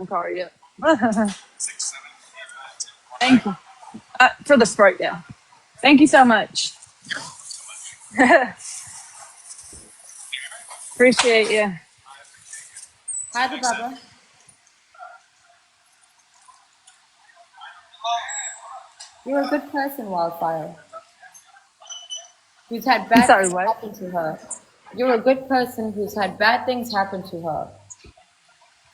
car yet. Thank you. For the Sprite, yeah. Thank you so much. Appreciate you. Hi, the Baba. You're a good person, Wildfire, who's had I'm bad sorry, things what? happen to her. You're a good person who's had bad things happen to her.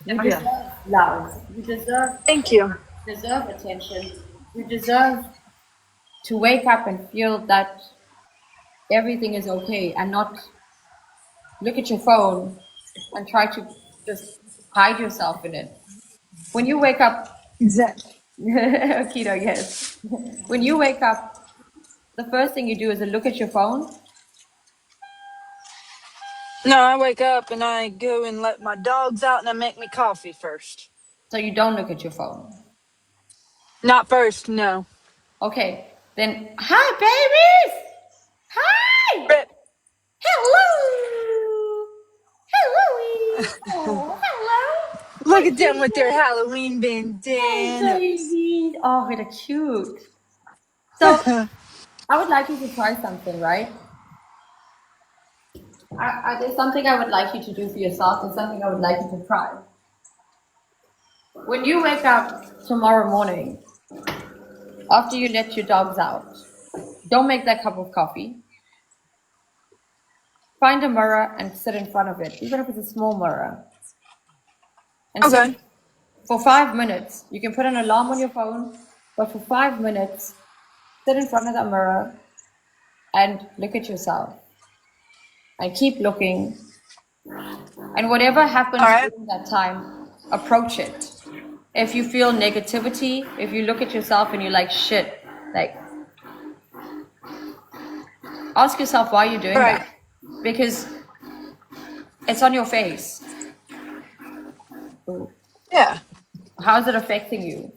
You Oh, yeah. deserve love. You Thank you. deserve attention. You deserve to wake up and feel that everything is okay and not look at your phone and try to just hide yourself in it. When you wake up, Exactly. Keto, yes. When you wake up, the first thing you do is to look at your phone. No, I wake up and I go and let my dogs out and I make me coffee first. So you don't look at your phone. Not first, no. Okay, then hi babies! Hi! Rip. Hello! Hello! Oh, hello! Look Hi at them with their babies! Halloween Hi bandanas. babies! Oh, they're cute. So I would like you to try something, right? There's something I would like you to do for yourself. There's something I would like you to try. When you wake up tomorrow morning, after you let your dogs out, don't make that cup of coffee. Find a mirror and sit in front of it, even if it's a small mirror. And sit Okay. for 5 minutes. You can put an alarm on your phone, but for 5 minutes, sit in front of that mirror and look at yourself. And keep looking. And whatever All happens right. during that time, approach it. If you feel negativity, if you look at yourself and you're like, shit, like, ask yourself why you're All doing right. that. Because it's on your face. Yeah. How is it affecting you?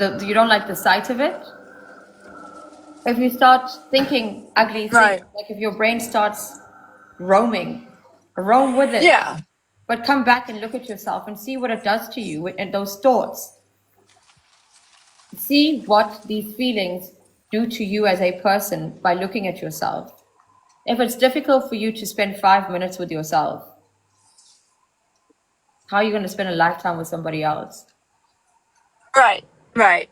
You don't like the sight of it? If you start thinking ugly things, Right. like if your brain starts roaming, roam with it. Yeah. But come back and look at yourself and see what it does to you and those thoughts. See what these feelings do to you as a person by looking at yourself. If it's difficult for you to spend 5 minutes with yourself, how are you going to spend a lifetime with somebody else? Right. Right.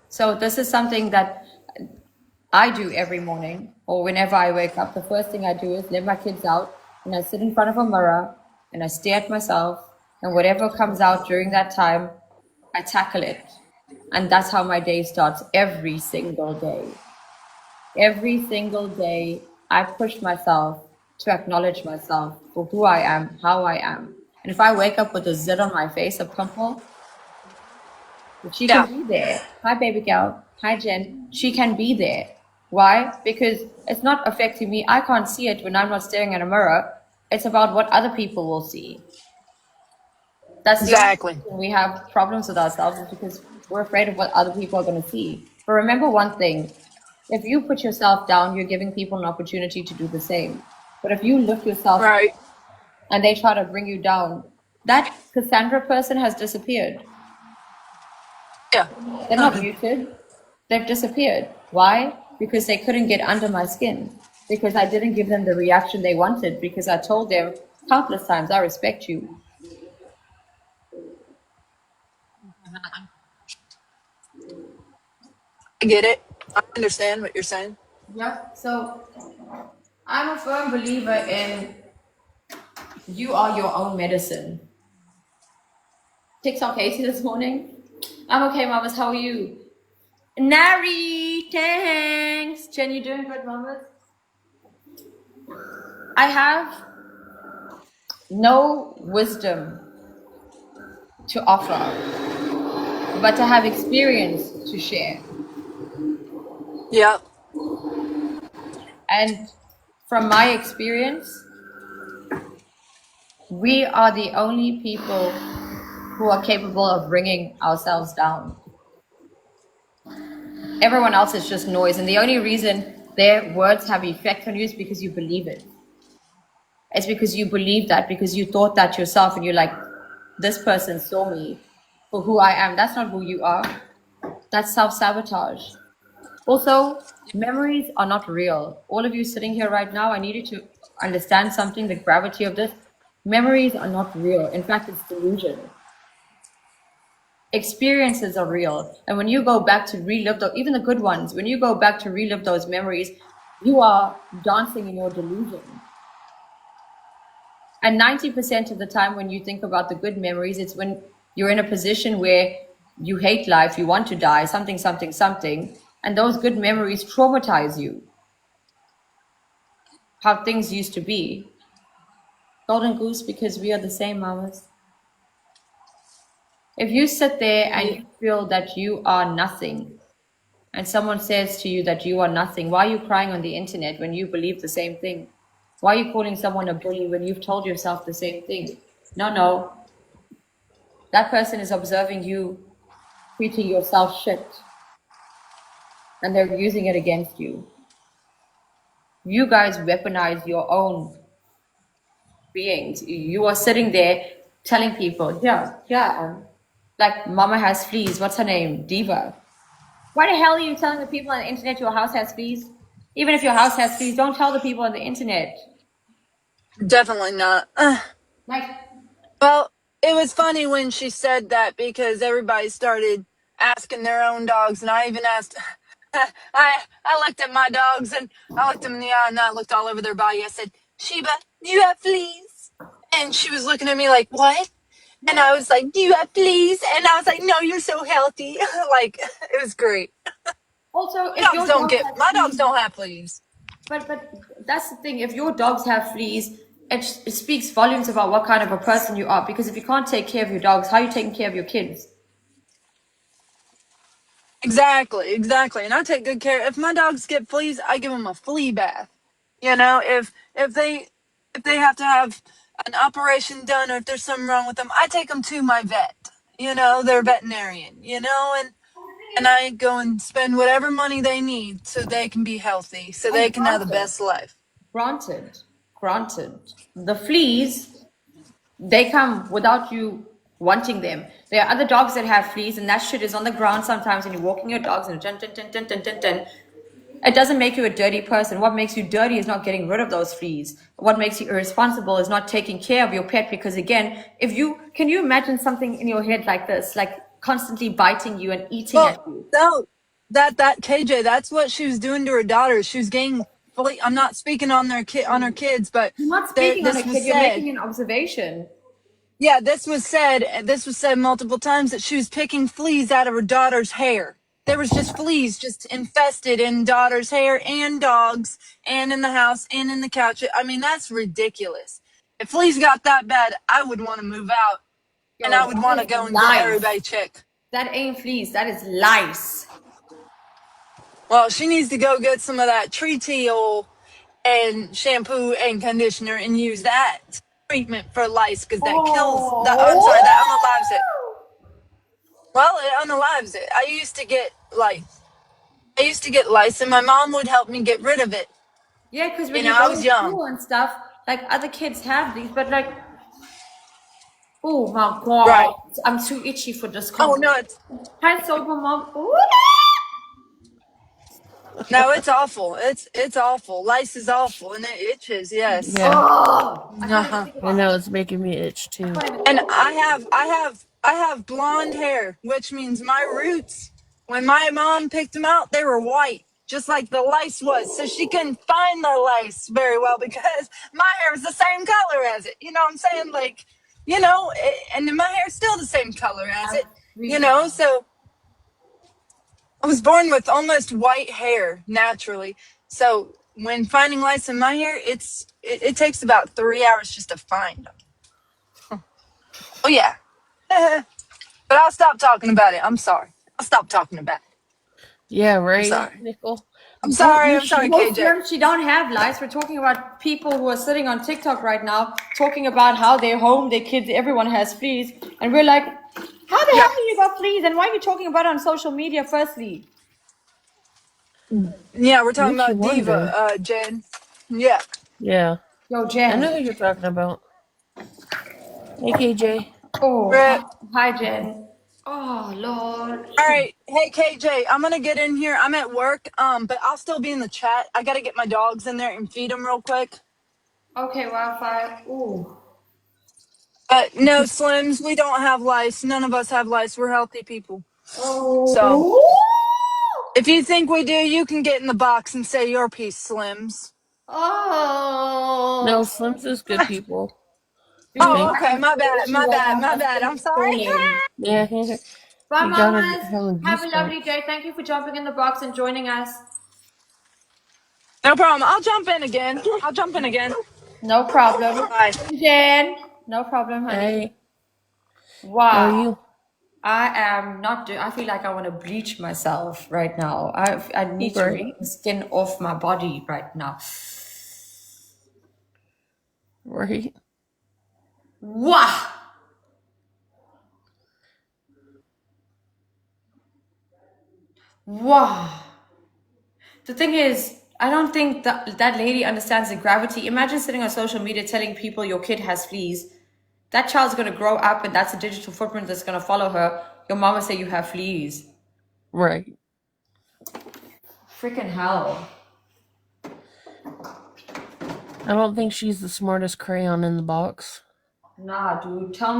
So this is something that I do every morning or whenever I wake up. The first thing I do is let my kids out and I sit in front of a mirror and I stare at myself, and whatever comes out during that time, I tackle it. And that's how my day starts every single day. Every single day, I push myself to acknowledge myself for who I am, how I am. And if I wake up with a zit on my face, a pimple, she can Yeah. be there. Hi, baby girl. Hi, Jen. She can be there. Why? Because it's not affecting me. I can't see it when I'm not staring at a mirror. It's about what other people will see. That's the only Exactly. reason we have problems with ourselves, is because we're afraid of what other people are going to see. But remember one thing, if you put yourself down, you're giving people an opportunity to do the same. But if you lift yourself up Right. and they try to bring you down, that Cassandra person has disappeared. Yeah. They're not muted. They've disappeared. Why? Because they couldn't get under my skin. Because I didn't give them the reaction they wanted. Because I told them countless times, I respect you. I get it. I understand what you're saying. Yeah. So I'm a firm believer in you are your own medicine. TikTok Casey this morning. I'm okay, mamas. How are you? Nari, thanks. Jen, you doing good, mamas? I have no wisdom to offer, but to have experience to share. Yeah. And from my experience, we are the only people who are capable of bringing ourselves down. Everyone else is just noise. And the only reason their words have effect on you is because you believe it. It's because you believe that, because you thought that yourself, and you're like, this person saw me for who I am. That's not who you are. That's self-sabotage. Also, memories are not real. All of you sitting here right now, I need you to understand something, the gravity of this. Memories are not real. In fact, it's delusion. Experiences are real. And when you go back to relive those, even the good ones, when you go back to relive those memories, you are dancing in your delusion. And 90% of the time when you think about the good memories, it's when you're in a position where you hate life, you want to die, something, something, something, and those good memories traumatize you. How things used to be. Golden Goose, because we are the same, mamas. If you sit there and you feel that you are nothing, and someone says to you that you are nothing, why are you crying on the internet when you believe the same thing? Why are you calling someone a bully when you've told yourself the same thing? No. That person is observing you treating yourself shit, and they're using it against you. You guys weaponize your own beings. You are sitting there telling people, like mama has fleas. What's her name? Diva. Why the hell are you telling the people on the internet your house has fleas? Even if your house has fleas, don't tell the people on the internet. Definitely not. Like, Well, it was funny when she said that because everybody started asking their own dogs, and I even asked. I looked at my dogs and I looked them in the eye and I looked all over their body. I said, Sheba, do you have fleas? And she was looking at me like, what? And I was like, do you have fleas? And I was like, no, you're so healthy. Like, it was great. also, if your dog has My dogs fleas, don't have fleas. but that's the thing. If your dogs have fleas, it speaks volumes about what kind of a person you are. Because if you can't take care of your dogs, how are you taking care of your kids? Exactly. And I take good care. If my dogs get fleas, I give them a flea bath. You know, if they have to have an operation done or if there's something wrong with them, I take them to my vet. You know, their veterinarian. You know, and I go and spend whatever money they need so they can be healthy, so they And can have the best life. granted, the fleas, they come without you wanting them. There are other dogs that have fleas, and that shit is on the ground sometimes, and you're walking your dogs, and it doesn't make you a dirty person. What makes you dirty is not getting rid of those fleas. What makes you irresponsible is not taking care of your pet, because again, can you imagine something in your head like this, like constantly biting you and eating at Well, you? no, that KJ, that's what she was doing to her daughter. She was getting fully. I'm not speaking on on her kids, but You're not speaking on a this was kid, you're said. making an observation. Yeah, this was said multiple times that she was picking fleas out of her daughter's hair. There was just fleas just infested in daughter's hair and dogs and in the house and in the couch. I mean, that's ridiculous. If fleas got that bad, I would want to move out and Yo, I would want to that go is and get lice. everybody checked. That ain't fleas, that is lice. Well, she needs to go get some of that tree tea oil and shampoo and conditioner and use that treatment for lice because that kills that. I'm sorry, that unalives it. Well, it unalives it. I used to get lice, and my mom would help me get rid of it. Yeah, because You when know, you I go was to young. school and stuff, like other kids have these, but like, oh my Right. god, I'm too itchy for this Oh conversation. no, Hi, sober mom. Ooh. it's awful. It's awful. Lice is awful, and it itches. Yes. Yeah, Oh, I can't even Uh-huh. think I about know it. it's making me itch I too. can't even And think about it. I have blonde hair, which means my roots. When my mom picked them out, they were white, just like the lice was. So she couldn't find the lice very well because my hair was the same color as it. You know what I'm saying? Like, and then my hair's still the same color as I'm it. freaking out. So I was born with almost white hair naturally. So when finding lice in my hair, it takes about 3 hours just to find them. Oh yeah. But I'll stop talking about it. I'm sorry. I'll stop talking about it. Yeah, I'm right, sorry. Nickel. I'm Don't sorry. you I'm sorry, shit? Most KJ. germs she don't have lice. We're talking about people who are sitting on TikTok right now talking about how they're home, their kids, everyone has fleas. And we're like, how the Yeah. hell do you got fleas? And why are you talking about it on social media firstly? Yeah, we're talking Makes you about Diva, wonder. Jen. Yeah. Yeah, Yo, I know Jen. who you're talking about. Hey, KJ. Oh, Rip. hi, Jen. Oh, Lord. All right. Hey, KJ, I'm going to get in here. I'm at work, but I'll still be in the chat. I got to get my dogs in there and feed them real quick. Okay, Wi-Fi. Ooh. But no, Slims, we don't have lice. None of us have lice. We're healthy people. So Oh. if you think we do, you can get in the box and say your piece, Slims. Oh. No, Slim's is good people. I Dude, Oh, think. okay. I My bad. wish you My was bad. my My bad. husband I'm is sorry. calling. Yeah, Bye, you gotta mamas. have a Have a lovely goosebumps. day. Thank you for jumping in the box and joining us. No problem. I'll jump in again. I'll jump in again. No problem. Bye. Jen. No problem, honey. Hey, how are Wow. you? I am not doing, I feel like I want to bleach myself right now. I need to Right, rip the skin off my body right now. right. Wow. Wow. The thing is, I don't think that lady understands the gravity. Imagine sitting on social media telling people your kid has fleas. That child's going to grow up and that's a digital footprint that's going to follow her. Your mama say you have fleas. Right. Freaking hell. I don't think she's the smartest crayon in the box. Nah, dude. Tell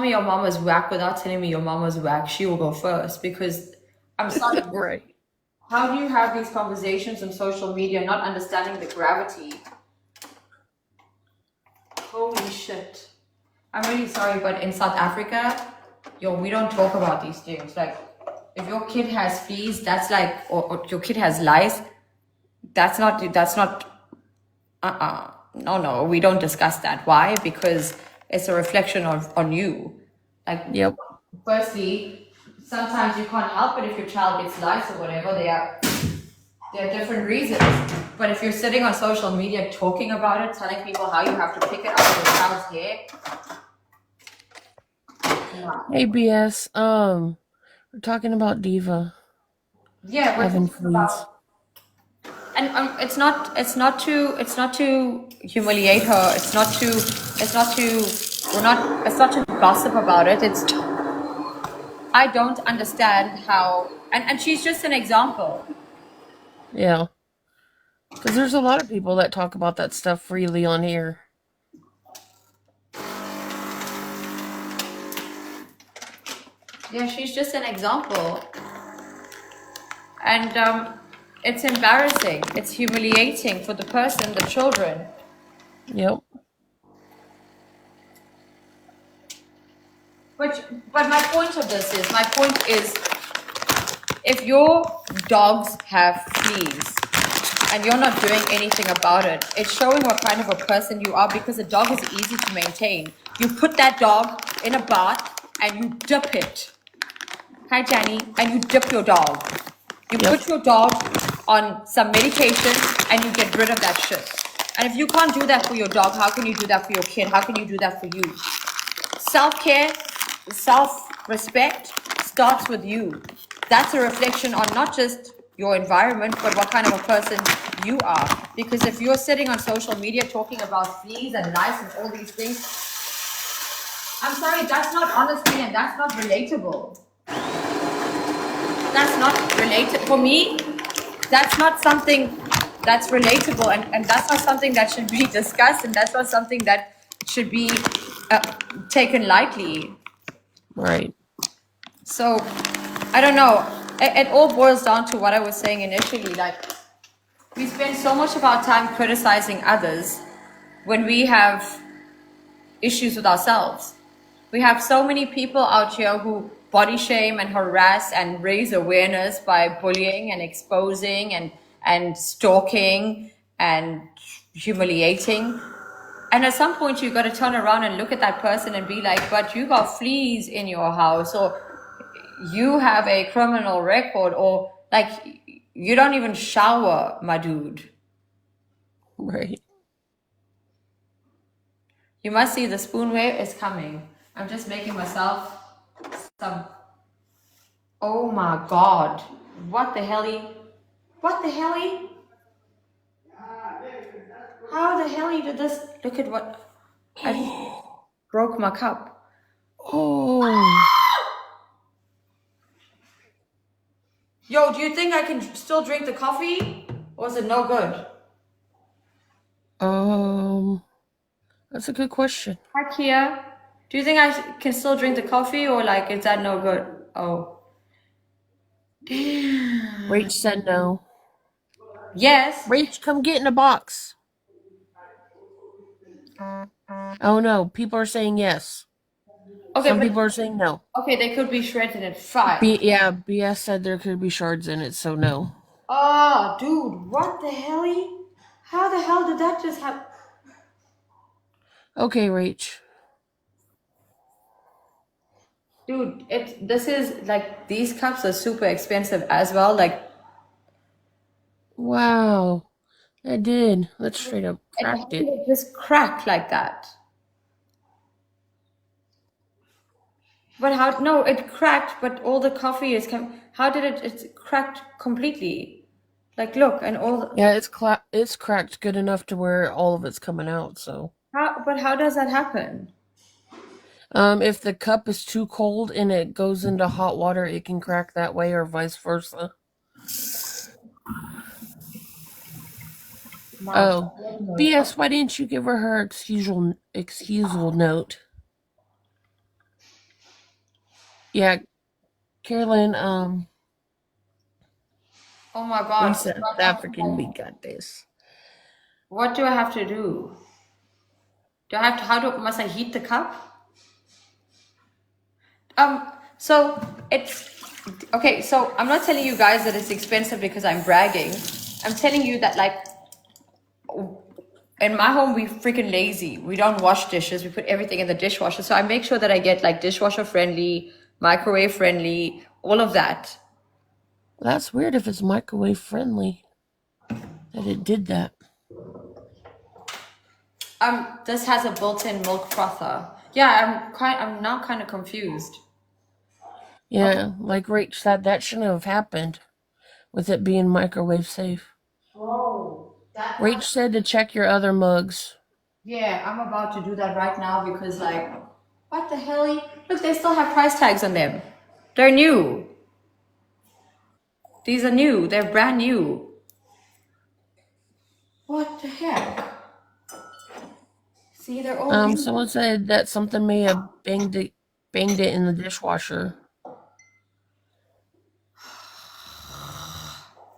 me your mama's whack without telling me your mama's whack. She will go first because I'm sorry. Right. How do you have these conversations on social media not understanding the gravity? Holy shit. I'm really sorry, but in South Africa, we don't talk about these things. Like, if your kid has fleas, that's like, or your kid has lice, no, we don't discuss that. Why? Because it's a reflection on you. Like, Yep. firstly, sometimes you can't help it if your child gets lice or whatever. There are different reasons. But if you're sitting on social media talking about it, telling people how you have to pick it out of your child's hair, no. Hey, BS. We're talking about Diva Yeah, we're having talking fleas. about, and it's not to humiliate her. It's not to gossip about it. I don't understand how, and she's just an example. Yeah. Because there's a lot of people that talk about that stuff freely on here. Yeah, she's just an example. And it's embarrassing. It's humiliating for the person, the children. Yep. But my point is, if your dogs have fleas and you're not doing anything about it, it's showing what kind of a person you are because a dog is easy to maintain. You put that dog in a bath and you dip it. Hi, Jenny. And you dip your dog. You Yep. put your dog on some medication and you get rid of that shit. And if you can't do that for your dog, how can you do that for your kid? How can you do that for you? Self-care, self-respect starts with you. That's a reflection on not just your environment, but what kind of a person you are. Because if you're sitting on social media talking about fleas and lice and all these things, I'm sorry, that's not honesty and that's not relatable. That's not related for me. That's not something that's relatable, and that's not something that should be discussed, and that's not something that should be uh, taken lightly. Right. So I don't know. It all boils down to what I was saying initially. Like, we spend so much of our time criticizing others when we have issues with ourselves. We have so many people out here who body shame and harass and raise awareness by bullying and exposing and stalking and humiliating. And at some point, you got to turn around and look at that person and be like, but you got fleas in your house, or you have a criminal record, or like, you don't even shower, my dude. Right. You must see the spoonware is coming. I'm just making myself some. Oh my God. What the helly? What the helly? How the helly did this? Look at what. broke my cup. Oh. Yo, do you think I can still drink the coffee? Or is it no good? That's a good question. Hi, Kia. Do you think I can still drink the coffee or like is that no good? Oh. Rach said no. Yes. Rach, come get in a box. Oh no, people are saying yes. Okay, Some but people are saying no. okay, they could be shredded and fried. BS said there could be shards in it, so no. Oh, dude, what the hell? How the hell did that just happen? Okay, Rach. Dude, this is like these cups are super expensive as well. Like Wow. It did. Let's straight up and how cracked did it. it just crack like that? But how no, it cracked, but all the coffee is how did it's cracked completely? Like look and all Yeah, it's cracked good enough to where all of it's coming out, so. how does that happen? If the cup is too cold and it goes into hot water, it can crack that way or vice versa. My Oh. goodness. BS, why didn't you give her excusal note? Yeah, Carolyn, Oh my we God. South African, we got this. What do I have to do? Do I have to must I heat the cup? So it's okay. So I'm not telling you guys that it's expensive because I'm bragging. I'm telling you that like in my home we freaking lazy. We don't wash dishes. We put everything in the dishwasher. So I make sure that I get like dishwasher friendly, microwave friendly, all of that. Well, that's weird if it's microwave friendly that it did that. This has a built-in milk frother. Yeah, I'm now kind of confused. Yeah, like Rach said, that shouldn't have happened with it being microwave safe. Whoa, Rach said to check your other mugs. yeah, I'm about to do that right now because like, what the hell? Look, they still have price tags on them. They're new. These are new. They're brand new. What the heck? See, they're all new. Someone said that something may have banged it in the dishwasher.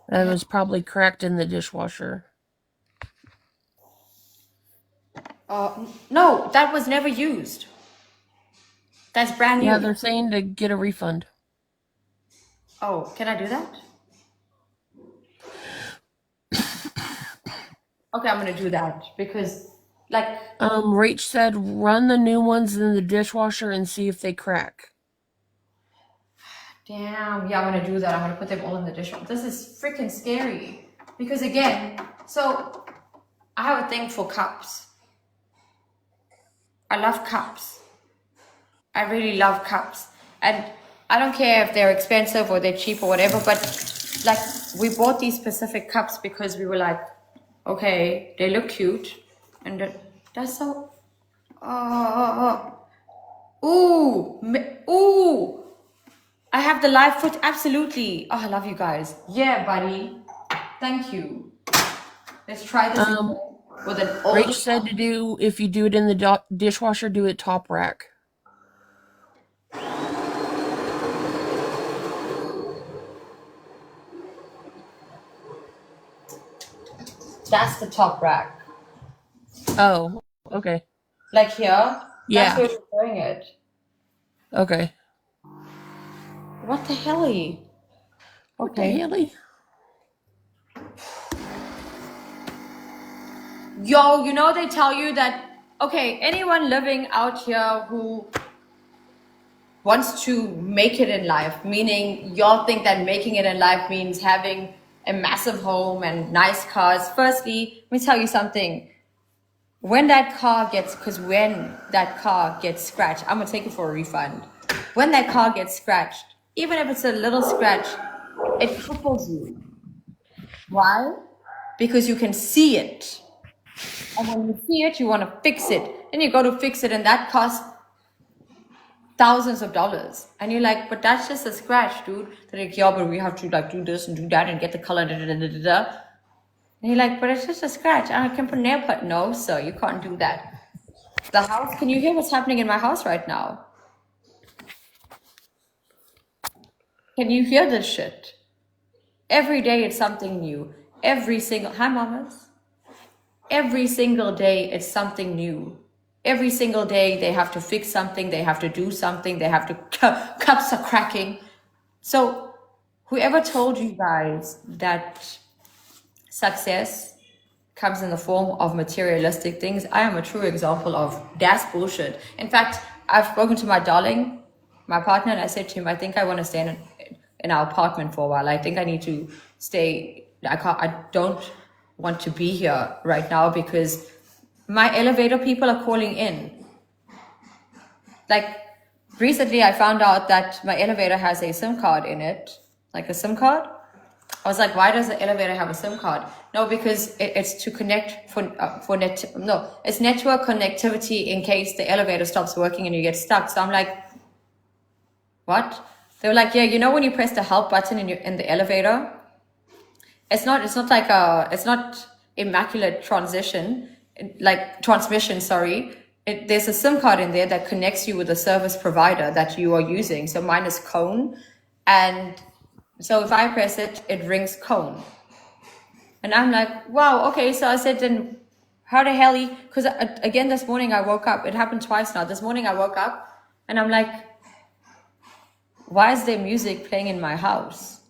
That was probably cracked in the dishwasher. No, that was never used. That's brand Yeah, new. they're saying to get a refund. Oh, can I do that? Okay, I'm gonna do that because, like, Rach said run the new ones in the dishwasher and see if they crack. damn, yeah, I'm gonna do that. I'm gonna put them all in the dishwasher. This is freaking scary because again, so I have a thing for cups. I love cups. I really love cups. And I don't care if they're expensive or they're cheap or whatever, but like we bought these specific cups because we were like, okay, they look cute. And that's so, oh, ooh, I have the live foot, absolutely. Oh, I love you guys. Yeah, buddy. Thank you. Let's try this again with an old. Rach said to do, if you do it in the dishwasher, do it top rack. That's the top rack. Oh, okay. Like here. That's Yeah. where we're doing it. Okay. What the hell? What the Okay. hell? Yo, you know they tell you that, okay, anyone living out here who wants to make it in life, meaning y'all think that making it in life means having a massive home and nice cars. Firstly, let me tell you something. When that car gets scratched, I'm gonna take it for a refund. When that car gets scratched, even if it's a little scratch, it cripples you. Why? Because you can see it. And when you see it, you want to fix it. Then you go to fix it, and that costs thousands of dollars. And you're like, but that's just a scratch, dude. They're like, yeah, but we have to like do this and do that and get the color, da da da da da. Da. And you're like, but it's just a scratch. And I can put nail put. No, sir, you can't do that. The house, can you hear what's happening in my house right now? Can you hear this shit? Every day it's something new. Hi mamas. Every single day it's something new. Every single day they have to fix something, they have to do something, they have to, cups are cracking. So whoever told you guys that success comes in the form of materialistic things, I am a true example of that's bullshit. In fact, I've spoken to my darling, my partner, and I said to him, I think I want to stay in our apartment for a while. I think I need to stay. I don't want to be here right now because my elevator people are calling in. Like recently I found out that my elevator has a SIM card in it, like a SIM card. I was like, why does the elevator have a SIM card? No, because it's to connect it's network connectivity in case the elevator stops working and you get stuck. So I'm like, what? They were like, yeah, you know when you press the help button in the elevator, it's not immaculate transmission, sorry. There's a SIM card in there that connects you with a service provider that you are using. So mine is Cone, and so if I press it, it rings Cone. And I'm like, wow, okay. So I said, then how the hell because again, this morning I woke up, it happened twice now. This morning I woke up and I'm like, why is there music playing in my house?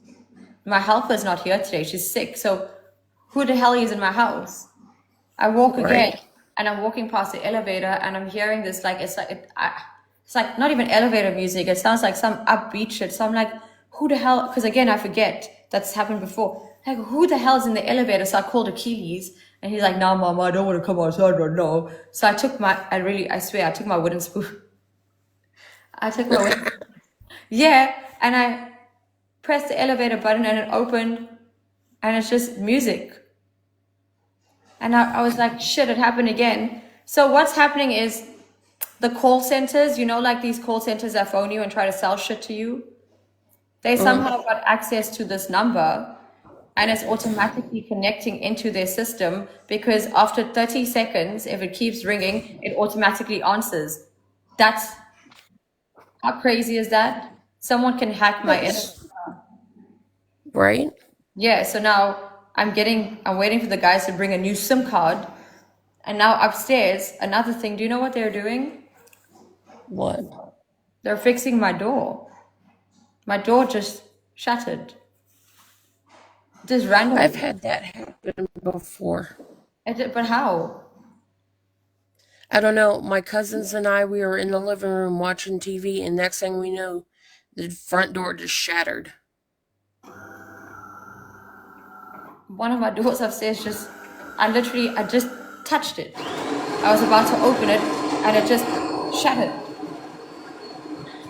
My helper's not here today. She's sick. So who the hell is in my house? I walk again and I'm walking past the elevator and I'm hearing this, like, it's like not even elevator music. It sounds like some upbeat shit. So I'm like, who the hell? Because again, I forget that's happened before. Like, who the hell is in the elevator? So I called Achilles and he's like, no, mama, I don't want to come outside right now. So I took I swear, I took my wooden spoon. Yeah. And I pressed the elevator button and it opened and it's just music. And I was like, shit, it happened again. So what's happening is the call centers, like these call centers that phone you and try to sell shit to you, they somehow got access to this number and it's automatically connecting into their system because after 30 seconds, if it keeps ringing, it automatically answers. How crazy is that? Someone can hack my internet. Right? Yeah, so now I'm waiting for the guys to bring a new SIM card. And now upstairs, another thing, do you know what they're doing? What? They're fixing my door. My door just shattered. Just randomly. I've had that happen before. But how? I don't know. My cousins and I, we were in the living room watching TV, and next thing we know, the front door just shattered. One of my doors upstairs I just touched it. I was about to open it, and it just shattered.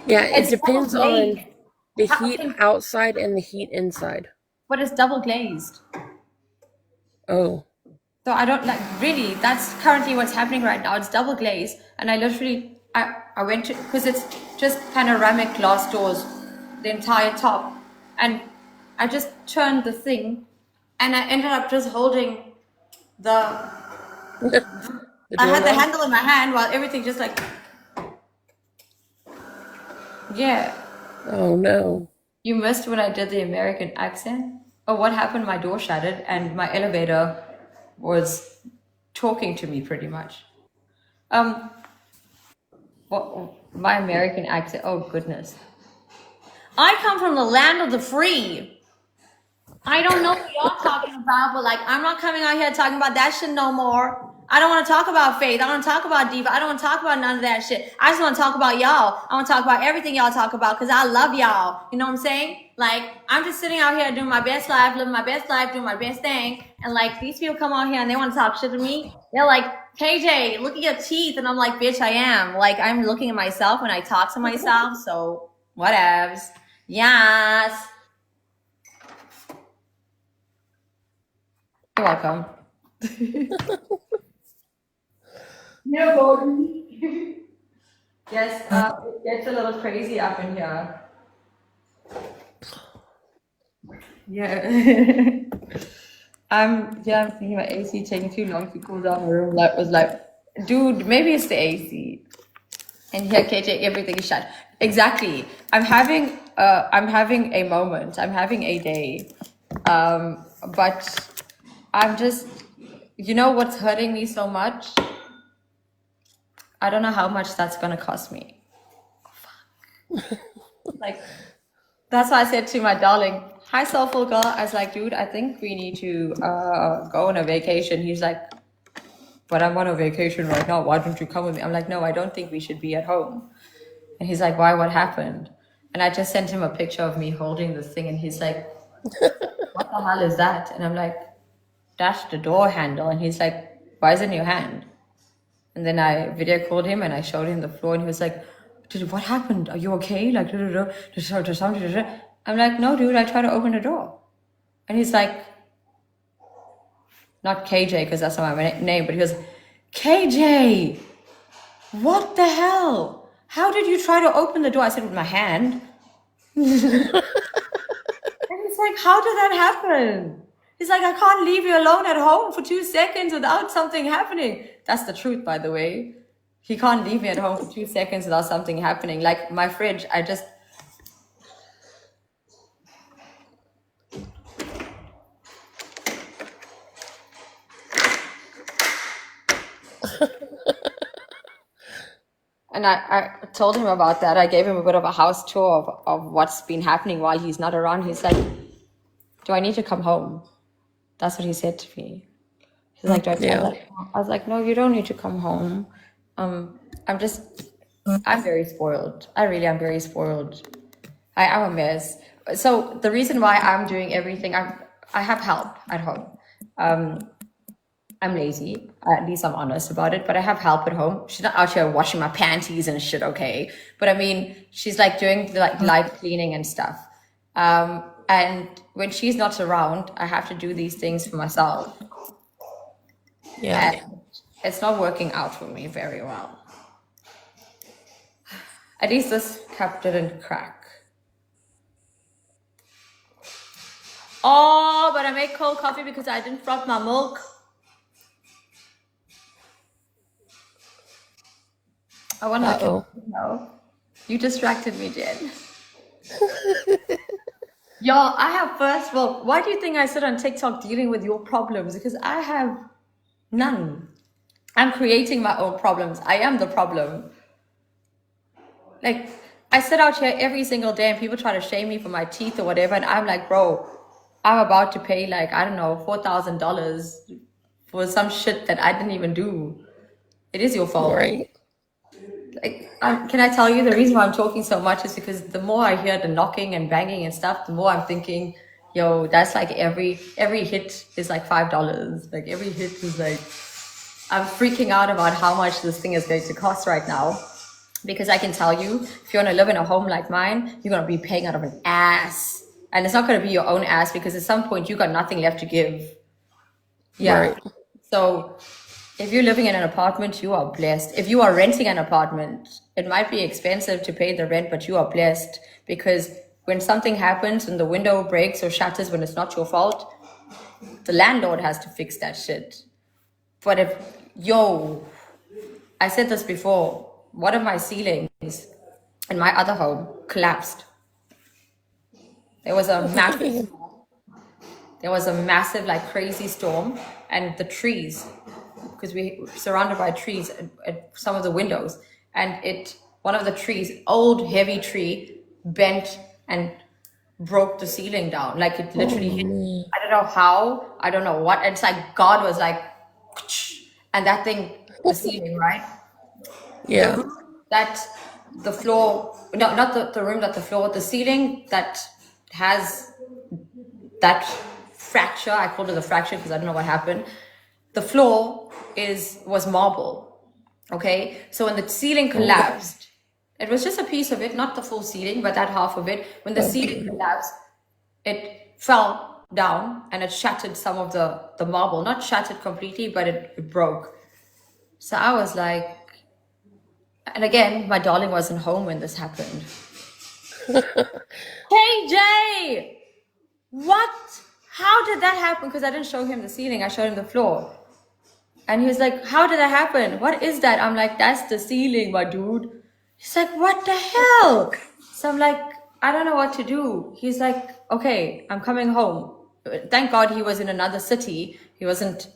Yeah, it It's depends double on glazed. the heat outside and the heat inside. But it's double glazed. Oh. So I don't really, that's currently what's happening right now. It's double glazed. And I went to, because it's just panoramic glass doors, the entire top. And I just turned the thing and I ended up just holding I had the handle in my hand while everything just like, yeah. Oh no. You missed when I did the American accent? Oh, what happened? My door shattered and my elevator was talking to me pretty much. My American accent, oh goodness. I come from the land of the free. I don't know what y'all talking about, but I'm not coming out here talking about that shit no more. I don't want to talk about faith. I don't want to talk about diva. I don't want to talk about none of that shit. I just want to talk about y'all. I want to talk about everything y'all talk about because I love y'all. You know what I'm saying? I'm just sitting out here doing my best life, living my best life, doing my best thing. And these people come out here and they want to talk shit to me. They're like, KJ, look at your teeth. And I'm like, bitch, I am. I'm looking at myself when I talk to myself. So whatevs. Yes. You're welcome. Yeah, Gordon. Yes, it gets a little crazy up in here. Yeah. I'm thinking my AC taking too long to cool down. My room light was like, dude, maybe it's the AC. And here, KJ, everything is shut. Exactly. I'm having a moment. I'm having a day. But I'm just, you know what's hurting me so much? I don't know how much that's gonna cost me. Like, that's why I said to my darling, hi, soulful girl. I was like, dude, I think we need to go on a vacation. He's like, but I'm on a vacation right now. Why don't you come with me? I'm like, no, I don't think we should be at home. And he's like, why? What happened? And I just sent him a picture of me holding this thing. And he's like, what the hell is that? And I'm like, that's the door handle. And he's like, why is it in your hand? And then I video called him and I showed him the floor. And he was like, dude, what happened? Are you okay? Like, I'm like, no, dude, I tried to open the door. And he's like, not KJ, because that's not my name, but he goes, KJ, what the hell? How did you try to open the door? I said, with my hand. And he's like, how did that happen? He's like, I can't leave you alone at home for 2 seconds without something happening. That's the truth, by the way. He can't leave me at home for 2 seconds without something happening. Like my fridge, I just... And I told him about that. I gave him a bit of a house tour of what's been happening while he's not around. He's like, do I need to come home? That's what he said to me. He's like, Yeah. I was like, no, you don't need to come home. I'm very spoiled. I really am very spoiled. I'm a mess. So the reason why I'm doing everything, I have help at home. I'm lazy. At least I'm honest about it. But I have help at home. She's not out here washing my panties and shit, okay? But I mean, she's like doing like light cleaning and stuff. And when she's not around, I have to do these things for myself. Yeah. And it's not working out for me very well. At least this cup didn't crack. Oh, but I made cold coffee because I didn't froth my milk. I want to Uh-oh. no. You distracted me, Jen. Y'all, I have first of all, why do you think I sit on TikTok dealing with your problems? Because I have none. I'm creating my own problems. I am the problem. Like, I sit out here every single day and people try to shame me for my teeth or whatever. And I'm like, bro, I'm about to pay like, I don't know, $4,000 for some shit that I didn't even do. It is your fault. Right. Like, can I tell you the reason why I'm talking so much is because the more I hear the knocking and banging and stuff, the more I'm thinking, yo, that's like every hit is like $5. Like every hit is like, I'm freaking out about how much this thing is going to cost right now. Because I can tell you, if you want to live in a home like mine, you're going to be paying out of an ass. And it's not going to be your own ass because at some point you got nothing left to give. Yeah. Right. So if you're living in an apartment, you are blessed. If you are renting an apartment, it might be expensive to pay the rent, but you are blessed because when something happens and the window breaks or shatters when it's not your fault, the landlord has to fix that shit. But I said this before, one of my ceilings in my other home collapsed. There was a massive, like crazy storm, and the trees, because we were surrounded by trees at some of the windows, and one of the trees, old heavy tree, bent and broke the ceiling down. Like it literally hit. Man. I don't know how. I don't know what. It's like God was like, and that thing, the ceiling, right? The Yeah. room that the floor, no, not the room that the floor, the ceiling that has that fracture. I called it a fracture because I don't know what happened. The floor was marble. Okay, so when the ceiling collapsed, it was just a piece of it, not the full ceiling, but that half of it. When the ceiling collapsed, it fell down and it shattered some of the marble. Not shattered completely, but it broke. So I was like, and again, my darling wasn't home when this happened. Hey, Jay! What? How did that happen? Because I didn't show him the ceiling, I showed him the floor. And he was like, how did that happen? What is that? I'm like, that's the ceiling, my dude. He's like, what the hell? So I'm like, I don't know what to do. He's like, okay, I'm coming home. Thank God he was in another city. He wasn't.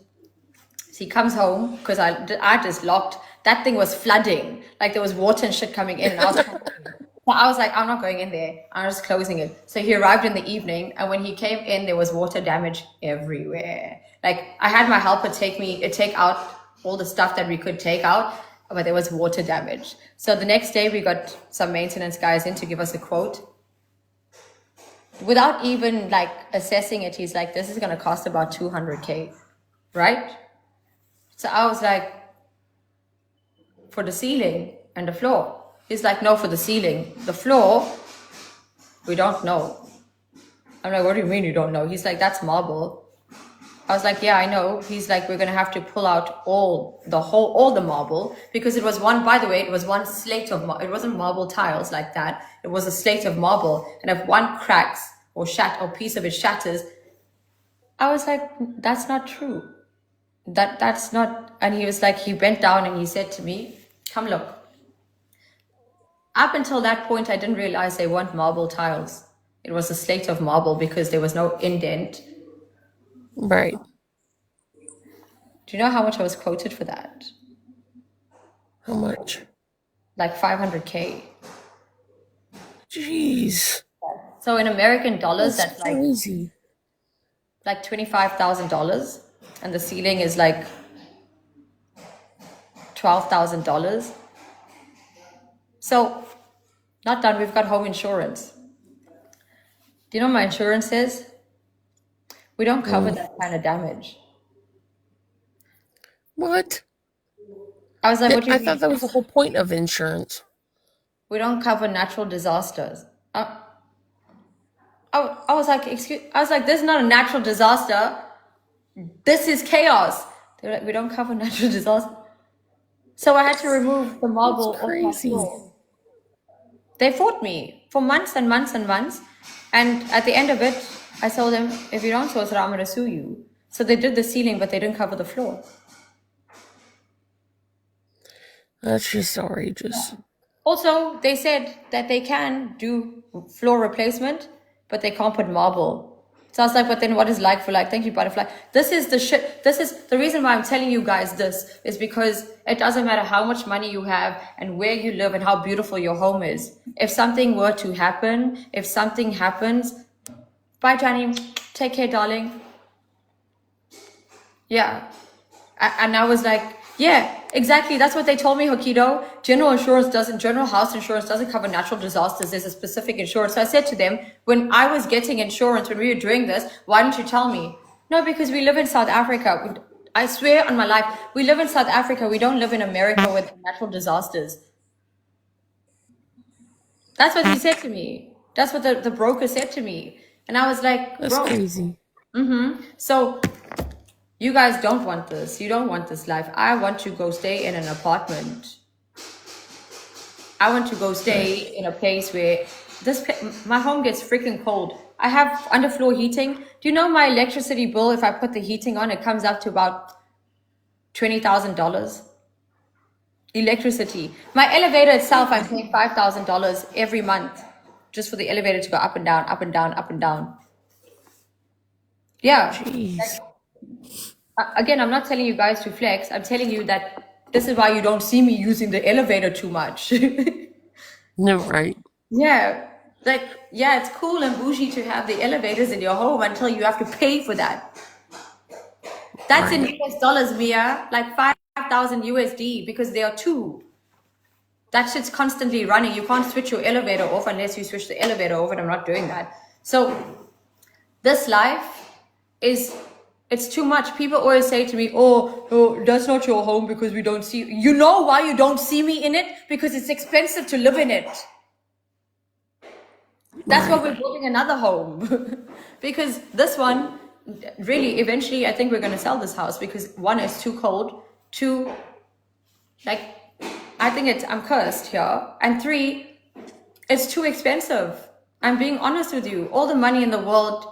So he comes home because I just locked. That thing was flooding. Like there was water and shit coming in. And I was like, I'm not going in there. I'm just closing it. So he arrived in the evening. And when he came in, there was water damage everywhere. Like I had my helper take out all the stuff that we could take out, but there was water damage. So the next day we got some maintenance guys in to give us a quote. Without even like assessing it, he's like, this is going to cost about 200K, right? So I was like, for the ceiling and the floor. He's like, no, for the ceiling. The floor, we don't know. I'm like, what do you mean you don't know? He's like, that's marble. I was like, yeah, I know. He's like, we're going to have to pull out all the marble because it was one, by the way, it was one slate of marble. It wasn't marble tiles like that. It was a slate of marble. And if one cracks or piece of it shatters, I was like, that's not true. That's not. And he was like, he bent down and he said to me, come look. Up until that point, I didn't realize they weren't marble tiles. It was a slate of marble because there was no indent. Right. Do you know how much I was quoted for that? How much? Like 500K. Jeez. So in American dollars, that's like crazy. Like $25,000, and the ceiling is like $12,000. So, not done. We've got home insurance. Do you know what my insurance says? We don't cover that kind of damage. What? I was like, what do you I mean? thought that was the whole point of insurance. We don't cover natural disasters. I was like, this is not a natural disaster. This is chaos. They were like, we don't cover natural disaster. So I had to remove the marble off my floor. They fought me for months and months and months. And at the end of it, I told them, if you don't sort it out, I'm going to sue you. So they did the ceiling, but they didn't cover the floor. That's just outrageous. Also, they said that they can do floor replacement, but they can't put marble. So I was like, but then what is like for like? Thank you, butterfly. This is the shit. This is the reason why I'm telling you guys this is because it doesn't matter how much money you have and where you live and how beautiful your home is. If something were to happen, if something happens, bye, Johnny. Take care, darling. Yeah. And I was like, yeah, exactly. That's what they told me, Hokido. General house insurance doesn't cover natural disasters. There's a specific insurance. So I said to them, when I was getting insurance, when we were doing this, why didn't you tell me? No, because we live in South Africa. I swear on my life, we live in South Africa. We don't live in America with natural disasters. That's what he said to me. That's what the broker said to me. And I was like, that's crazy. So you guys don't want this. You don't want this life. I want to go stay in an apartment. I want to go stay in a place where my home gets freaking cold. I have underfloor heating. Do you know my electricity bill, if I put the heating on, it comes up to about $20,000? Electricity. My elevator itself, I'm paying $5,000 every month just for the elevator to go up and down, up and down, up and down. Yeah. Jeez. Again, I'm not telling you guys to flex. I'm telling you that this is why you don't see me using the elevator too much. No, right. Yeah. Like, yeah, it's cool and bougie to have the elevators in your home until you have to pay for that. That's in US dollars, Mia. Like 5,000 USD because there are two. That shit's constantly running. You can't switch your elevator off unless you switch the elevator off, and I'm not doing that. So this life it's too much. People always say to me, oh, that's not your home because we don't see you. You know why you don't see me in it? Because it's expensive to live in it. That's why we're building another home. Because this one, really, eventually, I think we're going to sell this house because one, it's too cold. Two, Like, I think I'm cursed here. And 3, it's too expensive. I'm being honest with you. All the money in the world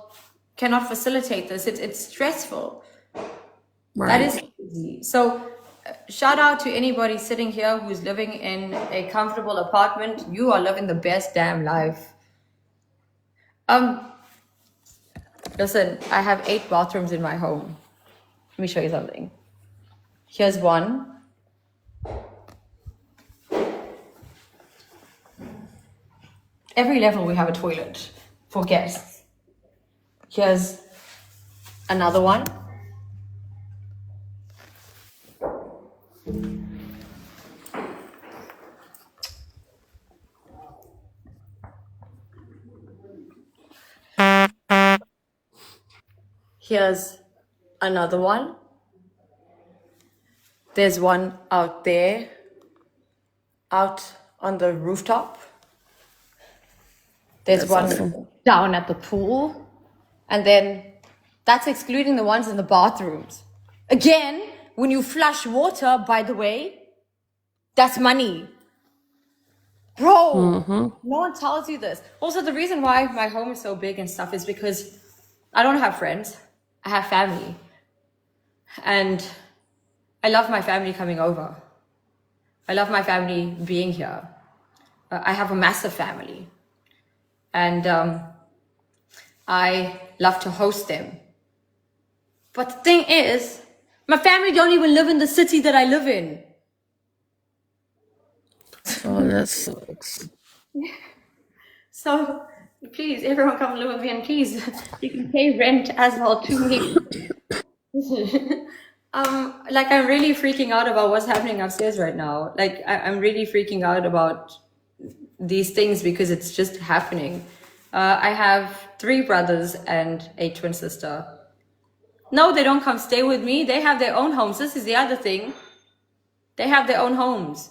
cannot facilitate this. It's stressful. That is Right. easy. So, shout out to anybody sitting here who's living in a comfortable apartment. You are living the best damn life. Listen, I have 8 bathrooms in my home. Let me show you something. Here's one. Every level we have a toilet for guests. Here's another one. Here's another one. There's one out there, out on the rooftop. There's That's one awesome. down at the pool. And then that's excluding the ones in the bathrooms. Again, when you flush water, by the way, that's money. Bro, no one tells you this. Also, the reason why my home is so big and stuff is because I don't have friends. I have family. And I love my family coming over. I love my family being here. I have a massive family. And I love to host them. But the thing is, my family don't even live in the city that I live in. Oh, that sucks. So please, everyone come live with me, and please, you can pay rent as well to me. Like, I'm really freaking out about what's happening upstairs right now. Like, I'm really freaking out about these things because it's just happening. I have 3 brothers and a twin sister. No, they don't come stay with me. They have their own homes. This is the other thing. They have their own homes.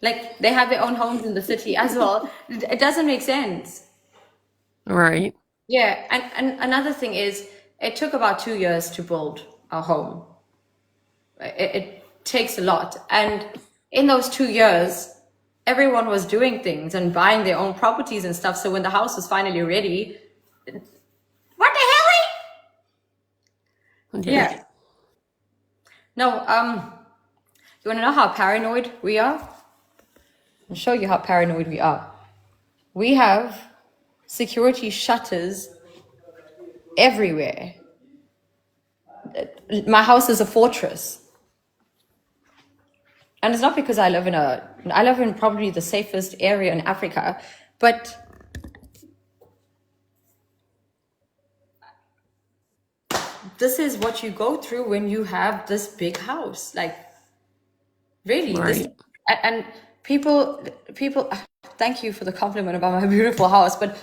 Like, they have their own homes in the city as well. It doesn't make sense. Right. Yeah, and another thing is, it took about 2 years to build our home. It takes a lot. And in those 2 years, everyone was doing things and buying their own properties and stuff. So when the house was finally ready, what the hell? Yeah. Yeah. No, you want to know how paranoid we are? I'll show you how paranoid we are. We have security shutters everywhere. My house is a fortress. And it's not because I live in probably the safest area in Africa, but this is what you go through when you have this big house. Like, really, this, Right. and people, thank you for the compliment about my beautiful house, but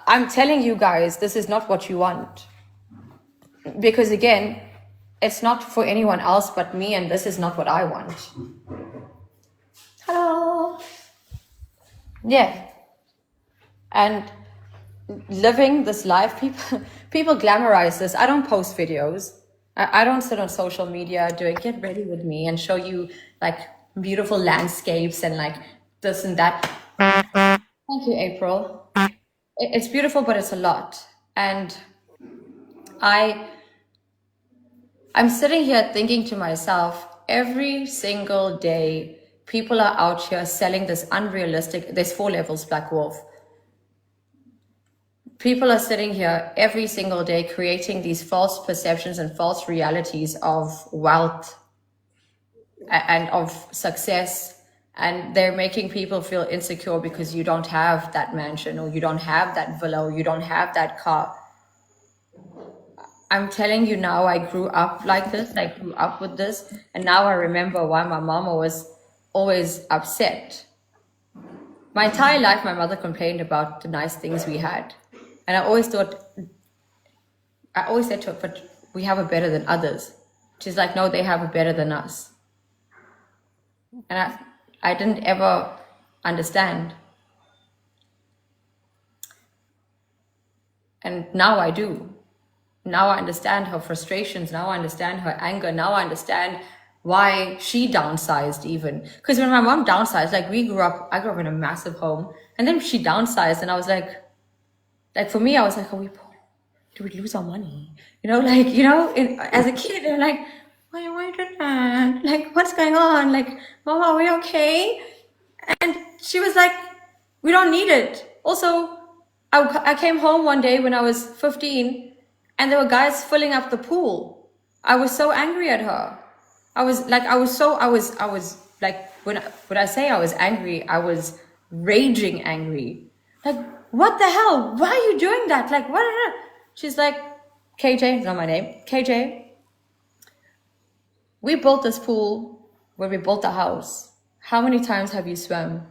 I'm telling you guys, this is not what you want. Because again, it's not for anyone else but me, and this is not what I want. Hello. Yeah. And living this life, people glamorize this. I don't post videos. I don't sit on social media doing get ready with me and show you like beautiful landscapes and like this and that. Thank you, April. It's beautiful, but it's a lot. And I'm sitting here thinking to myself, every single day, people are out here selling this unrealistic, there's 4 levels, Black Wolf. People are sitting here every single day creating these false perceptions and false realities of wealth and of success. And they're making people feel insecure because you don't have that mansion or you don't have that villa or you don't have that car. I'm telling you now, I grew up like this. I grew up with this. And now I remember why my mama was always upset. My entire life, my mother complained about the nice things we had. And I always said to her, but we have it better than others. She's like, no, they have it better than us. And I didn't ever understand. And now I do. Now I understand her frustrations. Now I understand her anger. Now I understand why she downsized even. Because when my mom downsized, like I grew up in a massive home, and then she downsized, and I was like for me, I was like, are we poor? Do we lose our money? As a kid, I'm like, why are you doing that? Like, what's going on? Like, Mama, are we okay? And she was like, we don't need it. Also, I came home one day when I was 15 and there were guys filling up the pool. I was so angry at her. I was like, when I say I was angry, I was raging angry. Like, what the hell? Why are you doing that? Like, what? She's like, KJ, is not my name. KJ, we built this pool when we built the house. How many times have you swum?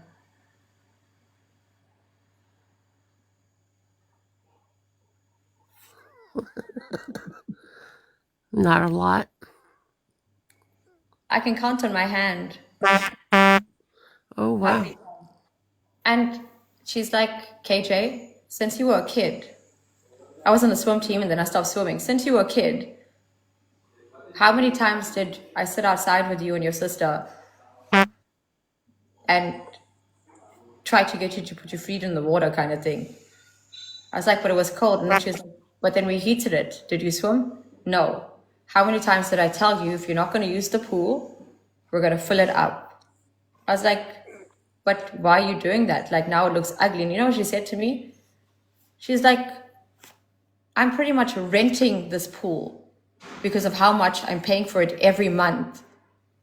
Not a lot. I can count on my hand. Oh, wow. And she's like, KJ, since you were a kid, I was on the swim team and then I stopped swimming. Since you were a kid, how many times did I sit outside with you and your sister and try to get you to put your feet in the water kind of thing? I was like, but it was cold. And then she was like, but then we heated it. Did you swim? No. How many times did I tell you, if you're not going to use the pool, we're going to fill it up? I was like, but why are you doing that? Like, now it looks ugly. And you know what she said to me? She's like, I'm pretty much renting this pool because of how much I'm paying for it every month,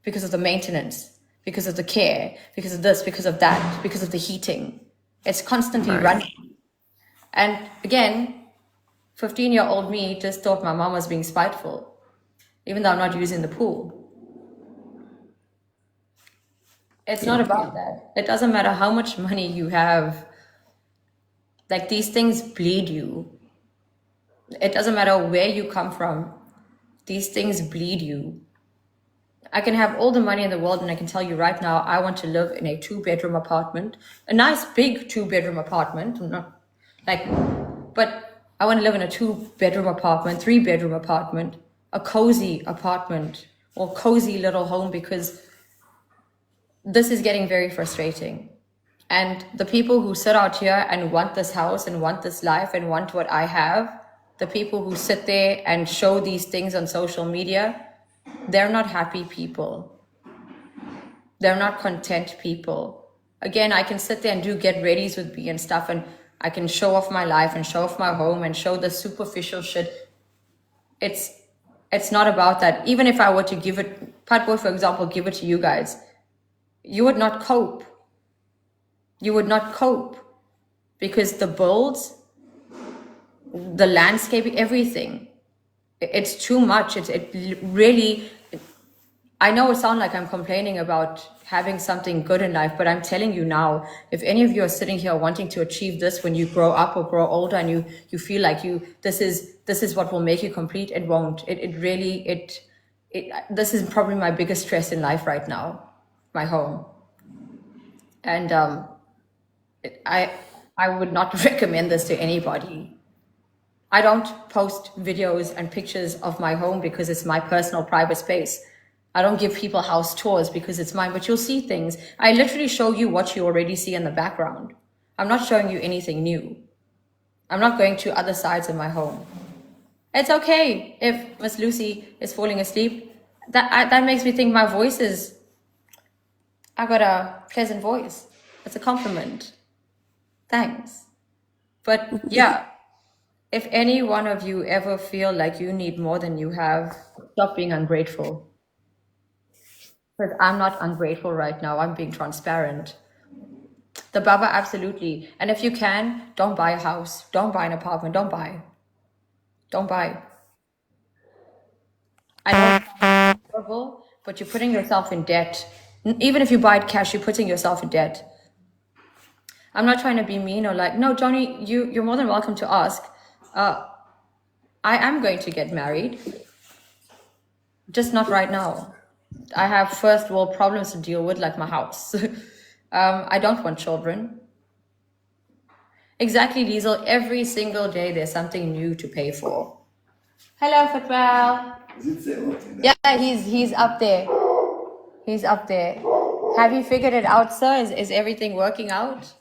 because of the maintenance, because of the care, because of this, because of that, because of the heating. It's constantly running. And again, 15-year-old me just thought my mom was being spiteful, even though I'm not using the pool. It's not about that. It doesn't matter how much money you have. Like, these things bleed you. It doesn't matter where you come from. These things bleed you. I can have all the money in the world and I can tell you right now, I want to live in a 2-bedroom apartment, a nice big 2-bedroom apartment. But I want to live in a 2-bedroom apartment, 3-bedroom apartment, a cozy apartment or cozy little home, because this is getting very frustrating. And the people who sit out here and want this house and want this life and want what I have, the people who sit there and show these things on social media, they're not happy people. They're not content people. Again, I can sit there and do get readies with me and stuff, and I can show off my life and show off my home and show the superficial shit. It's not about that. Even if I were to give it, Patboy, for example, give it to you guys, you would not cope. You would not cope because the builds, the landscaping, everything, it's too much. It really, I know it sounds like I'm complaining about having something good in life, but I'm telling you now, if any of you are sitting here wanting to achieve this when you grow up or grow older and you feel like this is what will make you complete, it won't. This is probably my biggest stress in life right now, my home. And I would not recommend this to anybody. I don't post videos and pictures of my home because it's my personal private space. I don't give people house tours because it's mine, but you'll see things. I literally show you what you already see in the background. I'm not showing you anything new. I'm not going to other sides of my home. It's okay if Miss Lucy is falling asleep. That makes me think my voice I got a pleasant voice. It's a compliment. Thanks. But yeah, if any one of you ever feel like you need more than you have, stop being ungrateful. Because I'm not ungrateful right now. I'm being transparent. The Baba, absolutely. And if you can, don't buy a house. Don't buy an apartment. Don't buy. Don't buy. I know it's horrible, but you're putting yourself in debt. Even if you buy it cash, you're putting yourself in debt. I'm not trying to be mean or like, no, Johnny, you're more than welcome to ask. I am going to get married, just not right now. I have first world problems to deal with, like my house. I don't want children. Exactly, Diesel. Every single day there's something new to pay for. Hello, Fatwell. Yeah, he's up there. He's up there. Have you figured it out, sir? Is everything working out?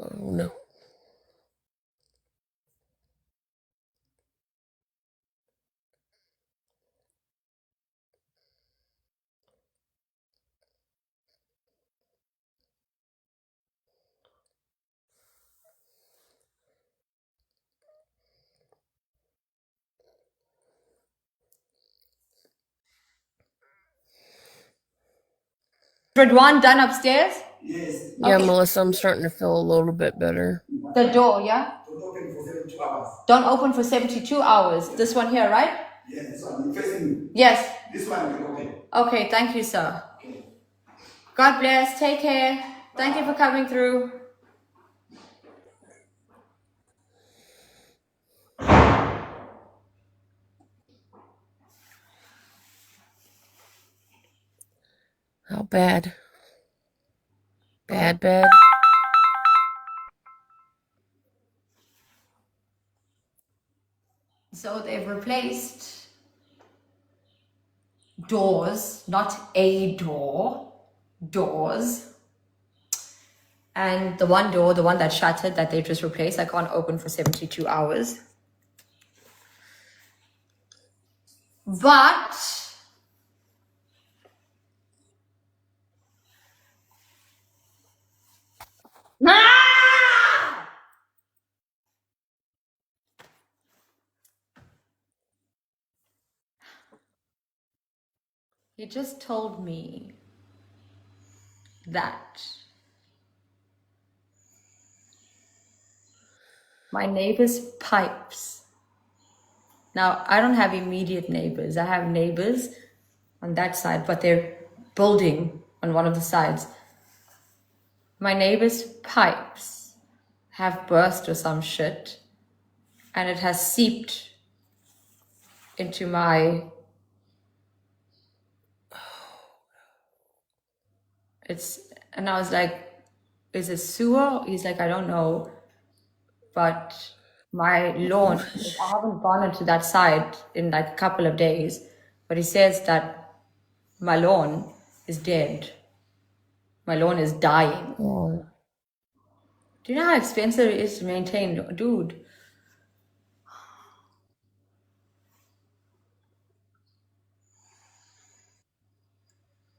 Oh no. Redwan done upstairs? Yes. Yeah, Okay. Melissa, I'm starting to feel a little bit better. The door, yeah? Don't open for 72 hours. Don't open for 72 hours. This one here, right? Yes, this one. You're facing me. Yes. This one you can open. Okay, thank you, sir. Okay. God bless. Take care. Thank you for coming through. How bad? Bad. So they've replaced doors, not a door, doors. And the one door, the one that shattered that they just replaced, I can't open for 72 hours. But ah! He just told me that my neighbor's pipes. Now, I don't have immediate neighbors. I have neighbors on that side, but they're building on one of the sides. My neighbor's pipes have burst or some shit, and it has seeped into my. And I was like, is it sewer? He's like, I don't know, but my lawn, I haven't gone into that side in like a couple of days, but he says that my lawn is dead. My lawn is dying. Oh. Do you know how expensive it is to maintain? Dude.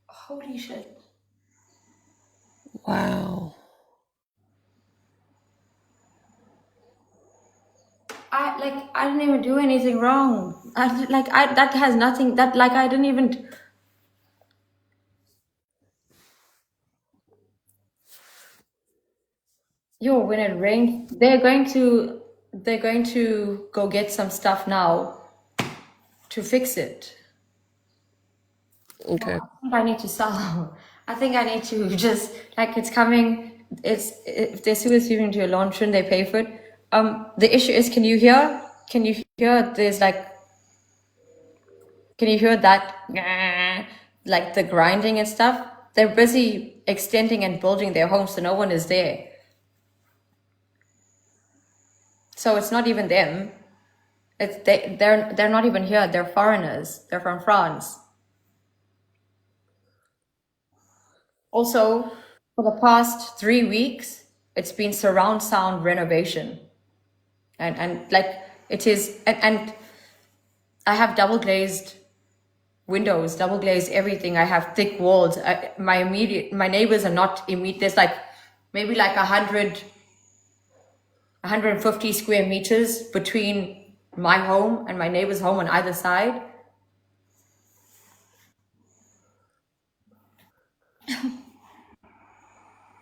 Holy shit. Wow. I didn't even do anything wrong. That has nothing, that, like, I didn't even. Yo, when it rains, they're going to go get some stuff now to fix it. Okay. I think I need to sell. I think I need to just, like, it's coming. If they're still receiving to your lawn, shouldn't they pay for it? The issue is, can you hear? Can you hear? Can you hear that? Like the grinding and stuff. They're busy extending and building their homes, so no one is there. So it's not even them. They're not even here. They're foreigners. They're from France. Also, for the past 3 weeks, it's been surround sound renovation, and like it is, and I have double glazed windows, double glazed everything. I have thick walls. My neighbors are not immediate. There's like maybe like 150 square meters between my home and my neighbor's home on either side.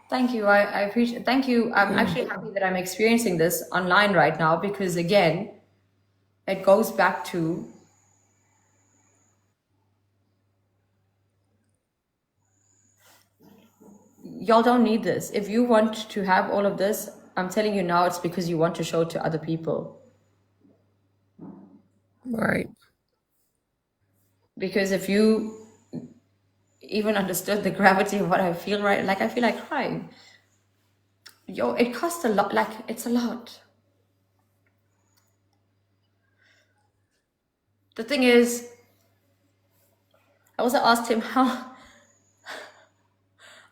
Thank you. I appreciate. Thank you. I'm actually happy that I'm experiencing this online right now because again, it goes back to y'all don't need this. If you want to have all of this, I'm telling you now, it's because you want to show it to other people. Right. Because if you even understood the gravity of what I feel right, like I feel like crying. Yo, it costs a lot. Like it's a lot. The thing is, I also asked him how.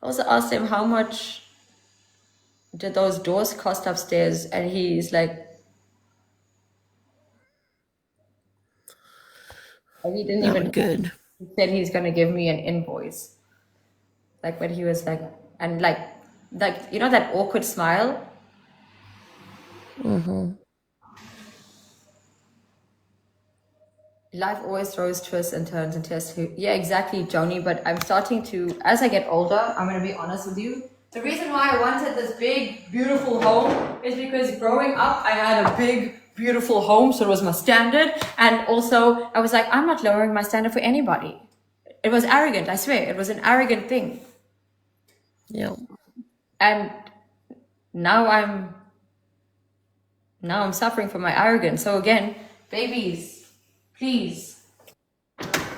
I also asked him how much did those doors cost upstairs, and he's like, he didn't even. Not good. He said he's gonna give me an invoice. Like when he was like, and like you know that awkward smile. Mm-hmm. Life always throws twists and turns and tests. Yeah, exactly, Joni. But I'm starting to, as I get older, I'm going to be honest with you. The reason why I wanted this big, beautiful home is because growing up, I had a big, beautiful home. So it was my standard. And also, I was like, I'm not lowering my standard for anybody. It was arrogant, I swear. It was an arrogant thing. Yeah. And now I'm suffering from my arrogance. So again, babies, please,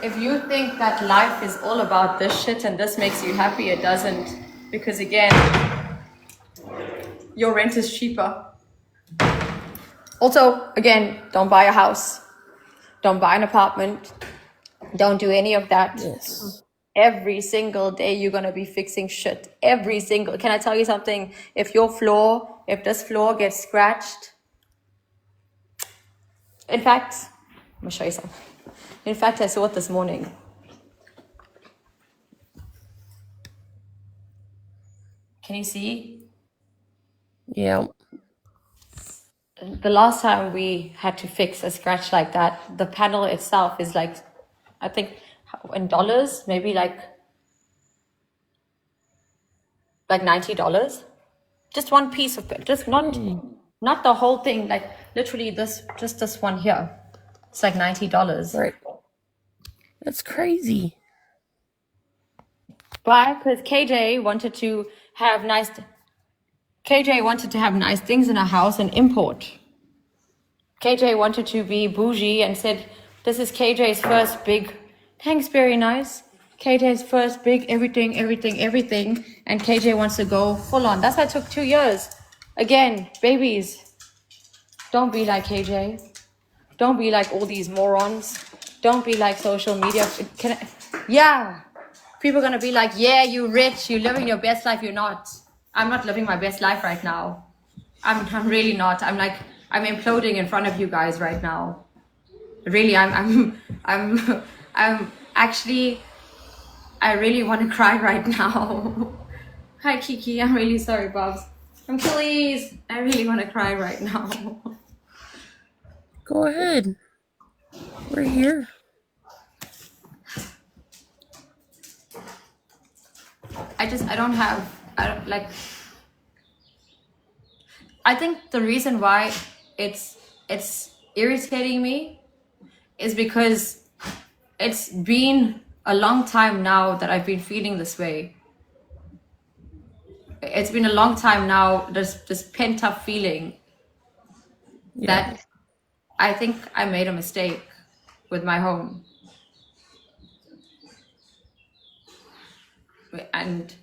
if you think that life is all about this shit and this makes you happy, it doesn't. Because again, your rent is cheaper. Also, again, don't buy a house. Don't buy an apartment. Don't do any of that. Yes. Every single day you're going to be fixing shit. Can I tell you something? If this floor gets scratched, in fact, I'm going to show you something. In fact, I saw it this morning. Can you see? Yeah. The last time we had to fix a scratch like that, the panel itself is like, I think in dollars, maybe like $90. Just one piece of it, just not the whole thing, like literally this one here. It's like $90. Right. That's crazy. Why? Because KJ wanted to have nice things in a house and import. KJ wanted to be bougie and said, this is KJ's first big, thanks, very nice. KJ's first big everything. And KJ wants to go full on. That's why it took 2 years. Again, babies, don't be like KJ. Don't be like all these morons. Don't be like social media. Yeah. People are going to be like, yeah, you're rich. You're living your best life. You're not. I'm not living my best life right now. I'm really not. I'm imploding in front of you guys right now. Really, I'm actually, I really want to cry right now. Hi, Kiki. I'm really sorry, Bobs. Please, I really want to cry right now. Go ahead. We're here. I think the reason why it's irritating me is because it's been a long time now that I've been feeling this way. It's been a long time now, this pent up feeling that I think I made a mistake with my home. And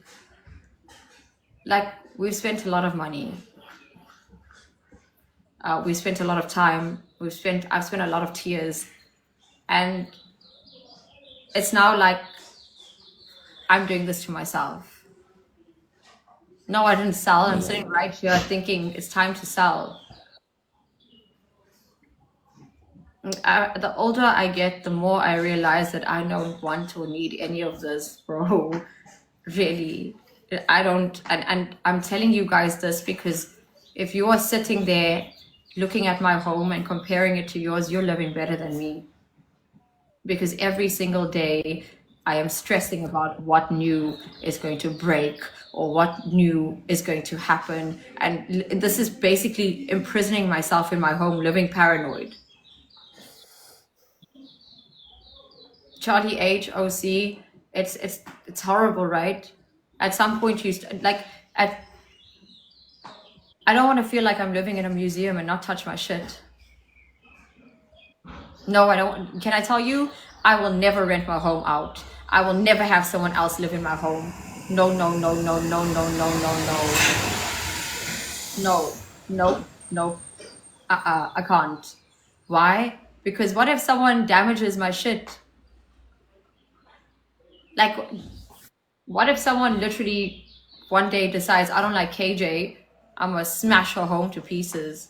like, we've spent a lot of money. We spent a lot of time. I've spent a lot of tears. And it's now like I'm doing this to myself. No, I didn't sell. I'm sitting right here thinking it's time to sell. The older I get, the more I realize that I don't want or need any of this, bro. Really. I don't. And I'm telling you guys this because if you are sitting there looking at my home and comparing it to yours, you're living better than me. Because every single day I am stressing about what new is going to break, or what new is going to happen. And this is basically imprisoning myself in my home, living paranoid. Charlie H O C, it's horrible, right? At some point I don't want to feel like I'm living in a museum and not touch my shit. No, I don't. Can I tell you? I will never rent my home out. I will never have someone else live in my home. No, no, no, no, no, no, no, no, no. No, no, no. I can't. Why? Because what if someone damages my shit? Like, what if someone literally one day decides, I don't like KJ, I'm gonna smash her home to pieces?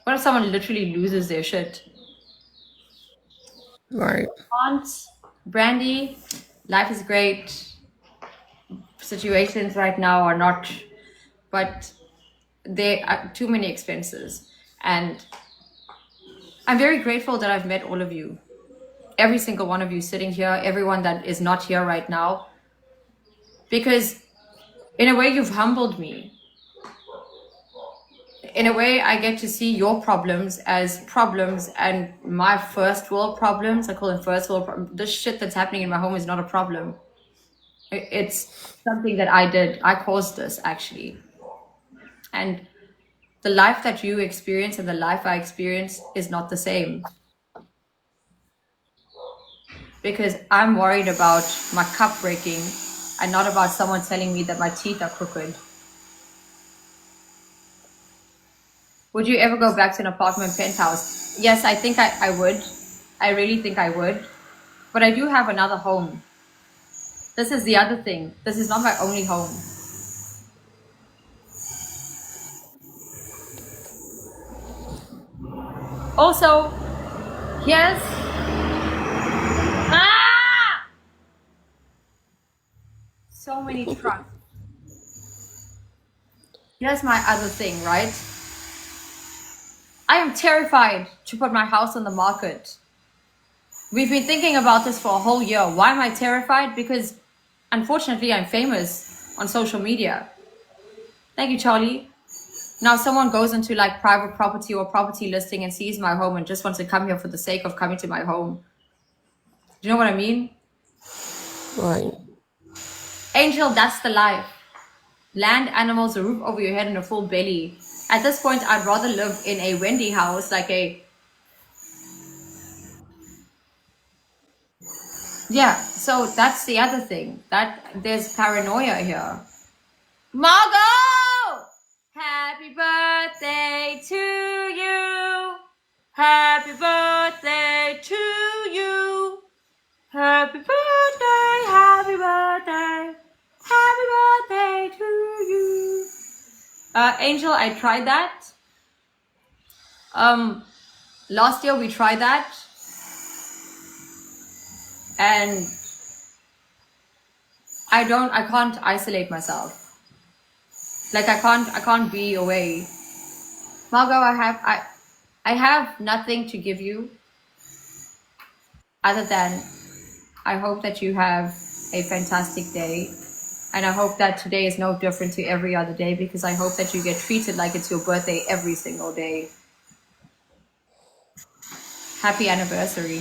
What if someone literally loses their shit? Right. Aunt, Brandy, life is great. Situations right now are not, but there are too many expenses. And I'm very grateful that I've met all of you. Every single one of you sitting here, everyone that is not here right now. Because in a way, you've humbled me. In a way, I get to see your problems as problems and my first world problems. I call them first world problems. This shit that's happening in my home is not a problem. It's something that I did. I caused this, actually. And the life that you experience and the life I experience is not the same. Because I'm worried about my cup breaking and not about someone telling me that my teeth are crooked. Would you ever go back to an apartment penthouse? Yes, I think I would. I really think I would. But I do have another home. This is the other thing. This is not my only home. Also, here's so many trucks. Here's my other thing, right? I am terrified to put my house on the market. We've been thinking about this for a whole year. Why am I terrified? Because unfortunately, I'm famous on social media. Thank you, Charlie. Now someone goes into like private property or property listing and sees my home and just wants to come here for the sake of coming to my home. Do you know what I mean? Right. Angel, that's the life. Land, animals, a roof over your head and a full belly. At this point, I'd rather live in a Wendy house, like a... Yeah, so that's the other thing. That there's paranoia here. Margot! Happy birthday to you. Happy birthday to you. Happy birthday, happy birthday. Happy birthday to you. Angel, I tried that. Last year we tried that. And I can't isolate myself. Like I can't be away. Margot, I have nothing to give you other than I hope that you have a fantastic day. And I hope that today is no different to every other day, because I hope that you get treated like it's your birthday every single day. Happy anniversary.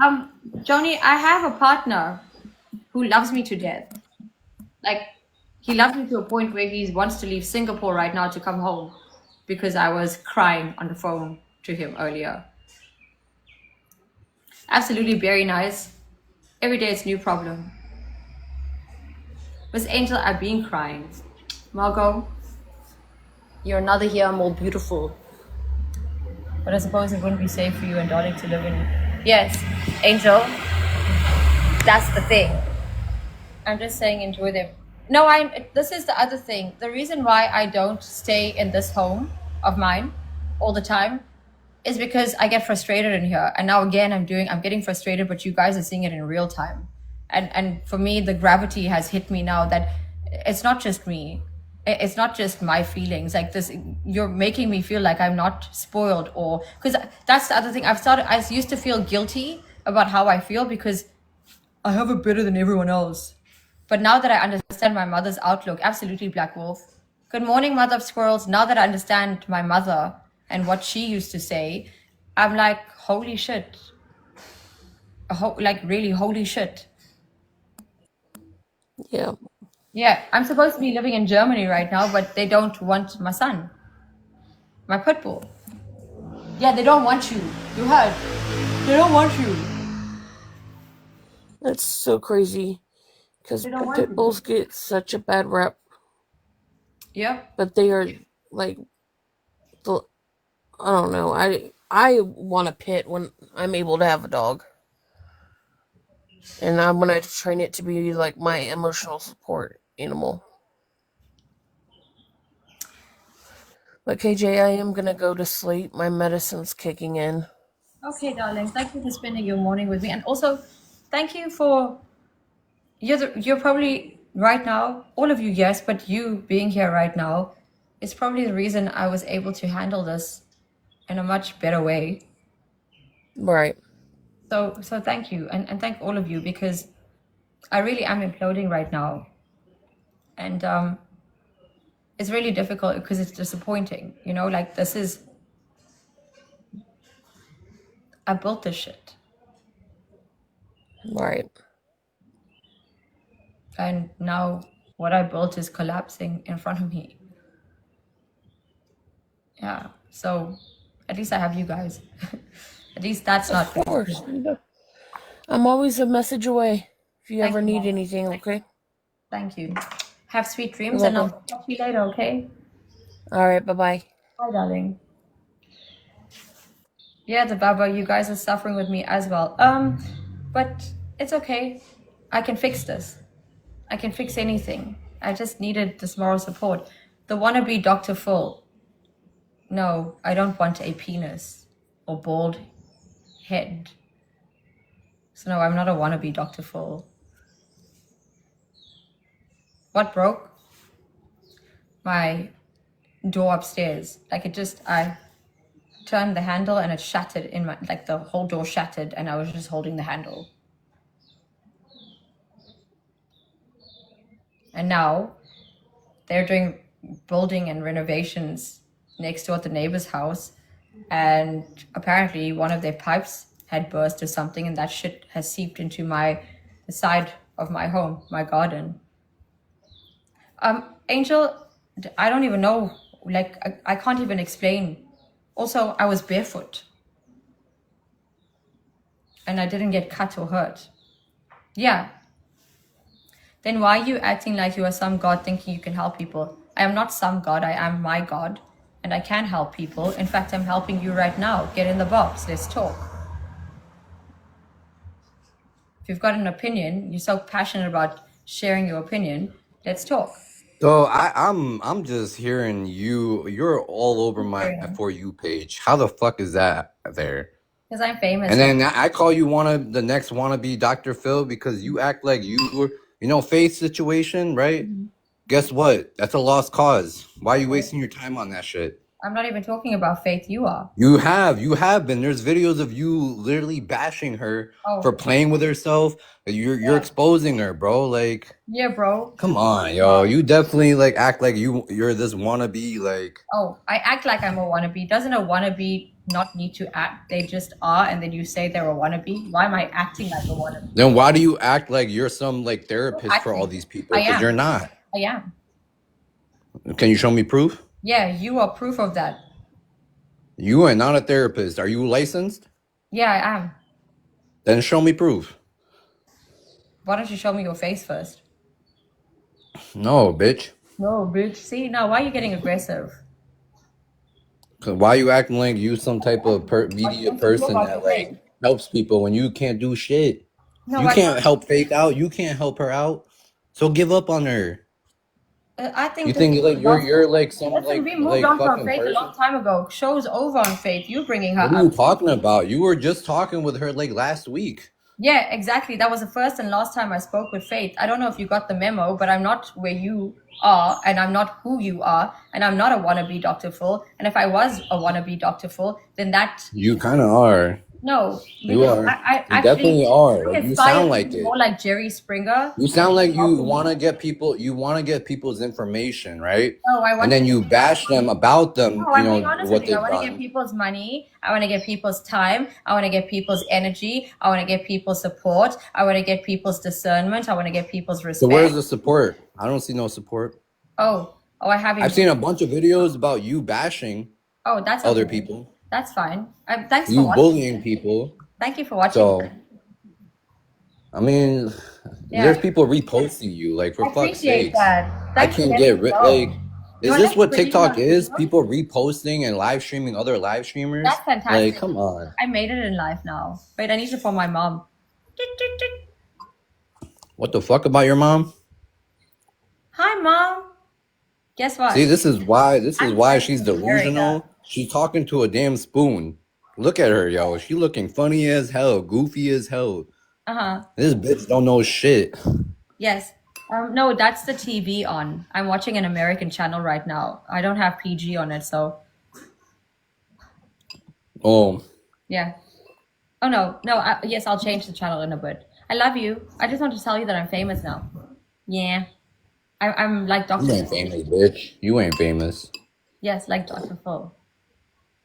Joni, I have a partner who loves me to death. Like, he loves me to a point where he wants to leave Singapore right now to come home because I was crying on the phone to him earlier. Absolutely very nice. Every day it's new problem. Miss Angel, I've been crying. Margot, you're another year more beautiful. But I suppose it wouldn't be safe for you and Darling to live in. Yes, Angel, that's the thing. I'm just saying enjoy them. No, this is the other thing. The reason why I don't stay in this home of mine all the time is because I get frustrated in here. And now again, I'm getting frustrated, but you guys are seeing it in real time. And for me, the gravity has hit me now that it's not just me. It's not just my feelings like this. You're making me feel like I'm not spoiled, because that's the other thing. I used to feel guilty about how I feel because I have it better than everyone else. But now that I understand my mother's outlook, absolutely, Black Wolf. Good morning, mother of squirrels. Now that I understand my mother and what she used to say, I'm like, holy shit. Like, really, holy shit. Yeah. Yeah, I'm supposed to be living in Germany right now, but they don't want my son, my pit bull. Yeah, they don't want you. You heard. They don't want you. That's so crazy. Because They don't want pit you. bulls get such a bad rep. Yep. But they are like the I don't know. I want a pit when I'm able to have a dog. And I'm gonna train it to be like my emotional support animal. But KJ, I am gonna go to sleep. My medicine's kicking in. Okay, darling. Thank you for spending your morning with me, and also, thank you for you're probably right now, all of you, yes, but you being here right now is probably the reason I was able to handle this in a much better way. Right. So thank you, and thank all of you, because I really am imploding right now, and it's really difficult because it's disappointing. Like I built this shit, Right. and now what I built is collapsing in front of me. Yeah. So at least I have you guys. At least that's Of not course. I'm always a message away if you Thank ever you, need Mom. anything, okay? Thank you. Have sweet You're dreams, and I'll welcome. talk to you later, okay? Alright, bye-bye. Bye, darling. Yeah, the Baba, you guys are suffering with me as well. But it's okay. I can fix this. I can fix anything. I just needed this moral support. The wannabe Dr. Phil. No, I don't want a penis or bald head. So no, I'm not a wannabe Dr. Phil. What broke? My door upstairs. Like I turned the handle and it shattered like the whole door shattered and I was just holding the handle. And now they're doing building and renovations next door at the neighbor's house. And apparently one of their pipes had burst or something, and that shit has seeped into the side of my home, my garden. Angel, I don't even know. Like, I can't even explain. Also, I was barefoot. And I didn't get cut or hurt. Yeah. Then why are you acting like you are some god thinking you can help people? I am not some god, I am my god. And I can help people. In fact, I'm helping you right now. Get in the box, let's talk. If you've got an opinion, you're so passionate about sharing your opinion, let's talk. So I'm just hearing you're all over my For You page. How the fuck is that there? Because I'm famous. And then I call you the next wannabe Dr. Phil because you act like you were, Faith situation, right? Mm-hmm. Guess what? That's a lost cause. Why are you wasting your time on that shit? I'm not even talking about Faith, you are. You have been. There's videos of you literally bashing her for playing with herself. You're exposing her, bro. Like, yeah, bro. Come on, yo. You definitely like act like you're this wannabe, like. Oh, I act like I'm a wannabe. Doesn't a wannabe not need to act? They just are, and then you say they're a wannabe. Why am I acting like a wannabe? Then why do you act like you're some like therapist for all these people? Because you're not. I am. Can you show me proof? Yeah, you are proof of that. You are not a therapist. Are you licensed? Yeah, I am. Then show me proof. Why don't you show me your face first? No, bitch. No, bitch. See, now why are you getting aggressive? Cause why you acting like you some type of media person that like helps people when you can't do shit? No, you can't help Faith out. You can't help her out. So give up on her. I think you think like you're like some we moved on from Faith a long time ago. Show's over on Faith. You bringing her up. What are you talking about? You were just talking with her like last week. Yeah, exactly. That was the first and last time I spoke with Faith. I don't know if you got the memo, but I'm not where you are, and I'm not who you are, and I'm not a wannabe Dr. Phil. And if I was a wannabe Dr. Phil, then that... You kind of are. No, You because are. I You actually definitely are. I Like, you aspire sound to like be it. more like Jerry Springer. You sound like you want to get people. You want to get people's information, right? No, I And want to then get you people's bash them money. about them. No, You I'm know being honest with what you. I they've want to get done. people's money. I want to get people's time. I want to get people's energy. I want to get people's support. I want to get people's discernment. I want to get people's So where's respect. the support? I don't see no support. Oh, I have I've him. seen a bunch of videos about you bashing Oh, that's other okay. people, That's fine. Thanks for you watching. bullying people. Thank you for watching. So I mean, there's Yeah, people reposting you. Like, for I fuck's appreciate sakes, that. I Thanks for can't letting get me know. like. You Is want this next what video TikTok on is? video? People reposting and live streaming other live streamers? That's Like, fantastic. come on. I made it in life now. Wait, I need it for my mom. What the fuck about your mom? Hi, mom. Guess what? See, this is why I'm friends she's with America. delusional. She's talking to a damn spoon. Look at her, yo. She looking funny as hell, goofy as hell. This bitch don't know shit. Yes. No, that's the TV on. I'm watching an American channel right now. I don't have PG on it, so Oh, yeah. Oh no, yes, I'll change the channel in a bit. I love you. I just want to tell you that I'm famous now. Yeah. I'm like you Dr. ain't Phil. famous, bitch. You ain't famous. Yes, like Dr. Phil.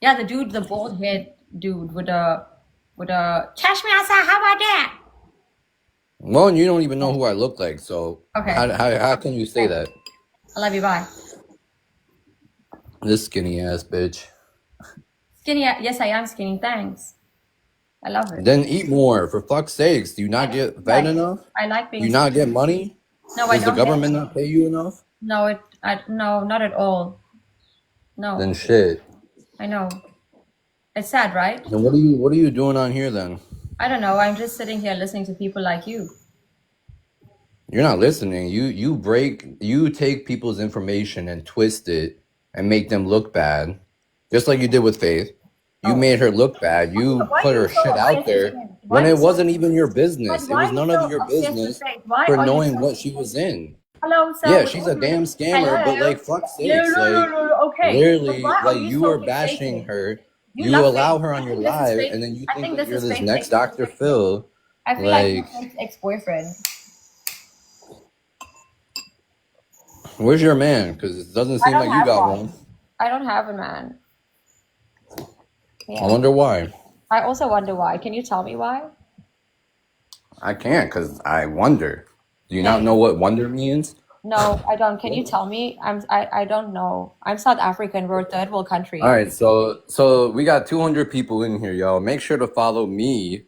Yeah, the dude, the bald head dude with a catch me outside. How about that? Well, you don't even know who I look like, so Okay. how can you say that? I love you. Bye. This skinny ass bitch. Skinny. Yes, I am skinny. Thanks. I love it. Then eat more, for fuck's sakes. Do you not get fed enough? I like Do being you not get money? No, I Does the don't government get not pay you enough? No, no, not at all. No, Then shit. I know. It's sad, right? Then what are you doing on here then? I don't know. I'm just sitting here listening to people like you. You're not listening. You take people's information and twist it and make them look bad. Just like you did with Faith. You made her look bad. You Why put are you her so shit out obsessed with there Faith? when Why are you it so wasn't even your But business. It why was are you none of so your obsessed with business Faith? Why for are you knowing so what she was in. Hello, sir. Yeah, With she's all a due damn respect. scammer, but Hello. like fuck's No, sakes, no, no, like no. Okay, but literally, why are like you you so are bashing fixated? her. You You love allow Faith. her I on your think this is live, fake. and then you I think think that this you're is this fake. next Dr. Phil. I feel like you're Like, Faith's ex-boyfriend. where's your man? Because it doesn't I seem don't like you have got one. one. I don't have a man. I Yeah. wonder why. I also wonder why. Can you tell me why? I can't, because I wonder. Do you not Hey, know what wonder means? no, I don't. Can you tell me? I don't know. I'm South African. We're a third world country. All right, so we got 200 people in here, y'all. Make sure to follow me.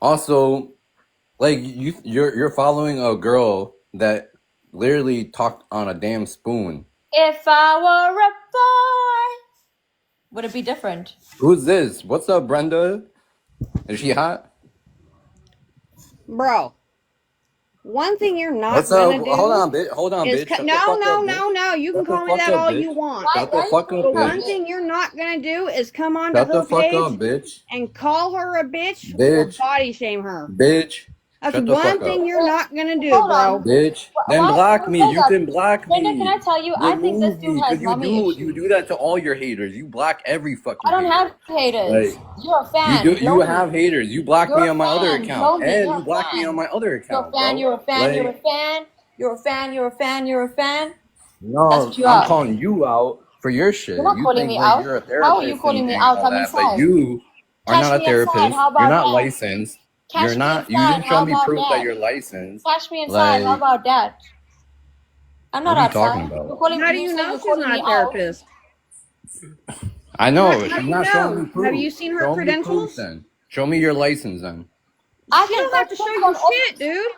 Also, like you're following a girl that literally talked on a damn spoon. If I were a boy, would it be different? Who's this? What's up, Brenda? Is she hot? Bro, one thing you're not What's up? gonna Hold on, do bitch. Hold on, is bitch. Shut the no, fuck no, up, bitch. no, no. You can Shut the call me fuck that up, all bitch. you want. Shut the Why fuck you up, so But one bitch. thing you're not gonna do is come onto Shut the her fuck up, page bitch. and call her a bitch or Bitch. body shame her. Bitch. That's Shut the fuck one up. thing you're not gonna do, Hold bro. on. Bitch. Then Why? block me. Hold You up. can block Brenda, can I me. tell you? I think this Remove dude me. has Because mommy issues. you do that to all your haters. You block every fucking I don't hater. have haters. Like, You're a fan. you Blow have me. haters. You block You're me a on my other fan. account. Blow me. And You're you a block me on fan. my other You're a account, fan. bro. You're a fan. You're a Like, fan. You're a fan. You're a fan. You're a fan. That's no, what you I'm are. calling you out for your You're shit. not You calling think me like out. you're a How are you therapist calling me and out? all I'm that, but inside. you are Catch not a me inside. therapist. How You're about not that? licensed. You're Catch me not. You inside. didn't show How me about proof that that? you're licensed. Catch me inside. How Like, about that? I'm what not are you talking outside. about? You're calling. How do You you say know you're she's calling not me a out. therapist? I know. How She's do you not showing me know? Have proof. you seen her Show me proof credentials? then. Show me your license then. I She can don't go have to show click you on all. shit, dude.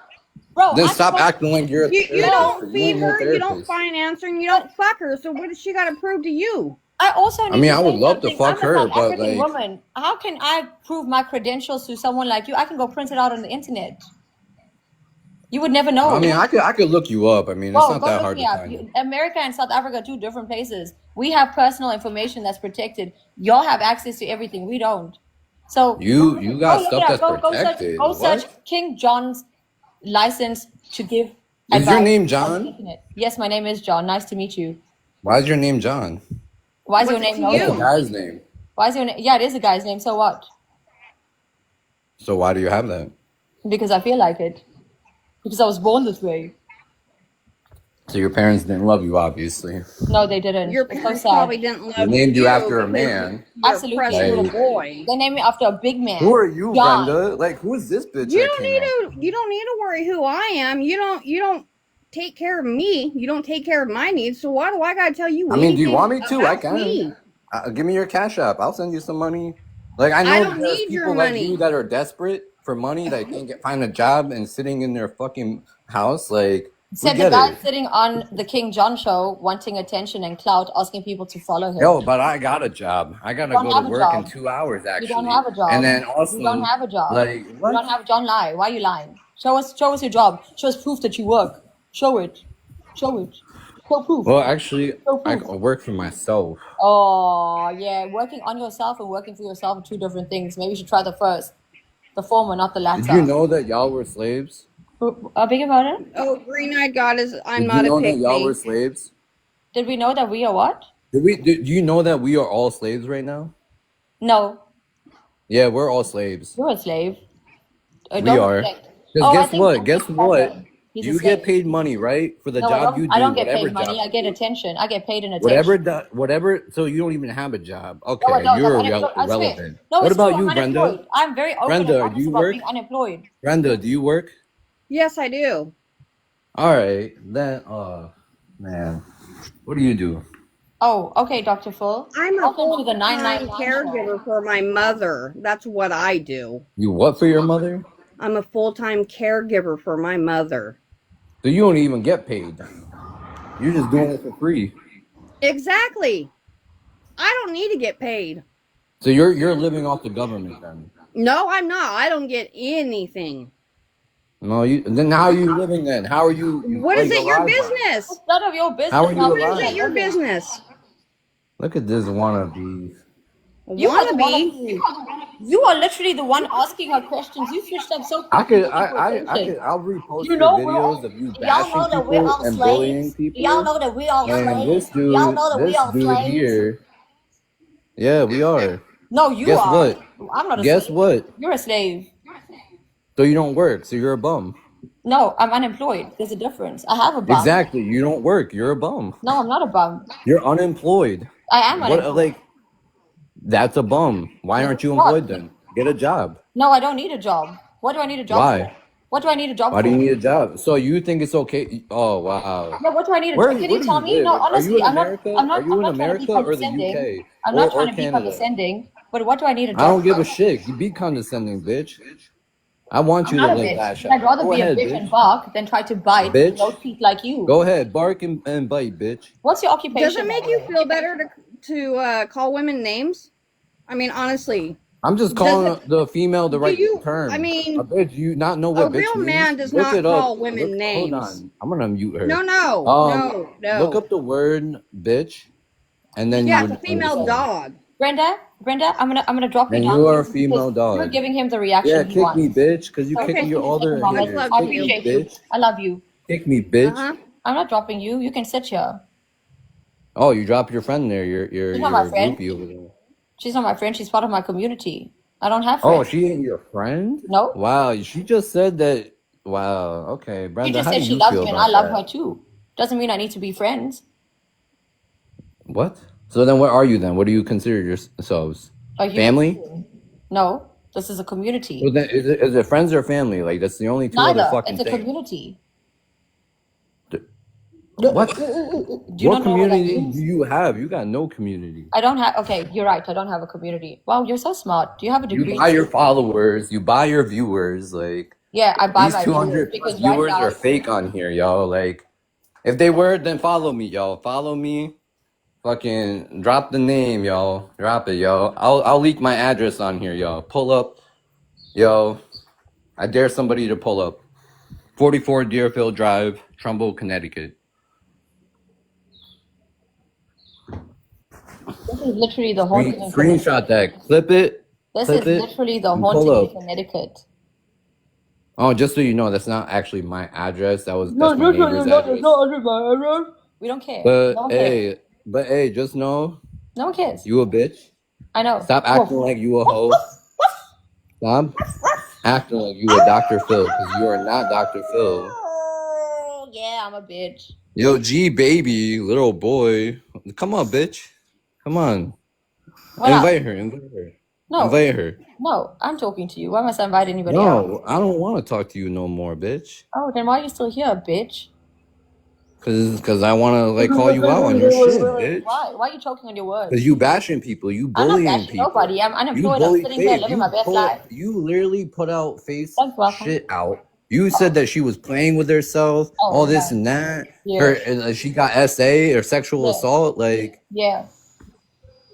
Bro, Then I can stop go. acting like you're a You therapist, don't because you feed ain't no her, you don't therapist. finance her, and you But don't fuck her. So what does she got to prove to you? I also I need mean, to I would say love to something. I'm fuck a her, South but African like, woman. How can I prove my credentials to someone like you? I can go print it out on the internet. You would never I mean, know. I could look you up. I mean, it's Bro, not go that look hard me to up. find you. America and South Africa are two different places. We have personal information that's protected. Y'all have access to everything. We don't. So You go got look it stuff up. that's Go protected. search What? King John's license to give Is your advice name on the John? internet. Yes, my name is John. Nice to meet you. Why is your name John? Why is your What's it name to What's the you? Nolan? guy's name? Why is your name? Yeah, it is a guy's name. So what? So why do you have that? Because I feel like it. Because I was born this way. So your parents didn't love you, obviously. No, they didn't. Your It's so parents sad. probably didn't They love named you after a because man. you're Absolutely. a precious little Like, boy. They named me after a big man. who are you, John. Brenda? Like, who is this bitch You that don't came need up? to. You don't need to worry who I am. You don't take care of me. You don't take care of my needs. So why do I gotta tell you I mean, do you anything want me to? I about can. me? Give me your cash app. I'll send you some money. Like, I I know don't there's need your people like you money. that are desperate for money that can't find a job and sitting in their fucking house. Like, we Said the get guy it. sitting on the King John show, wanting attention and clout, asking people to follow him. Yo, but I got a job. I gotta don't go to have a work in job. 2 hours, You actually. don't have a job. And then You also, don't have a job. like, You what? don't have. Don't lie. Why are you lying? Show us your job. Show us proof that you work. Show it. Show it. Show proof. Well, actually, Show I proof. work for myself. Oh yeah, working on yourself and working for yourself are two different things. Maybe you should try the first, the former, not the latter. Did you know that y'all were slaves? Beg your pardon? Oh, green-eyed goddess, I'm Did not you a know that y'all were pygmy. slaves? Did we know that we are what? Do you know that we are all slaves right now? No, Yeah, we're all slaves. you're a slave. We Don't are. reflect. Because Oh, I guess think what? Guess what? he's a You get slave. paid money, right? For the No, job you do, I don't get whatever paid money. job I get you do. attention. I get paid in attention. Whatever. So you don't even have a job. No, I Okay, don't. you're I'm unemployed. I swear. irrelevant. No, What it's true. about you, I'm Brenda? unemployed. I'm very open and Brenda, do honest you about work? being unemployed. Brenda, do you work? Yes, I do. All right. Then, man, what do you do? Oh, okay, Dr. Phil. I'm a Welcome to the full-time 999 caregiver show. for my mother. That's what I do. You what for your mother? I'm a full-time caregiver for my mother. So you don't even get paid. You're just doing it for free. Exactly. I don't need to get paid. So you're living off the government then. No, I'm not. I don't get anything. No, then how are you living then? How are you What is like it your alive then? business? It's none of your business. How are you how What is people alive? it are your living. business? Look at this wannabe. You are the Wannabe? You are literally the one asking her questions. You switched up so I quickly could looking for attention. I'll repost You your know we're videos all. of you Do y'all bashing know that we're people all and bullying slaves? Do y'all people. know that we're all And slaves? Do y'all know that we're all this dude slaves? here, yeah, we are. No, you Guess are. what? I'm not a Guess slave. what? You're a slave. So you don't work, so you're a bum. No, I'm unemployed. There's a difference. I have a bum. Exactly. You don't work, you're a bum. No, I'm not a bum. You're unemployed. I am What unemployed. like that's a bum. Why No, aren't you it's not. employed then? Get a job. No, I don't need a job. What do I need a job for? Why? What do I need a job Why do you for? need a job? So you think it's okay? Oh wow. No, what do I need a Where job? Can where you do tell you me? No, live? Are you honestly, in America? I'm Are you in not trying to be America or the condescending. UK I'm not or trying to be Canada? condescending. But what do I need a I job don't give for? a shit. You be condescending, bitch. I want I'm you to not a lick bitch. that shit. I'd rather Go be a ahead, bitch and bitch. bark than try to bite with no Bitch. teeth like you. Go ahead, bark and bite, bitch. What's your Does occupation, it by make the you way? feel better to call women names? I mean, honestly, I'm just does calling it? the female the Do right you? term. I mean, A bitch, you not know a what bitch real man means? does Look not it up. call women Hold names. on. I'm gonna mute her. No, no, Look no. up the word bitch, and then you Yeah, it's a would female understand. dog. Brenda, I'm gonna drop you And down you are a because female you're dog. giving him the Yeah, reaction he kick me, wants. bitch, because you So kick Okay. me please all take a the Much moment. haters. love I to Kick me, you. appreciate you. bitch. I love you. Kick me, bitch. Uh-huh. I'm not dropping you. You can sit here. Oh, you dropped your friend there. She's not my Your friend. groupie over there. She's not my friend. She's part of my community. I don't have Oh, friends. she ain't your friend? No. Wow, she just said that. Wow. Okay, She Brenda, just how do said she you loves feel me and I about love that? her too. Doesn't mean I need to be friends. What? So then, what are you then? What do you consider yourselves? A human Family? being. No, this is a So community. then, is it friends or family? Like that's the only two other Neither. fucking It's a things. community. What? Do you What not know what that community means? do you have? You got no community. I don't have. Okay, you're right. I don't have a community. Wow, you're so smart. Do you have a You degree? buy your followers. You buy your viewers. Like Yeah, I buy these my 200 viewers plus because right viewers now, are fake on here, y'all. Like if they were, then follow me, y'all. Follow me. Fucking drop the name, y'all. Drop it, yo. I'll leak my address on here, y'all. Pull up, yo. I dare somebody to pull up. 44 Deerfield Drive, Trumbull, Connecticut. this is literally the haunting in Connecticut. Screenshot that. Clip it. This Clip is it. literally the and pull haunting in up. Connecticut. Oh, just so you know, that's not actually my address. That's No, my neighbor's address. we don't care. But No one cares. hey, just know No one cares. you a bitch. I know. Stop acting like you a hoe. Stop acting like you a Dr. Phil, because you are not Dr. Phil. Oh, yeah, I'm a bitch. Yo, G baby, little boy. Come on, bitch. Come on. What up? Invite her. No. Invite her. No, I'm talking to you. Why must I invite anybody else? No, I don't want to talk to you no more, bitch. Oh, then why are you still here, bitch? Cause I want to like call you out on your shit, bitch. Why? Why are you choking on your words? Cause you bashing people, you I'm not bullying bashing people. nobody. I'm You unemployed. I'm bully sitting here Faith. living my best life. You literally put out Faith's Thanks, welcome. shit out. You said that she was playing with herself, Oh, all this yeah. and that. Yeah. Her she got SA or sexual Yeah. assault. Like, Yeah.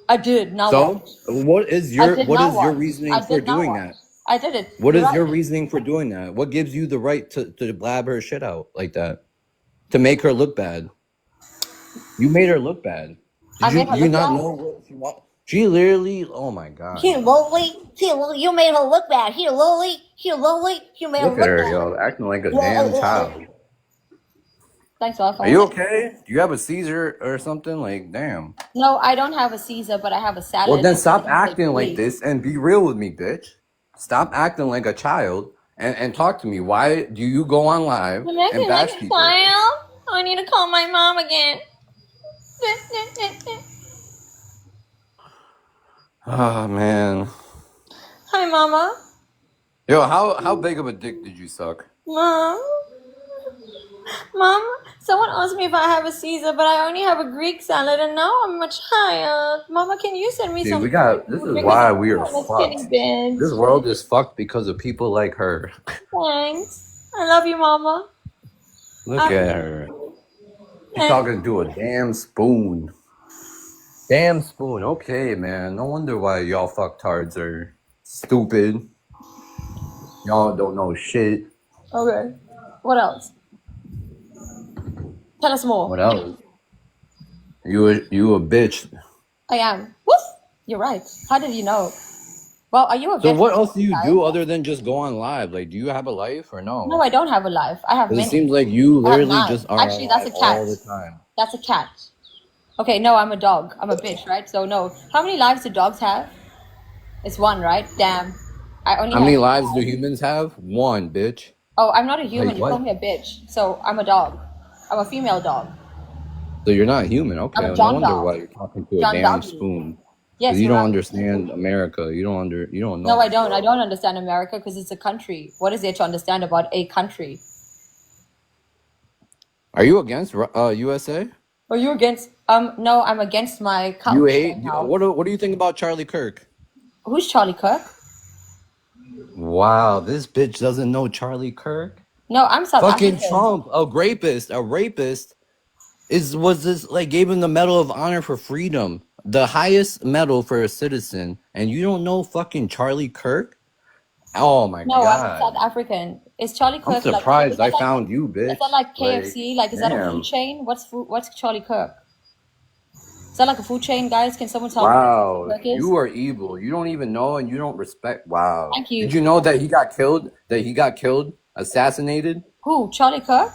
I did. Now so what? what is I your did now what? reasoning I for did now doing what? that? I did it. What You're is your right. reasoning for doing that? What gives you the right to blab her shit out like that? To make her look bad. You made her look bad. I Did made her you look not bad. know what she want? She literally, oh my god. He lowly. You made her look bad. He lowly. You made her Look look at her, bad. yo, acting like a damn child. Thanks, welcome. Are you okay? Do you have a seizure or something? Like, damn. No, I don't have a Caesar, but I have a salad. Well, then and stop I'm acting like please. this and be real with me, bitch. Stop acting like a child and talk to me. Why do you go on live You're and making like bash a people? child. I need to call my mom again. Oh man. Hi, Mama. Yo, how big of a dick did you suck? Mom. Mom, someone asked me if I have a Caesar, but I only have a Greek salad, and now I'm a child. Mama, can you send me Dude, some we got this food is because why I'm we are on a skinny fucked. bitch. This world is fucked because of people like her. Thanks. I love you, Mama. Look at her. She's And talking to a damn spoon. Damn spoon. Okay, man. No wonder why y'all fucktards are stupid. Y'all don't know shit. okay. What else? Tell us more. What else? You a bitch. I am. Woof. You're right. How did you know? Well, are you a So veteran? what else do you do other than just go on live? Like, do you have a life or No, no? I don't have a life. I have 'Cause it many. seems like you I have literally 9. just are Actually, on that's a live cat. all the time. That's a cat. Okay, no, I'm a dog. I'm a bitch, right? So no. How many lives do dogs have? It's 1, right? Damn. I only How have many 5. lives do humans have? One, bitch. Oh, I'm not a Like human. You call what? me a bitch. So I'm a dog. I'm a female dog. So you're not human. I'm Okay, a no John wonder dog. why you're talking to a John damn Doggy. spoon. Because Yes, you you're don't right. understand America. You don't No, know. I don't. I don't understand America because it's a country. What is there to understand about a country? Are you against USA? Are you against? No, I'm against my You couch hate right now. what do you think about Charlie Kirk? Who's Charlie Kirk? Wow, this bitch doesn't know Charlie Kirk. No, I'm South Fucking African. Trump, a rapist was this like gave him the Medal of Honor for freedom, the highest medal for a citizen, and you don't know fucking Charlie Kirk? Oh my No, I'm South god. African. Is Charlie I'm Kirk like? surprised I found you, Is that bitch. like Like, KFC? Like, is that a food damn. chain? What's Charlie Kirk? Is that like a food chain, guys? Can someone tell me what Wow, Charlie Kirk is? you are evil. You don't even know and you don't respect. Wow. Thank you. Did you know that he got killed? Assassinated? Who? Charlie Kirk?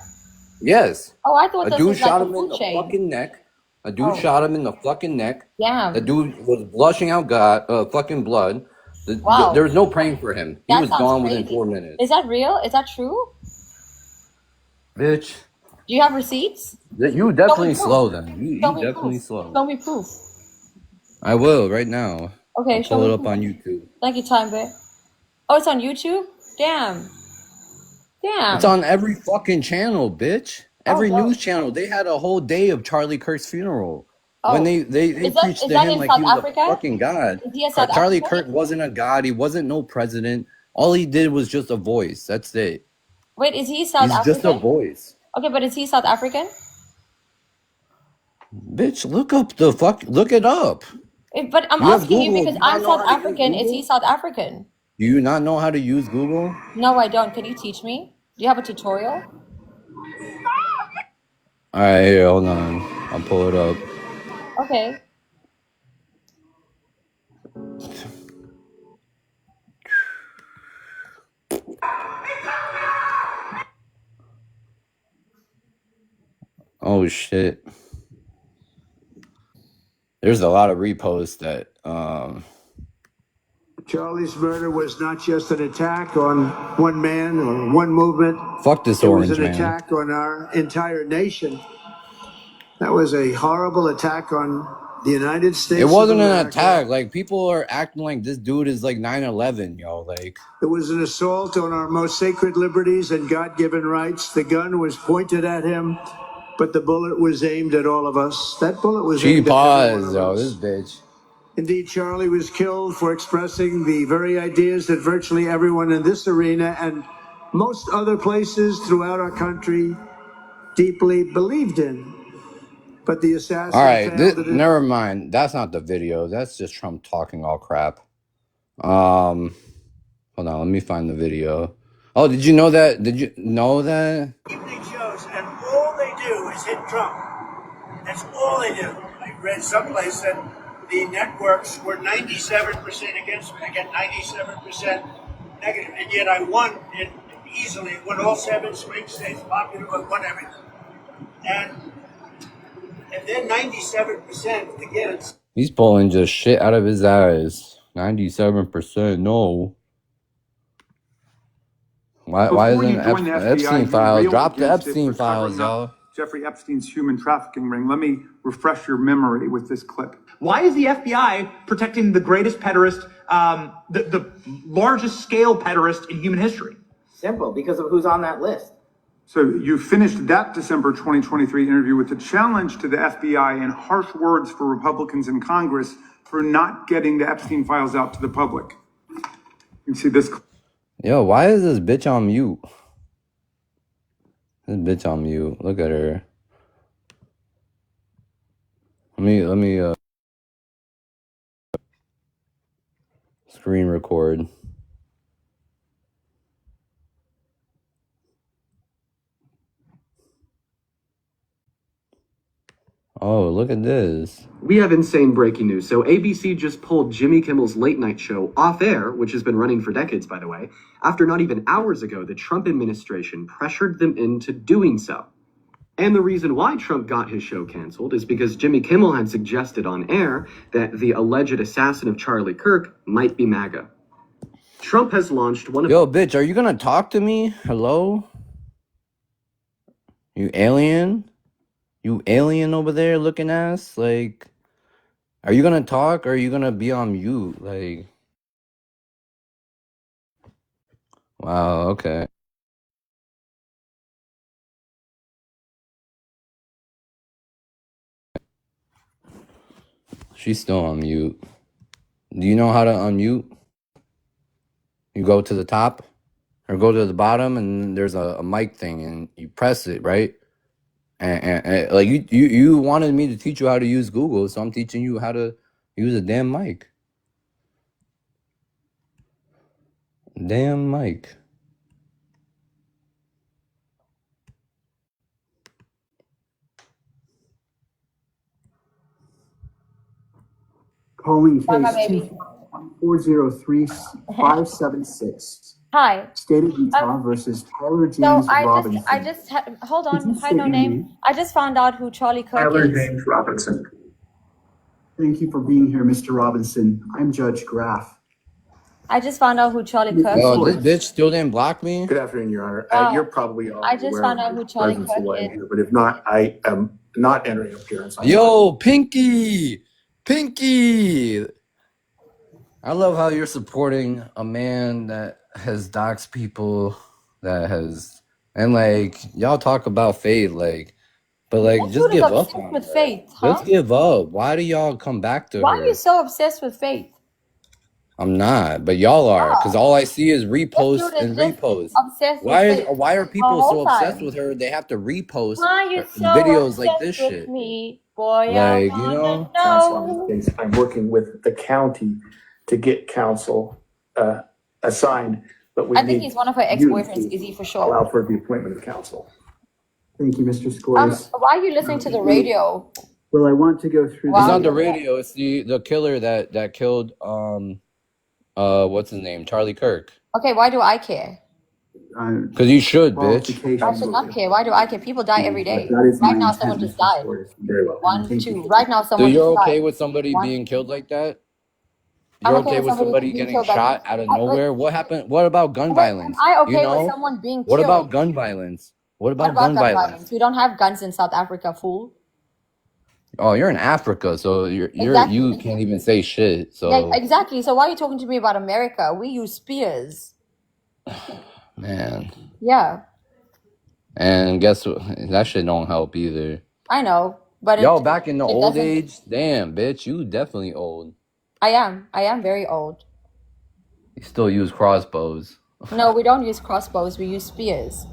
Yes. Oh, I thought A this dude was like shot a him in food the chain. fucking neck. A dude Oh, shot him in the fucking neck. The damn. dude was blushing out fucking blood. Wow. There was no praying for him. He That was sounds gone within crazy. 4 minutes. Is that real? Is that true? Bitch, Do you have receipts? you Show me definitely proof. slow then. Show You me definitely proof. slow. Show me proof. I will right now. Okay, I'll show pull me it up proof. on YouTube. Thank you, Time Bear. Oh, it's on YouTube? Damn. It's Damn. on every fucking channel, bitch. Oh, Every no. news channel. They had a whole day of Charlie Kirk's funeral. When Oh. they preached Is to that him in like he South was a Africa? fucking god. Is he a South Charlie African? Kirk wasn't a god. He wasn't no president. All he did was just a voice. That's it. Wait, is he South He's just a African? voice. Okay, but is he South African? Bitch, look it up. But I'm You have asking you Google. Do because you I'm not know South how to use African. Is he Google? South African? Do you not know how to use Google? No, I don't. Can you teach me? Do you have a tutorial? Alright, here, hold on. I'll pull it up. Okay. Oh shit. There's a lot of reposts that Charlie's murder was not just an attack on one man or one movement. fuck this It was orange an man. attack on our entire nation. That was a horrible attack on the United States. It wasn't of an America. attack. Like, people are acting like this dude is like 9/11, yo. Like, it was an assault on our most sacred liberties and God-given rights. The gun was pointed at him, but the bullet was aimed at all of us. That bullet was aimed at every one of yo, us. this bitch. Indeed, Charlie was killed for expressing the very ideas that virtually everyone in this arena and most other places throughout our country deeply believed in. But the assassin failed. Never mind. That's not the video. That's just Trump talking all crap. Hold on, let me find the video. Oh, did you know that? Did you know that? Evening shows, and all they do is hit Trump. That's all they do. I read someplace that the networks were 97% against me. I get 97% negative, and yet I won it easily. Won all 7 swing states, popular, won everything. And then 97% again. He's pulling just shit out of his ass. 97%. No. Why isn't Epstein files? Drop the Epstein files, y'all. Jeffrey Epstein's human trafficking ring. Let me refresh your memory with this clip. Why is the FBI protecting the greatest pederast, the largest scale pederast in human history? Simple, because of who's on that list. So you finished that December 2023 interview with a challenge to the FBI and harsh words for Republicans in Congress for not getting the Epstein files out to the public. You can see this. Yo, why is this bitch on mute? This bitch on mute. Look at her. Let me screen record. Oh, look at this. We have insane breaking news. So ABC just pulled Jimmy Kimmel's late night show off air, which has been running for decades, by the way, after not even hours ago, the Trump administration pressured them into doing so. And the reason why Trump got his show canceled is because Jimmy Kimmel had suggested on air that the alleged assassin of Charlie Kirk might be MAGA. Trump has launched one of... Yo, bitch, are you gonna talk to me? Hello? You alien? You alien over there looking ass? Like, are you gonna talk or are you gonna be on mute? Like, wow, okay. She's still on mute. Do you know how to unmute? You go to the top or go to the bottom and there's a mic thing and you press it, right? And like you wanted me to teach you how to use Google, so I'm teaching you how to use a damn mic. Damn mic. Calling case 403-576. Hi. State of Utah versus Tyler James Robinson. Hold on. Hi, no name. I just found out who Charlie Kirk Tyler is. James Robinson. Thank you for being here, Mr. Robinson. I'm Judge Graff. I just found out who Charlie Kirk Oh, is. this bitch still didn't block me? Good afternoon, Your Honor. You're probably all I just aware found of out my who Charlie presence Kirk away is. here, but if not, I am not entering appearance. Yo, Pinky! Pinky! I love how you're supporting a man that has doxed people, that has... And, like, y'all talk about Faith, like... But, like, That just dude is give up obsessed on with her. Faith, huh? Just give up. Why do y'all come back to Why her? are you so obsessed with Faith? I'm not, but y'all are, because all I see is reposts This dude and is just reposts. obsessed with Faith Why are the people whole so obsessed time. with her? They have to repost Why are you so videos like this obsessed with shit. me? Boy, Like, I you wanna know? Counsel on know. this case. I'm working with the county to get counsel assigned, but we I think need he's one of her you ex-boyfriends, to is he for allow sure? for the appointment of counsel. Thank you, Mr. Scores. Why are you listening to the radio? Well, I want to go through It's Wow, not the you're radio, it's the killer that killed what's his name? Charlie Kirk. okay, why do I care? Because you should, bitch. I should not care. Why do I care? People die every day. That is my Right now, intent, someone just Mr. died. Flores. Very well. 1, Thank 2. you. Right now, So someone you're just okay died. with somebody 1. being killed like that? I'm You're okay okay with with somebody somebody being getting killed like. shot out of Wait, nowhere? What happened? What about gun wait. Am violence? I You okay with know? someone being What killed? about gun violence? What What about about gun gun violence? violence? We don't have guns in South Africa, fool. Oh, you're in Africa, so you Exactly. can't even say shit. Yeah, So exactly. So why are you talking to me about America? We use spears. man, Yeah, and guess what? That shit don't help either. I know, but Yo, back in the it old doesn't. age, damn, bitch, you definitely old. I am very old. You still use crossbows. No, we don't use crossbows. We use spears.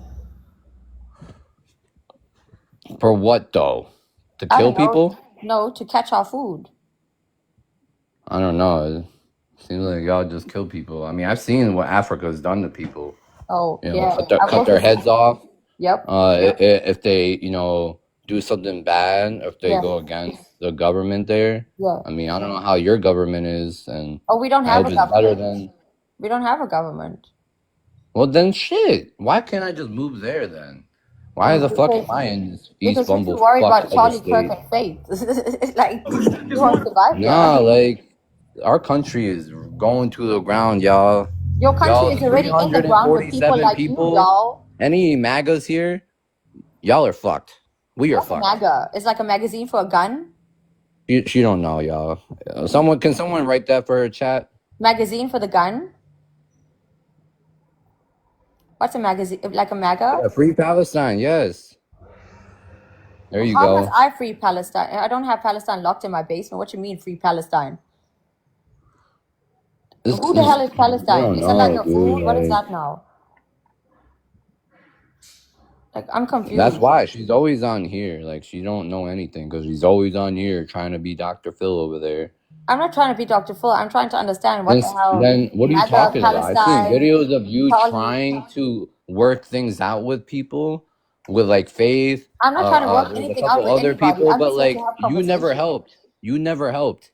For what though? To I kill don't know. people? No, to catch our food. I don't know. It seems like y'all just kill people. I mean, I've seen what Africa's done to people. Oh, You know, yeah. I've cut their also heads off. Yep. If they, do something bad, if they Yeah. go against the government there. Yeah. I mean, I don't know how your government is, and Oh, we don't I have a just better government. than. We don't have a government. Well, then shit. Why can't I just move there then? Why the fuck am I in this East Because you're too Bumble worried fuck about of a Charlie Kirk state? and Faith. Like, you won't survive here. Nah, like our country is going to the ground, y'all. Your country Y'all, is already in the ground with people 347 like you, people. y'all. Any MAGAs here? Y'all are fucked. We are What's a fucked. MAGA? It's like a magazine for a gun? She don't know, y'all. Can someone write that for her chat? Magazine for the gun? What's a magazine? Like a MAGA? Yeah, Free Palestine, yes. There you How must go. I free Palestine? I don't have Palestine locked in my basement. What you mean free Palestine? Who the hell is I Palestine? don't Is it like know, a dude. food? What is Like, that now? Like, I'm that's confused. why she's always on here. Like, she don't know anything because she's always on here trying to be Dr. Phil over there. I'm not trying to be Dr. Phil. I'm trying to understand what the hell Then what are you MAGA, talking about? I've seen Palestine, videos of you Charlie. trying to work things out with people, with like Faith. I'm not trying to work There's a anything out couple with other anybody. people, I'm but just here to like have you never conversation. helped. You never helped.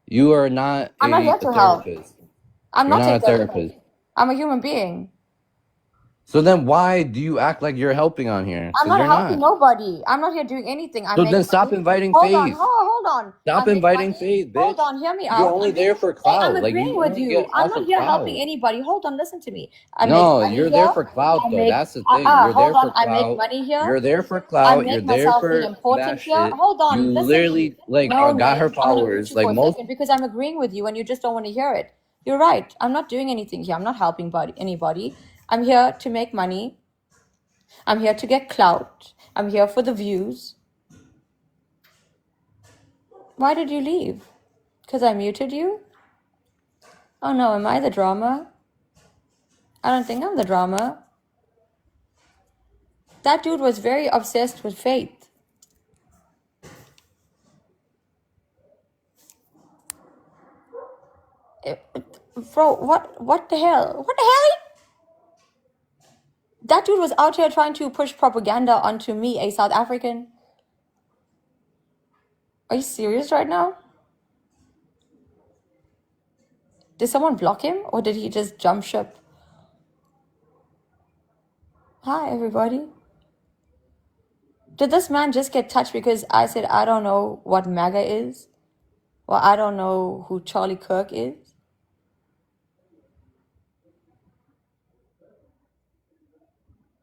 You are not I'm not here a to help. therapist. I'm You're not not a a therapist. therapist. I'm a human being. So then why do you act like you're helping on here? I'm Because not you're helping not. nobody. I'm not here doing anything. I So make then stop money. inviting Hold on, Faith. hold on. Stop I make inviting money. Faith, Hold bitch. on, hear me You're out. only there for Hey, I'm clout. Like agreeing you with only you. get I'm off not of here helping clout. anybody. Hold on, listen to me. I make No, money you're there here. for clout I though. make That's the thing. You're hold there on. for I make clout. money here. You're there for I clout. You're make there myself feel for that important here. shit. Hold You on, listen. literally like No, got her Nate, I'm gonna mute followers. you Like for a most. second because I'm agreeing with you and you just don't want to hear it. You're right. I'm not doing anything here. I'm not helping anybody. I'm here to make money. I'm here to get clout. I'm here for the views. Why did you leave? Because I muted you? Oh no, am I the drama? I don't think I'm the drama. That dude was very obsessed with Faith. Bro, what the hell? What the hell? That dude was out here trying to push propaganda onto me, a South African. Are you serious right now? Did someone block him or did he just jump ship? Hi, everybody. Did this man just get touched because I said I don't know what MAGA is? Or I don't know who Charlie Kirk is?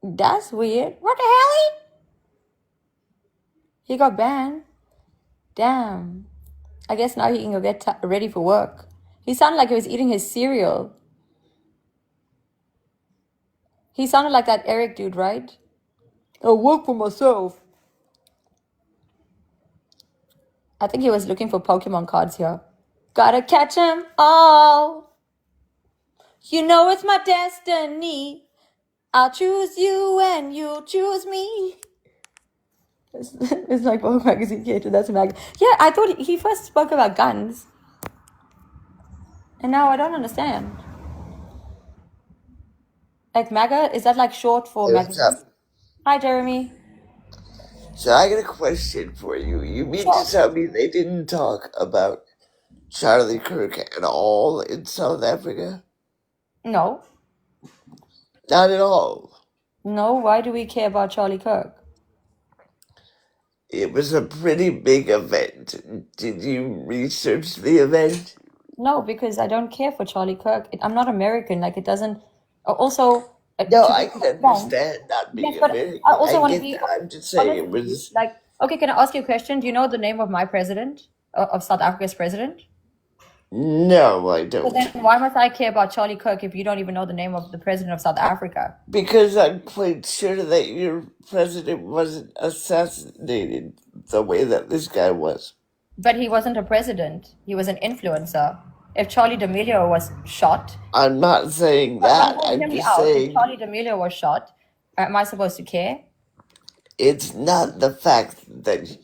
That's weird. What the hell? He got banned. Damn. I guess now he can go get ready for work. He sounded like he was eating his cereal. He sounded like that Eric dude, right? I'll work for myself. I think he was looking for Pokemon cards here. Gotta catch 'em all. You know it's my destiny. I'll choose you and you choose me. It's like Vogue magazine catered. That's a mag. Yeah, I thought he first spoke about guns. And now I don't understand. Like MAGA, is that like short for Hey, what's magazine? up? Hi, Jeremy. So I got a question for you. You mean to tell me they didn't talk about Charlie Kirk at all in South Africa? No. Not at all. No, why do we care about Charlie Kirk? It was a pretty big event. Did you research the event? No, because I don't care for Charlie Kirk. I'm not American. Like, it doesn't. Also, No, to be I can wrong. understand not Yes, being but I American. I also want to get be that. I'm just saying honest it with you. was. Like, okay, can I ask you a question? Do you know the name of my president, of South Africa's president? No, I So don't. then why must I care about Charlie Kirk if you don't even know the name of the president of South Africa? Because I'm quite sure that your president wasn't assassinated the way that this guy was. But he wasn't a president. He was an influencer. If Charlie D'Amelio was shot, I'm not saying but that. hear I'm me just out. If saying Charlie D'Amelio was shot, am I supposed to care? it's not the fact that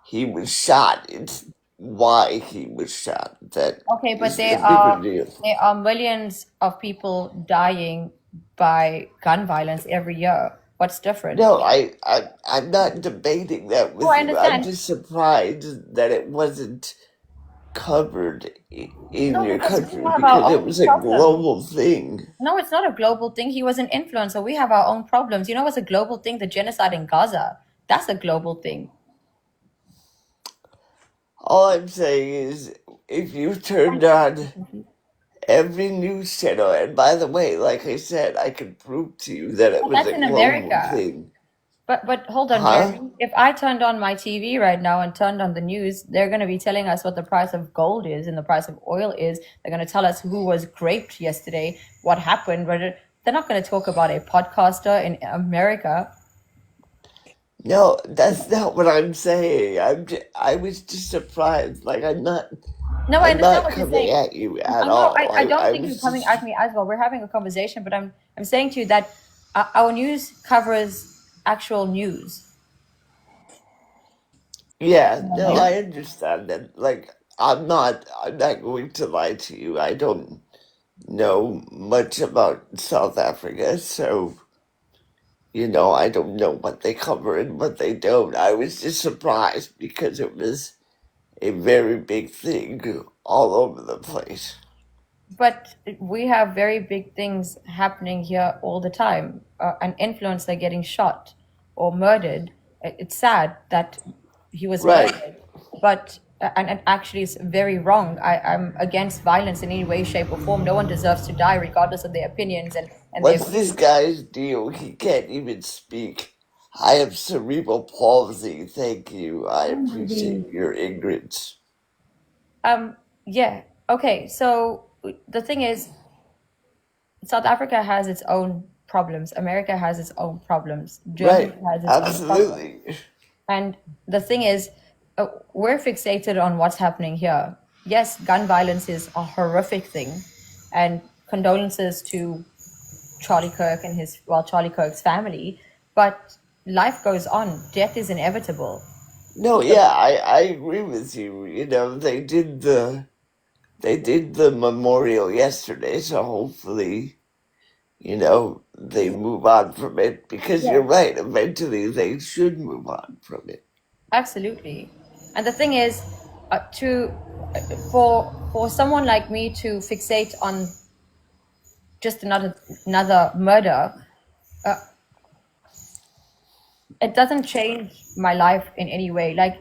he was shot, it's why he was shot that Okay, but is the bigger deal. there are millions of people dying by gun violence every year. What's different? No, I'm not debating that with Oh, I you. I'm understand. just surprised that it wasn't covered in No, your because we country have our because it own was a problems. global thing. No, it's not a global thing. He was an influencer. We have our own problems. You know what's a global thing? The genocide in Gaza. That's a global thing. All I'm saying is if you turned on every news channel, and by the way, like I said, I can prove to you that it But was that's a in global America. thing. But hold on, Huh? Jeremy. If I turned on my TV right now and turned on the news, they're going to be telling us what the price of gold is and the price of oil is. They're going to tell us who was raped yesterday, what happened. But they're not going to talk about a podcaster in America. No, that's not what I'm saying. I was just surprised. Like No, I I'm understand not what you're coming saying. at you at No, all. I don't I think you're was coming just at me as well. We're having a conversation, but I'm saying to you that our news covers actual news. yeah. No, Yeah. I understand that. Like I'm not going to lie to you. I don't know much about South Africa, so I don't know what they cover and what they don't. I was just surprised because it was a very big thing all over the place. But we have very big things happening here all the time. An influencer getting shot or murdered. It's sad that he was Right. murdered, but and actually it's very wrong. I'm against violence in any way, shape, or form. No one deserves to die, regardless of their opinions and their What's this guy's deal? He can't even speak. I have cerebral palsy. Thank you. I appreciate your ignorance. Yeah. Okay. So the thing is, South Africa has its own problems. America has its own problems. Germany Right. has its own problems. Absolutely. And the thing is, we're fixated on what's happening here. Yes, gun violence is a horrific thing, and condolences to Charlie Kirk and Charlie Kirk's family. But life goes on. Death is inevitable. No, yeah, I agree with you. They did the memorial yesterday, so hopefully, they move on from it because you're right. Eventually, they should move on from it. Absolutely. And the thing is, for someone like me to fixate on just another murder, it doesn't change my life in any way. Like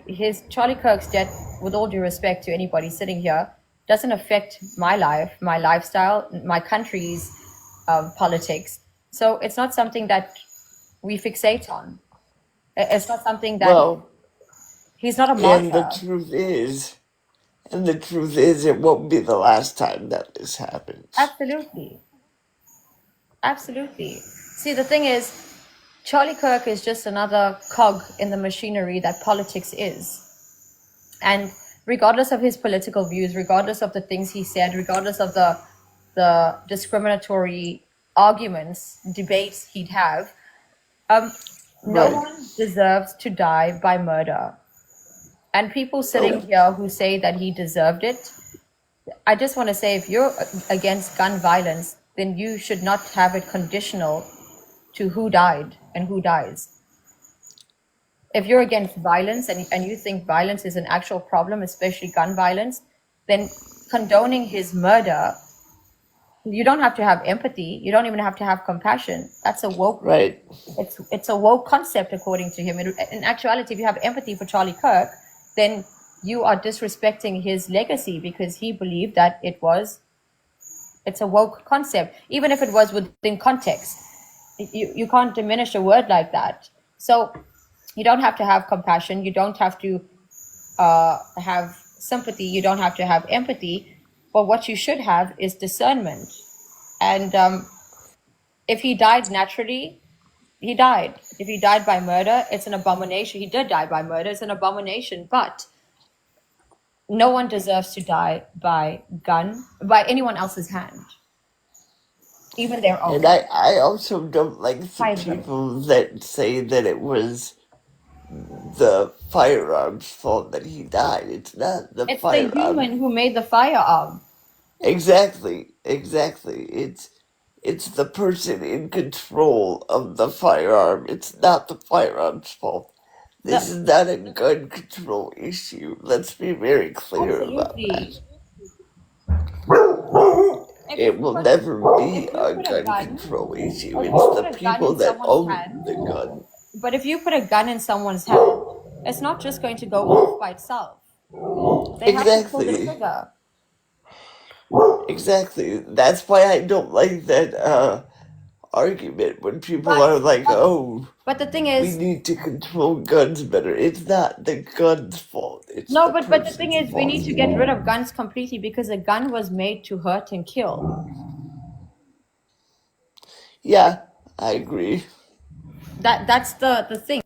Charlie Kirk's death, with all due respect to anybody sitting here, doesn't affect my life, my lifestyle, my country's politics. So it's not something that we fixate on. It's not something that he's not a And martyr. the truth is, it won't be the last time that this happens. Absolutely. Absolutely. See, the thing is, Charlie Kirk is just another cog in the machinery that politics is. And regardless of his political views, regardless of the things he said, regardless of the discriminatory arguments, debates he'd have, no one deserves to die by murder. And people sitting here who say that he deserved it, I just want to say, if you're against gun violence, then you should not have it conditional to who died and who dies. If you're against violence and you think violence is an actual problem, especially gun violence, then condoning his murder You don't have to have empathy. You don't even have to have compassion. That's a woke. Right. It's a woke concept according to him. In actuality, if you have empathy for Charlie Kirk, then you are disrespecting his legacy because he believed that it's a woke concept, even if it was within context. You can't diminish a word like that. So you don't have to have compassion. You don't have to have sympathy. You don't have to have empathy. But what you should have is discernment. And if he died naturally, he died. If he died by murder, it's an abomination. He did die by murder. It's an abomination. But no one deserves to die by anyone else's hand, even their own. And I also don't like the people that say that it was the firearm's fault that he died. It's not the It's the firearm. human who made the firearm. Exactly. It's the person in control of the firearm. It's not the firearm's fault. This is not a gun control issue. Let's be very clear about that. It will never be a gun control issue. It's the people that own the gun. But if you put a gun in someone's hand, it's not just going to go off by itself. They have to pull the Exactly. trigger. Exactly. That's why I don't like that argument when people are like, "Oh, but the thing we is, need to control guns better." It's not the gun's fault. It's no, the but the thing person's is, we need fault. to get rid of guns completely because a gun was made to hurt and kill. Yeah, I agree. That's the thing.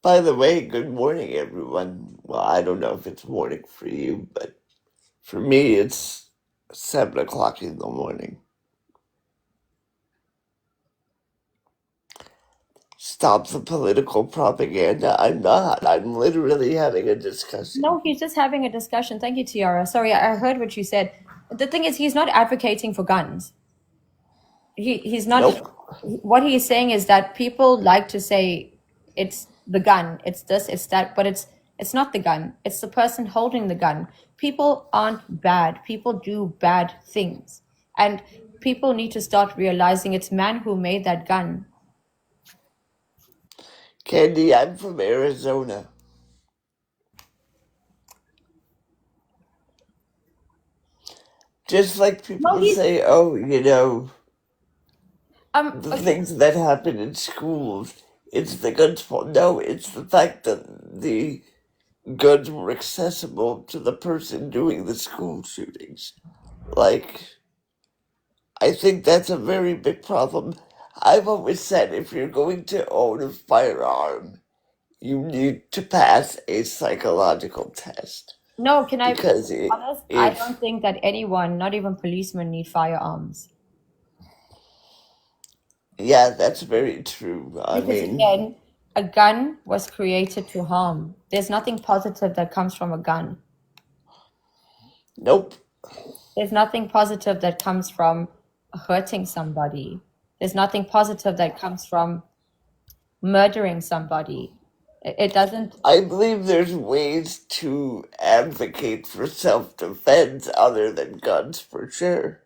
By the way, good morning, everyone. Well, I don't know if it's morning for you, but for me, it's 7 o'clock in the morning. Stop the political propaganda. I'm not. I'm literally having a discussion. No, he's just having a discussion. Thank you, Tiara. Sorry, I heard what you said. The thing is, he's not advocating for guns. He's not. Nope. What he is saying is that people like to say it's the gun, it's this, it's that, but it's not the gun. It's the person holding the gun. People aren't bad. People do bad things, and people need to start realizing it's man who made that gun. Candy, I'm from Arizona. Just like people say, oh, the things that happen in schools, it's the gun's fault. No, it's the fact that the guns were accessible to the person doing the school shootings. Like, I think that's a very big problem. I've always said if you're going to own a firearm, you need to pass a psychological test. No, can I be Because honest? I don't think that anyone, not even policemen, need firearms. Yeah, that's very true. I Because mean, again, a gun was created to harm. There's nothing positive that comes from a gun. Nope. There's nothing positive that comes from hurting somebody. There's nothing positive that comes from murdering somebody. It doesn't. I believe there's ways to advocate for self-defense other than guns, for sure.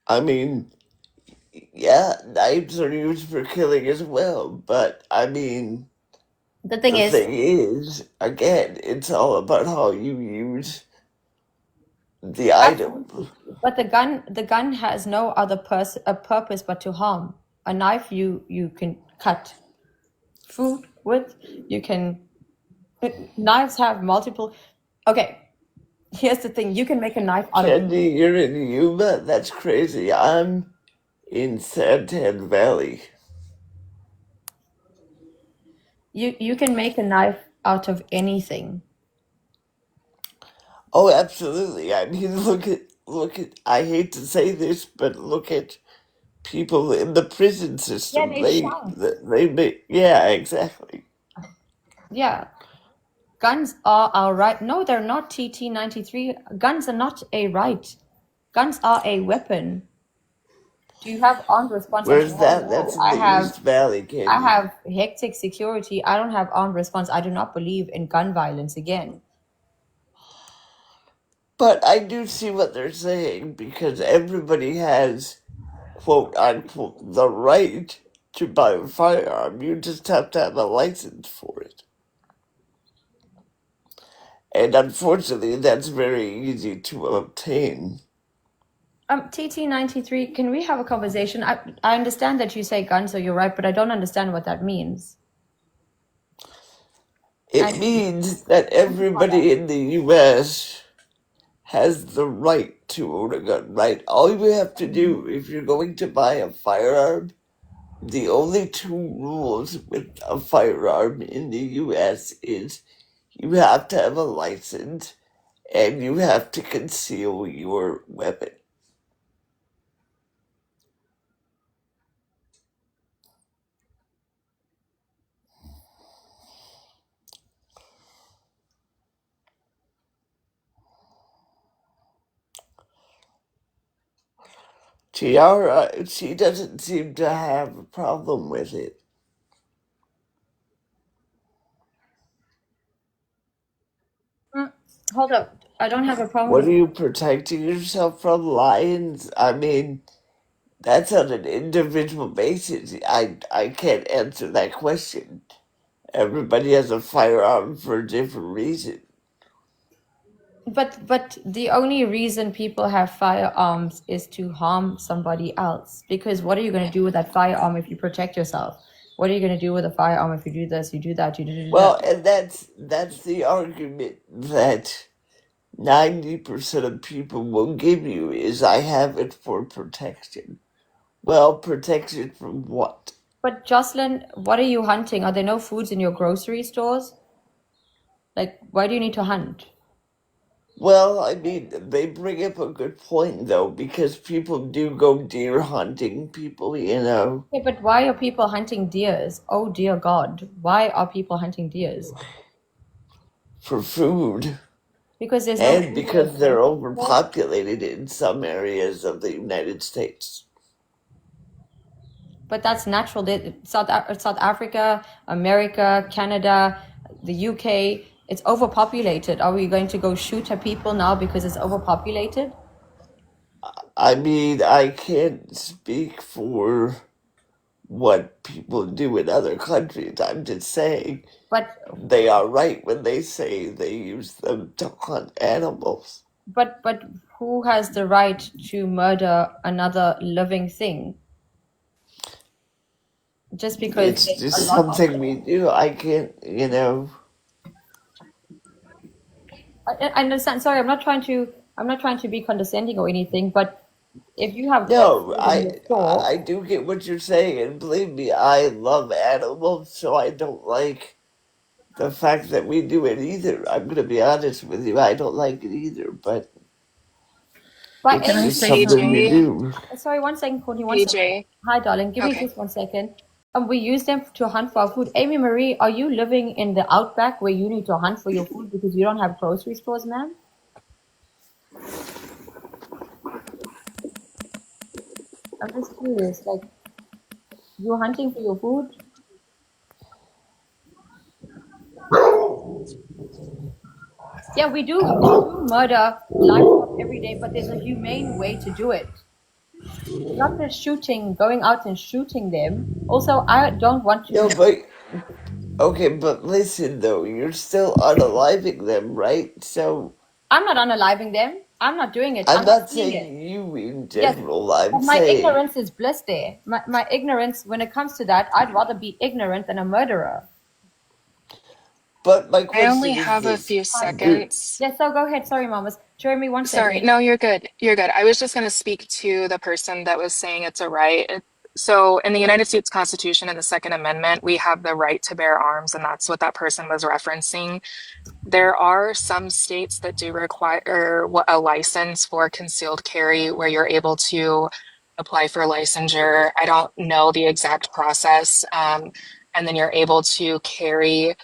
I mean, yeah, knives are used for killing as well, but I mean, the thing is, again, it's all about how you use the item. But the gun has no other purpose but to harm. A knife you can cut food with. You can. Knives have multiple. Okay, here's the thing. You can make a knife out of. Candy, you're in Yuma? That's crazy. I'm in Santan Valley. You can make a knife out of anything. Oh, absolutely. I mean, look at, I hate to say this, but look at people in the prison system. Yeah, they They make, yeah, exactly. Yeah. Guns are our right. No, they're not, TT93. Guns are not a right. Guns are a weapon. Do you have armed response? Where's that? No, That's in the East Valley, I Candy. have hectic security. I don't have armed response. I do not believe in gun violence again. But I do see what they're saying because everybody has, quote unquote, the right to buy a firearm. You just have to have a license for it. And unfortunately, that's very easy to obtain. TT93, can we have a conversation? I understand that you say guns are your right, but I don't understand what that means. It means that everybody in the U.S. has the right to own a gun, right? All you have to do if you're going to buy a firearm, the only two rules with a firearm in the U.S. is you have to have a license and you have to conceal your weapon. Tiara, she doesn't seem to have a problem with it. Hold up. I don't have a problem What with are you protecting yourself from? Lions? I mean, that's on an individual basis. I can't answer that question. Everybody has a firearm for a different reason. But the only reason people have firearms is to harm somebody else. Because what are you going to do with that firearm if you protect yourself? What are you going to do with a firearm if you do this, you do that, you do Well, that? and that's the argument that 90% of people will give you is I have it for protection. Well, protection from what? But Jocelyn, what are you hunting? Are there no foods in your grocery stores? Like, why do you need to hunt? Well, I mean, they bring up a good point, though, because people do go deer hunting, people, Yeah, but why are people hunting deers? Oh dear God, why are people hunting deers? for food. Because there's no And food in the because they're grocery store. overpopulated in some areas of the United States. But that's natural. South Africa, America, Canada, the UK, it's overpopulated. Are we going to go shoot at people now because it's overpopulated? I mean, I can't speak for what people do in other countries. I'm just saying But they are right when they say they use them to hunt animals. but who has the right to murder another living thing? Just because It's there's a just lot of something them. we do. I can't. I understand. Sorry, I'm not trying to be condescending or anything, but if you have pet No, food in your store, I do get what you're saying, and believe me, I love animals, so I don't like the fact that we do it either. I'm gonna be honest with you, I don't like it either, but by it's Can I any just say something we AJ? do. sorry, one second, Courtney, one second. AJ. Hi, darling. Give me Okay. just 1 second. We use them to hunt for our food. Amy Marie, are you living in the outback where you need to hunt for your food because you don't have grocery stores, ma'am? I'm just curious. Like, you're hunting for your food? Yeah, we do murder livestock every day, but there's a humane way to do it. Not just shooting, going out and shooting them. Also, I don't want No, to. but okay, but listen though, you're still unaliving them, right? So I'm not unaliving them. I'm not doing it. I'm I'm not not seeing it. saying you in Yes, general, I'm but my saying ignorance is bliss there. My ignorance, when it comes to that, I'd rather be ignorant than a murderer. but my I only question is have a this. few seconds. Yes, so go ahead. Sorry, mamas. Jeremy, one Sorry. second. No, you're good. You're good. I was just going to speak to the person that was saying it's a right. So, in the United States Constitution, in the Second Amendment, we have the right to bear arms, and that's what that person was referencing. There are some states that do require a license for concealed carry where you're able to apply for licensure. I don't know the exact process. And then you're able to carry.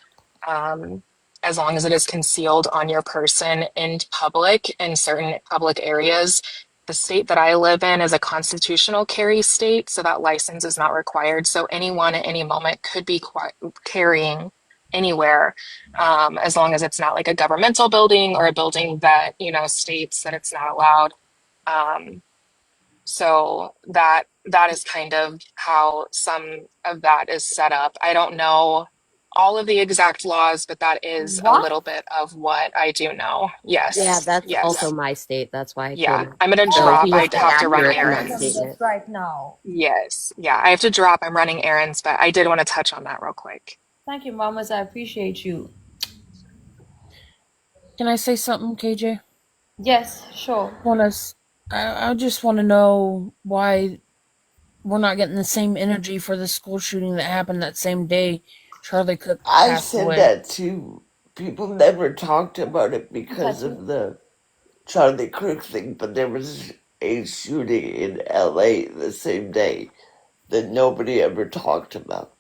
Um, as long as it is concealed on your person in public in certain public areas. The state that I live in is a constitutional carry state, so that license is not required. So anyone at any moment could be carrying anywhere, as long as it's not like a governmental building or a building that, you know, states that it's not allowed. So that is kind of how some of that is set up. I don't know all of the exact laws, but that is a What? little bit of what I do know. Yeah, Yes, that's also yes, my state. That's why I told yeah. him. I'm gonna So drop. he was I pretty have to run accurate in that errands. statement. Right now. Yes, yeah. I have to drop. I'm running errands, but I did want to touch on that real quick. Thank you, mamas. I appreciate you. Can I say something, KJ? Yes, sure. I just want to know why we're not getting the same energy for the school shooting that happened that same day Charlie Cook I passed said away. that too. People never talked about it because of the Charlie Kirk thing, but there was a shooting in LA the same day that nobody ever talked about.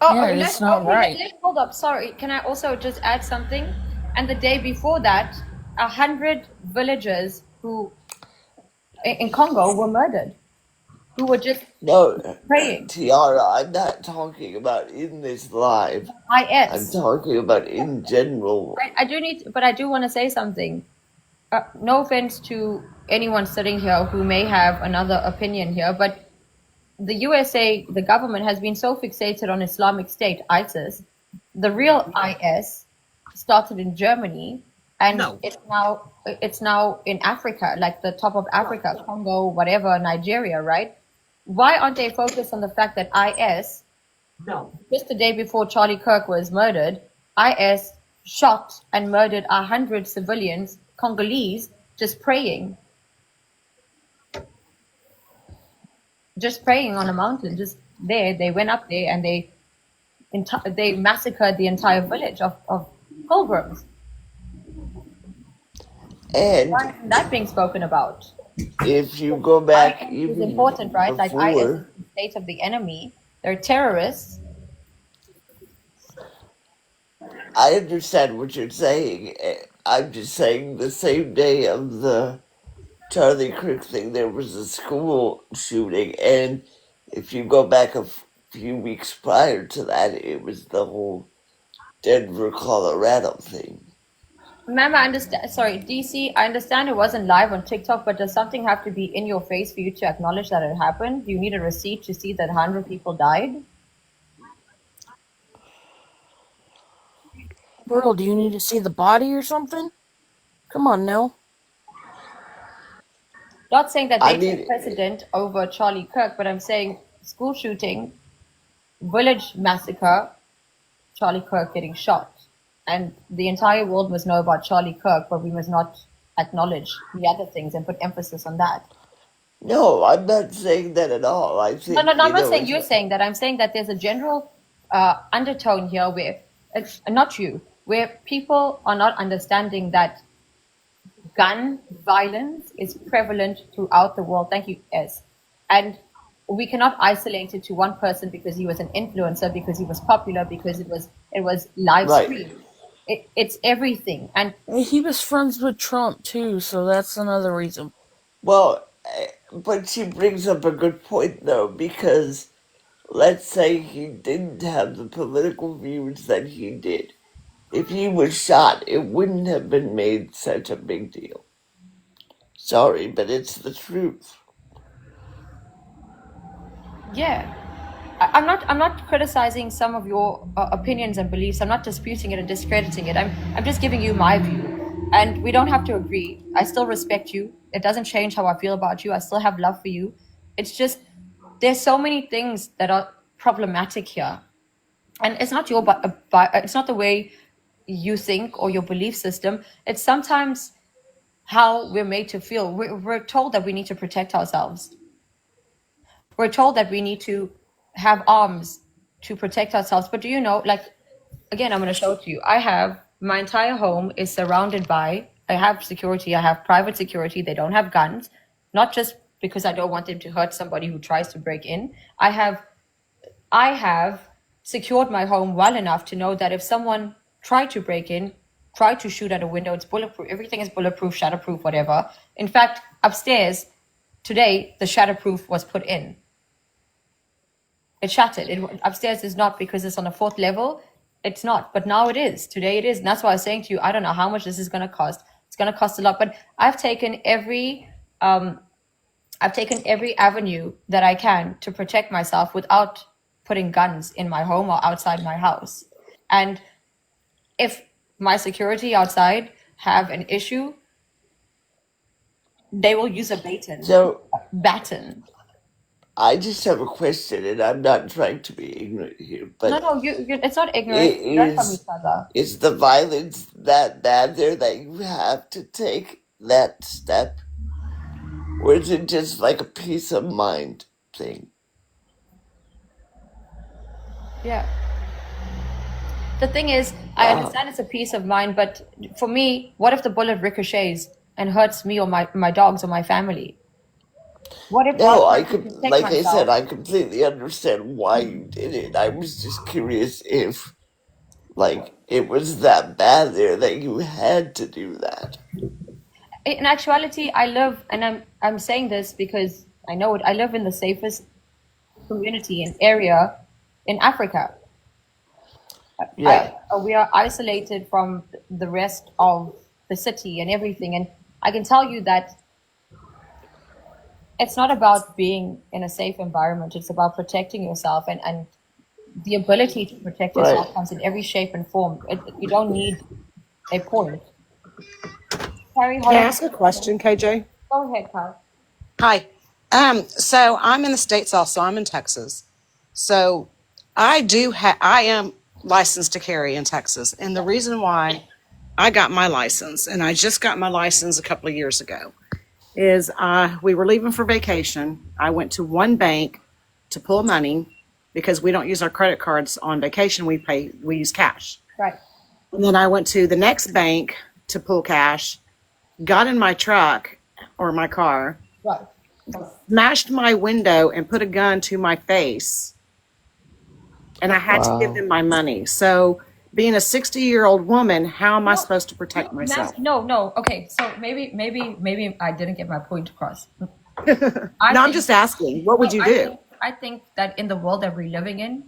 Oh, Yeah, okay, it's not right. let's hold up. Sorry, can I also just add something? And the day before that, 100 villagers who in Congo were murdered, who were just No, praying. Tiara, I'm not talking about in this live. I'm IS. talking about in general. I do need, but I do want to say something. No offense to anyone sitting here who may have another opinion here, but the USA, the government has been so fixated on Islamic State, ISIS. The real IS started in Germany, and it's now in Africa, like the top of Africa, Congo, whatever, Nigeria, right? Why aren't they focused on the fact that IS, just the day before Charlie Kirk was murdered, IS shot and murdered 100 civilians, Congolese, just praying on a mountain, just there. They went up there and they massacred the entire village of pilgrims. And why isn't that being spoken about? if you go back IS even is important, right? Like IS is before, the state of the enemy. They're terrorists. I understand what you're saying. I'm just saying the same day of the Charlie Kirk thing, there was a school shooting, and if you go back a few weeks prior to that, it was the whole Denver, Colorado thing. Ma'am, I understand. Sorry, DC, I understand it wasn't live on TikTok, but does something have to be in your face for you to acknowledge that it happened? Do you need a receipt to see that 100 people died? Girl, do you need to see the body or something? Come on now. Not saying that I they mean, take precedent over Charlie Kirk, but I'm saying school shooting, village massacre, Charlie Kirk getting shot. And the entire world must know about Charlie Kirk, but we must not acknowledge the other things and put emphasis on that. no, I'm not saying that at all. I think, No, I'm not saying it's you're saying that. I'm saying that there's a general undertone here where, not you, where people are not understanding that gun violence is prevalent throughout the world. Thank you, S. And we cannot isolate it to one person because he was an influencer, because he was popular, because it was live right. streamed. It's everything. And He was friends with Trump too, so that's another reason. Well, but she brings up a good point though, because let's say he didn't have the political views that he did. If he was shot, it wouldn't have been made such a big deal. Sorry, but it's the truth. yeah, I'm not criticizing some of your opinions and beliefs. I'm not disputing it and discrediting it. I'm just giving you my view, and we don't have to agree. I still respect you. It doesn't change how I feel about you. I still have love for you. It's just there's so many things that are problematic here, and it's not it's not the way you think or your belief system. It's sometimes how we're made to feel. We're told that we need to protect ourselves. We're told that we need to have arms to protect ourselves. But do you know, like, again, I'm going to show it to you. My entire home is surrounded by, I have security, I have private security. They don't have guns, not just because I don't want them to hurt somebody who tries to break in. I have secured my home well enough to know that if someone try to break in, try to shoot at a window. It's bulletproof. Everything is bulletproof, shatterproof, whatever. In fact, upstairs today, the shatterproof was put in. It shattered. Upstairs is not, because it's on the 4th level. It's not, but now it is. Today it is, and that's why I was saying to you, I don't know how much this is going to cost. It's going to cost a lot, but I've taken every avenue that I can to protect myself without putting guns in my home or outside my house. And if my security outside have an issue, they will use a baton. I just have a question, and I'm not trying to be ignorant here, but No, it's not ignorant. Learn from each other. is the violence that bad there that you have to take that step? Or is it just like a peace of mind thing? Yeah. The thing is, I understand it's a peace of mind, but for me, what if the bullet ricochets and hurts me or my dogs or my family? What if No, I I said, I completely understand why you did it. I was just curious if, like, it was that bad there that you had to do that. In actuality, I live, and I'm saying this because I know it. I live in the safest community and area in Africa. Yeah. We are isolated from the rest of the city and everything, and I can tell you that it's not about being in a safe environment. It's about protecting yourself, and the ability to protect yourself comes in every shape and form. You don't need a point. Harry, Can I ask a question, KJ? Go ahead, Kyle. Hi. So I'm in the States also. I'm in Texas. So I am licensed to carry in Texas. And the reason why I got my license, and I just got my license a couple of years ago, is we were leaving for vacation. I went to one bank to pull money because we don't use our credit cards on vacation. We use cash. Right. And then I went to the next bank to pull cash, got in my truck or my car, right, smashed my window and put a gun to my face. And I had to give them my money. So being a 60-year-old woman, how am I supposed to protect myself? No. Okay, so maybe I didn't get my point across. I'm just asking, what would you do? I think that in the world that we're living in,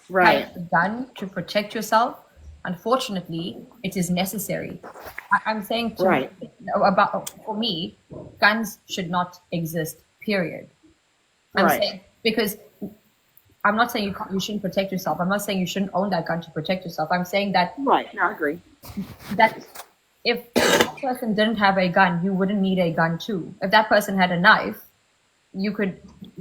right, having a gun to protect yourself, unfortunately, it is necessary. I'm saying for me, guns should not exist, period. I'm saying, because I'm not saying you shouldn't protect yourself. I'm not saying you shouldn't own that gun to protect yourself. I'm saying that... Right, no, I agree. That if that person didn't have a gun, you wouldn't need a gun too. If that person had a knife, you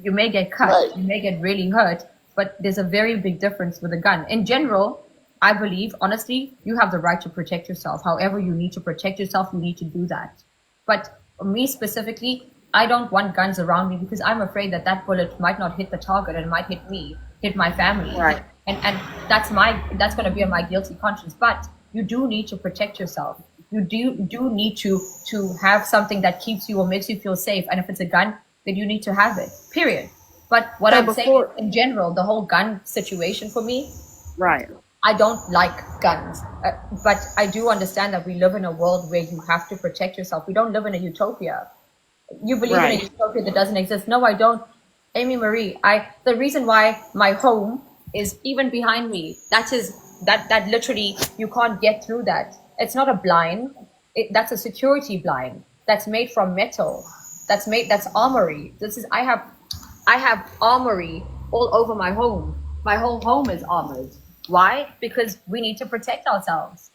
may get cut, you may get really hurt, but there's a very big difference with a gun. In general, I believe, honestly, you have the right to protect yourself. However you need to protect yourself, you need to do that. But for me specifically, I don't want guns around me because I'm afraid that bullet might not hit the target and might hit me, hit my family. Right. And that's going to be on my guilty conscience. But you do need to protect yourself. You do need to have something that keeps you or makes you feel safe. And if it's a gun, then you need to have it, period. But what I'm saying in general, the whole gun situation for me, right, I don't like guns. But I do understand that we live in a world where you have to protect yourself. We don't live in a utopia. You believe in a utopia that doesn't exist. No, I don't. Amy Marie, the reason why my home is even behind me, that literally, you can't get through that. It's not a blind. That's a security blind. That's made from metal. That's armory. I have armory all over my home. My whole home is armored. Why? Because we need to protect ourselves.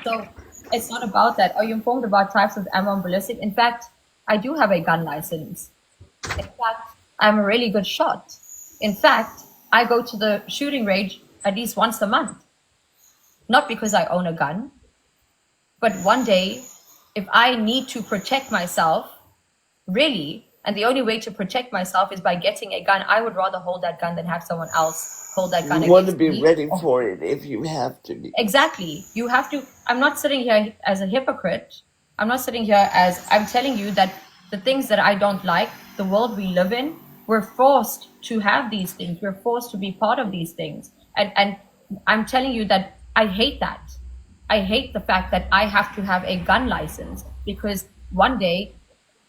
So it's not about that. Are you informed about types of ammo and ballistic? In fact, I do have a gun license. In fact, I'm a really good shot. In fact, I go to the shooting range at least once a month. Not because I own a gun, but one day, if I need to protect myself, really, and the only way to protect myself is by getting a gun, I would rather hold that gun than have someone else hold that gun. You want to be ready for it if you have to be. Exactly. You have to. I'm not sitting here as a hypocrite. I'm not sitting here I'm telling you that the things that I don't like, the world we live in, we're forced to have these things. We're forced to be part of these things. And I'm telling you that I hate that. I hate the fact that I have to have a gun license because one day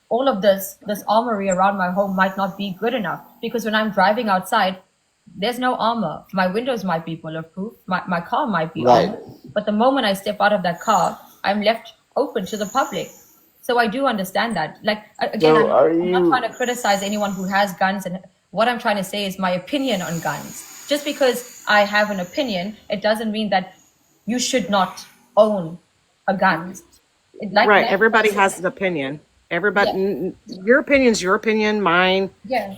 all of this armory around my home might not be good enough, because when I'm driving outside, there's no armor. My windows might be bulletproof, my car might be Right. armored, but the moment I step out of that car, I'm left open to the public. So I do understand that. Like, again, So I'm not trying to criticize anyone who has guns, and what I'm trying to say is my opinion on guns. Just because I have an opinion, it doesn't mean that you should not own a gun. Right. Everybody has an opinion. Everybody, your opinion's your opinion, mine,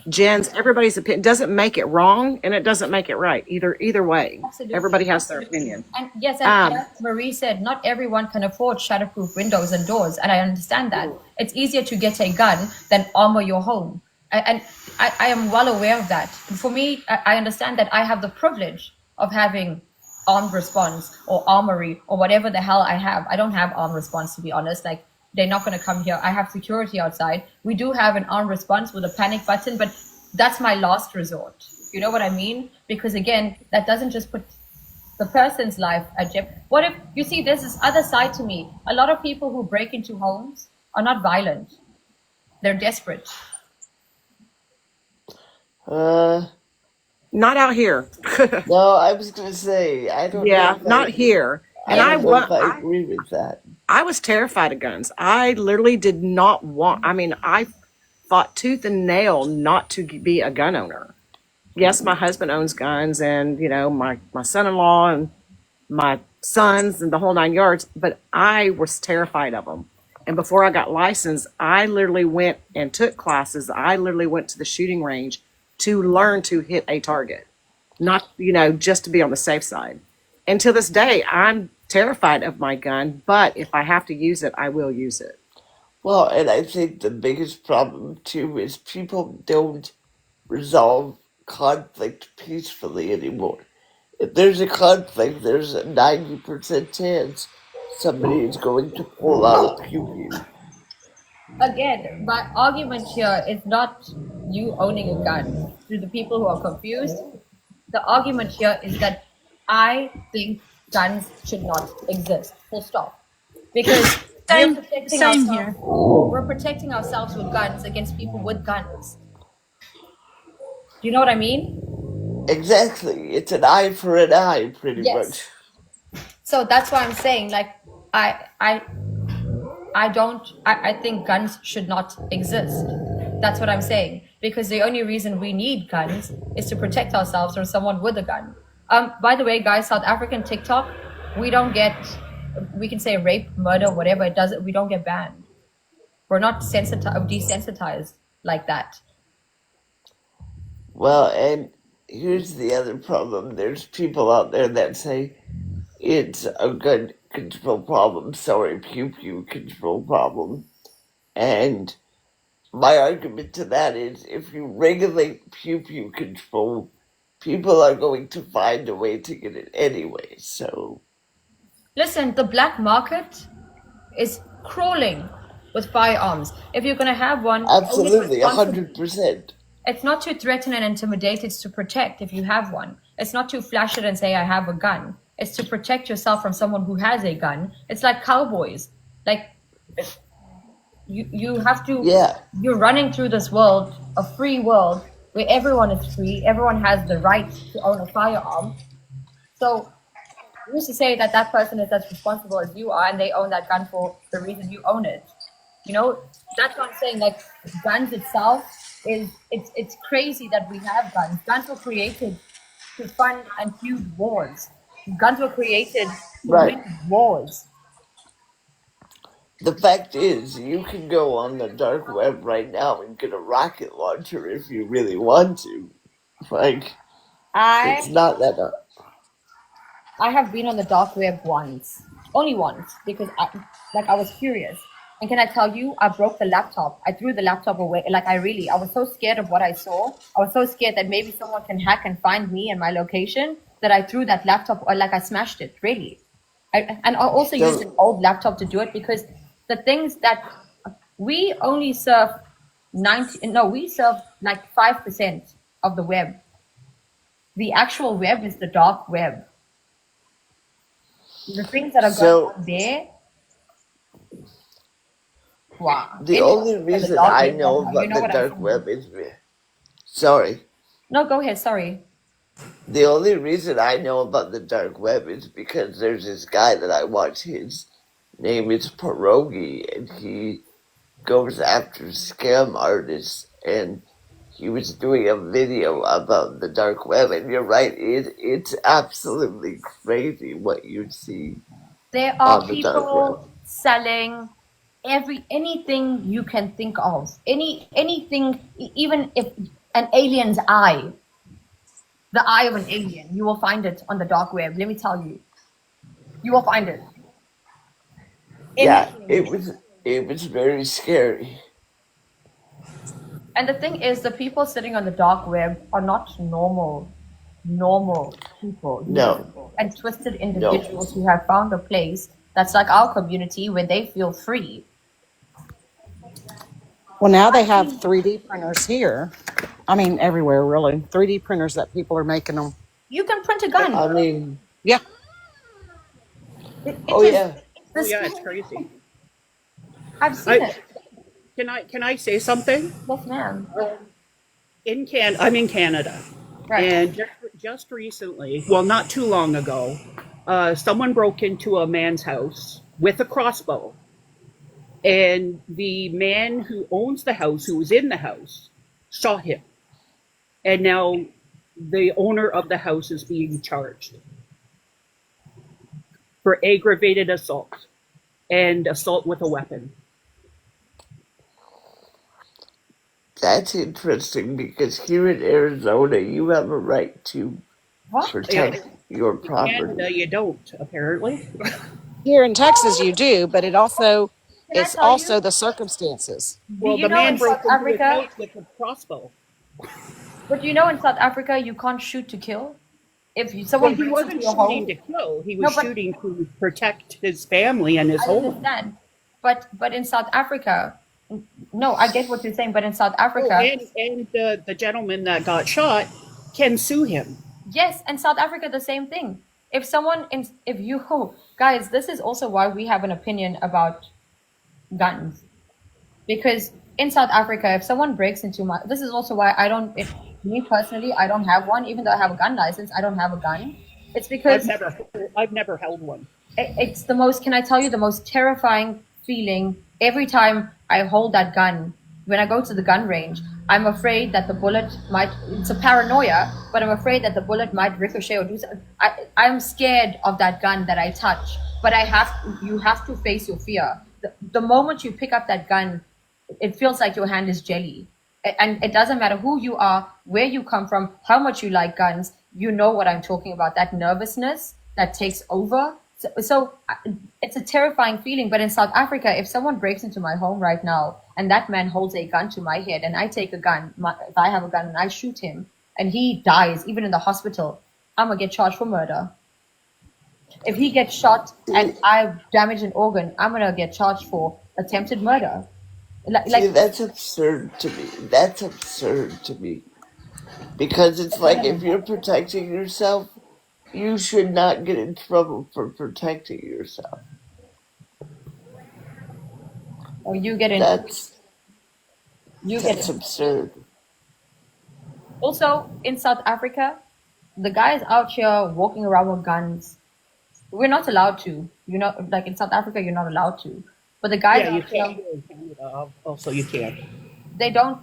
Jen's, everybody's opinion doesn't make it wrong, and it doesn't make it right. Either way, Absolutely. everybody has their opinion. And yes, and as Marie said, not everyone can afford shatterproof windows and doors, and I understand that. It's easier to get a gun than armor your home, and I am well aware of that. And for me, I understand that I have the privilege of having armed response or armory or whatever the hell I have. I don't have armed response, to be honest. Like, they're not going to come here. I have security outside. We do have an armed response with a panic button, but that's my last resort. You know what I mean? Because again, that doesn't just put the person's life at jeopardy. What if, you see, there's this other side to me. A lot of people who break into homes are not violent. They're desperate. Not out here. No, I was going to say, I don't know. Yeah, not here. And I don't know if I agree with that. I was terrified of guns. I literally did not want, I fought tooth and nail not to be a gun owner. Yes, my husband owns guns, and, my son-in-law and my sons and the whole 9 yards, but I was terrified of them. And before I got licensed, I literally went and took classes. I literally went to the shooting range to learn to hit a target, not, just to be on the safe side. And to this day, I'm terrified of my gun, but if I have to use it, I will use it. Well, and I think the biggest problem, too, is people don't resolve conflict peacefully anymore. If there's a conflict, there's a 90% chance somebody is going to pull out a pew-pew. Again, my argument here is not you owning a gun. To the people who are confused, the argument here is that I think guns should not exist. Full stop. Because we're protecting ourselves with guns against people with guns. Do you know what I mean? Exactly. It's an eye for an eye, pretty much. So that's why I'm saying, like, I think guns should not exist. That's what I'm saying. Because the only reason we need guns is to protect ourselves from someone with a gun. By the way, guys, South African TikTok, we can say rape, murder, whatever it does, we don't get banned. We're not desensitized like that. Well, and here's the other problem. There's people out there that say it's a gun control problem, pew-pew control problem. And my argument to that is, if you regulate pew-pew control, people are going to find a way to get it anyway, so... Listen, the black market is crawling with firearms. If you're going to have one... Absolutely, 100%. It's not to threaten and intimidate, it's to protect if you have one. It's not to flash it and say, I have a gun. It's to protect yourself from someone who has a gun. It's like cowboys. Like, you have to... You're running through this world, a free world, where everyone is free. Everyone has the right to own a firearm. So, who's to say that that person is as responsible as you are and they own that gun for the reason you own it? That's what I'm saying. Like, guns itself... It's crazy that we have guns. Guns were created to fund and feud wars. Guns were created to win wars. The fact is, you can go on the dark web right now and get a rocket launcher if you really want to. Like, it's not that hard. I have been on the dark web once. Only once. Because I was curious. And can I tell you, I broke the laptop. I threw the laptop away. I was so scared of what I saw. I was so scared that maybe someone can hack and find me and my location that I threw that laptop, or I smashed it, really. I also used an old laptop to do it, because the things that we only serve we serve 5% of the web. The actual web is the dark web. The things that are going So on there, wow. the Anyway, only but the reason dark I web right know now, you about know the what I'm dark saying? web is sorry. No, go ahead. Sorry. The only reason I know about the dark web is because there's this guy that I watch. His name is Pierogi, and he goes after scam artists. And he was doing a video about the dark web, and you're right, it's absolutely crazy what you see There are on the dark web. people selling anything you can think of. Anything, even if an alien's eye, the eye of an alien, you will find it on the dark web. Let me tell you, you will find it. Yeah, Anything. it was very scary. And the thing is, the people sitting on the dark web are not normal people. These are No, and twisted no. individuals who have found a place that's like our community where they feel free. Well, now they have 3D printers here. I mean, everywhere, really. 3D printers that people are making them. You can print a gun. I mean, Yeah. It oh is yeah. Oh this. yeah, it's crazy. I've seen I it. can I say something? Yes, ma'am. I'm in Canada, Right. and just recently, well, not too long ago, someone broke into a man's house with a crossbow, and the man who owns the house, who was in the house, shot him, and now the owner of the house is being charged for aggravated assault and assault with a weapon. That's interesting because here in Arizona, you have a right to protect your In property. Canada, you don't, apparently. Here in Texas, you do, but it's Can I tell you? the circumstances. Do Well, you the know man in South broke into his Africa? house with a crossbow. But you know in South Africa you can't shoot to kill. If Well, someone he breaks into wasn't your shooting home, to kill. He was no, but shooting to protect his family and his I home. understand. But in South Africa, no, I get what you're saying. But in South Oh, Africa, and the gentleman that got shot can sue him. yes, and South Africa the same thing. If someone, if you, oh, guys, this is also why we have an opinion about guns. Because in South Africa, if someone breaks into my, this is also why I don't, me personally, I don't have one. Even though I have a gun license, I don't have a gun. It's because I've never held one. it's the most, can I tell you, the most terrifying feeling every time I hold that gun. When I go to the gun range, I'm afraid that the bullet might, it's a paranoia, but I'm afraid that the bullet might ricochet or do something. I'm scared of that gun that I touch, but you have to face your fear. The moment you pick up that gun, it feels like your hand is jelly. And it doesn't matter who you are, where you come from, how much you like guns, you know what I'm talking about, that nervousness that takes over. So it's a terrifying feeling. But in South Africa, if someone breaks into my home right now and that man holds a gun to my head and I take a gun, if I have a gun and I shoot him and he dies, even in the hospital, I'm going to get charged for murder. If he gets shot and I damage an organ, I'm going to get charged for attempted murder. See, that's absurd to me. That's absurd to me. Because it's like if you're protecting yourself, you should not get in trouble for protecting yourself. Or you get in. That's absurd. Also, in South Africa, the guys out here walking around with guns, we're not allowed to. You're not, like in South Africa, you're not allowed to. But the guys Yeah, you out here, can't do it in Canada. Also, you can't. they don't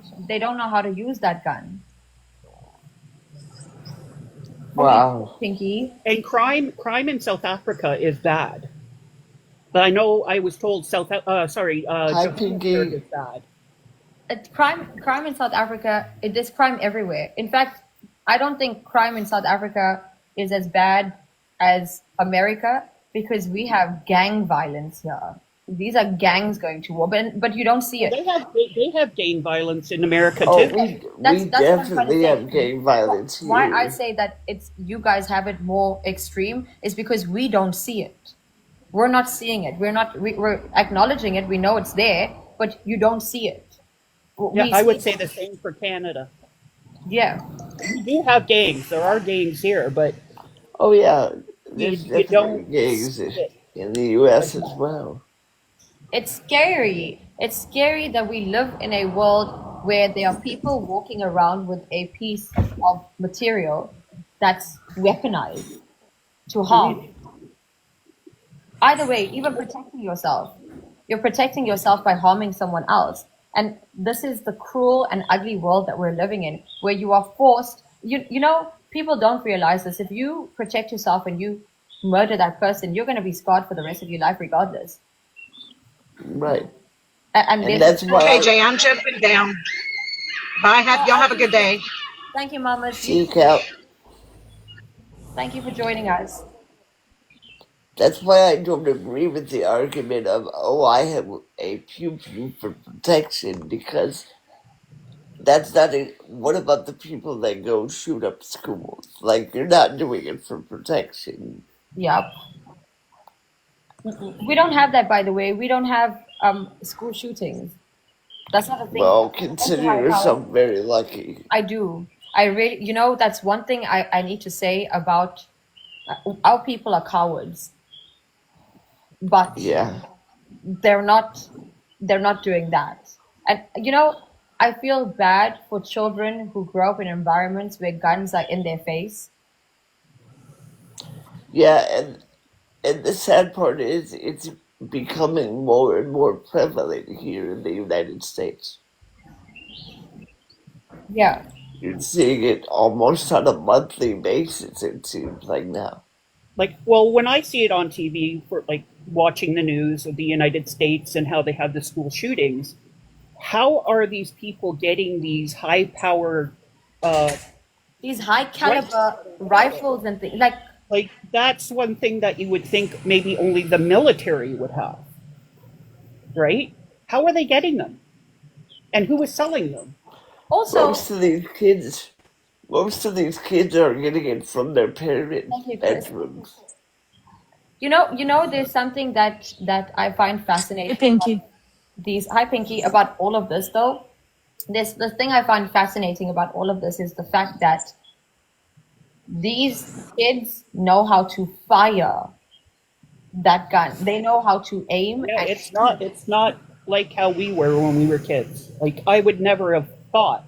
know how to use that gun. Wow. Pinky. And crime in South Africa is bad. But I know I was told Johannesburg is bad. Crime in South Africa, there's crime everywhere. In fact, I don't think crime in South Africa is as bad as America because we have gang violence here. These are gangs going to war, but you don't see it. They have gang violence in America too. We That's definitely have gang violence here. Why I say that it's you guys have it more extreme is because we don't see it. We're not seeing it. We're acknowledging it. We know it's there, but you don't see it. Yeah, I would say the same for Canada. Yeah. We do have gangs. There are gangs here, but oh yeah, there's you definitely don't gangs see it in the like U.S. as that. well. It's scary. It's scary that we live in a world where there are people walking around with a piece of material that's weaponized to harm. Mhm. Either way, even protecting yourself, you're protecting yourself by harming someone else. And this is the cruel and ugly world that we're living in, where you are forced. You know, people don't realize this. If you protect yourself and you murder that person, you're going to be scarred for the rest of your life, regardless. Right. And And there's that's why Okay, I Jay, I'm jumping down. Bye. Y'all I have a good appreciate. day. Thank you, mamas. You seek too. out. Thank you for joining us. That's why I don't agree with the argument of, oh, I have a pew pew for protection, because that's not it. What about the people that go shoot up schools? Like, you're not doing it for protection. Yep. We don't have that, by the way. We don't have school shootings. That's not a thing. Well, That's consider how yourself very lucky. I do. I really, that's one thing I need to say about our people are cowards, but Yeah. they're not they're not doing that. And I feel bad for children who grow up in environments where guns are in their face. Yeah, and the sad part is it's becoming more and more prevalent here in the United States. Yeah. You're seeing it almost on a monthly basis, it seems like now. Like, well, when I see it on TV for like watching the news of the United States and how they have the school shootings, how are these people getting these high-powered These high rifles? caliber rifles and things Like that's one thing that you would think maybe only the military would have, right? How are they getting them? And who is selling them? also. Most of these kids are getting it from their parents' Thank you, Chris. bedrooms. There's something that I find Hey, fascinating Pinky. these hi Pinky about all of this though. The thing I find fascinating about all of this is the fact that these kids know how to fire that gun. They know how to aim Yeah, and it's not like how we were when we were kids. Like I would never have thought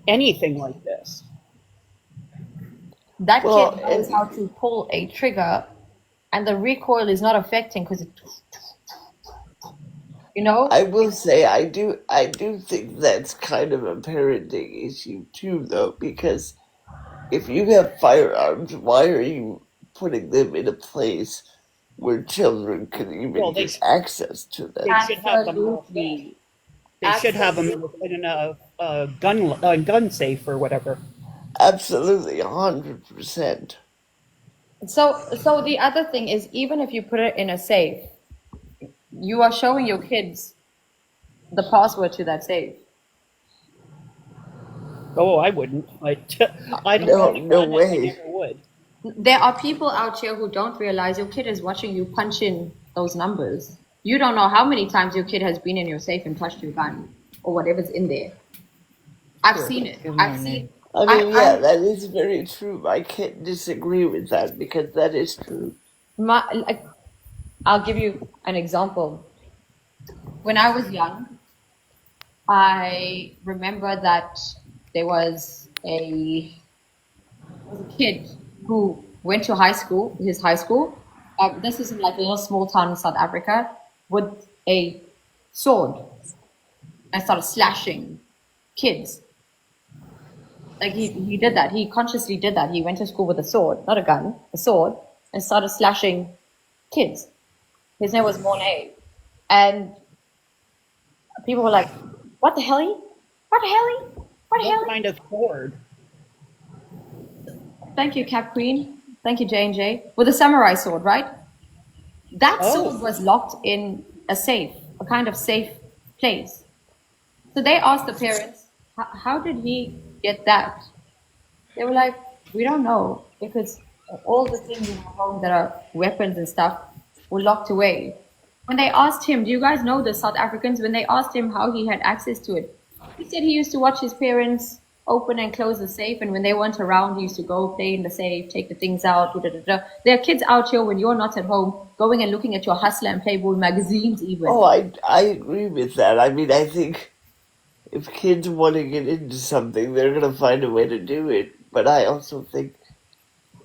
anything like this. that Well, kid knows how and to pull a trigger and the recoil is not affecting because I will say I do think that's kind of a parenting issue too, though, because if you have firearms, why are you putting them in a place where children can even Well, get access to they them? should have them absolutely. they should have them in a gun safe or whatever. Absolutely, 100%. So the other thing is, even if you put it in a safe, you are showing your kids the password to that safe. Oh, I wouldn't. I don't No, own a no gun, and I way. never would. There are people out here who don't realize your kid is watching you punch in those numbers. You don't know how many times your kid has been in your safe and touched your gun or whatever's in there. I've Sure. seen it. I've seen. I mean, yeah, that is very true. I can't disagree with that because that is true. I'll give you an example. When I was young, I remember that there was a kid who went to his high school. This is in like a little small town in South Africa with a sword and started slashing kids. Like he did that. He consciously did that. He went to school with a sword, not a gun, a sword, and started slashing kids. His name was Monet. And people were like, what the hell? What the hell? What the hell? What kind of sword? Thank you, Cap Queen. Thank you, J&J. With a samurai sword, right? That Oh. sword was locked in a safe, a kind of safe place. So they asked the parents, how did he get that? They were like, we don't know, because all the things in our home that are weapons and stuff were locked away. When they asked him, do you guys know the South Africans, when they asked him how he had access to it, he said he used to watch his parents open and close the safe, and when they weren't around, you used to go play in the safe, take the things out. There are kids out here when you're not at home going and looking at your Hustler and Playboy magazines even. Oh, I agree with that. I mean, I think if kids want to get into something, they're going to find a way to do it. But I also think,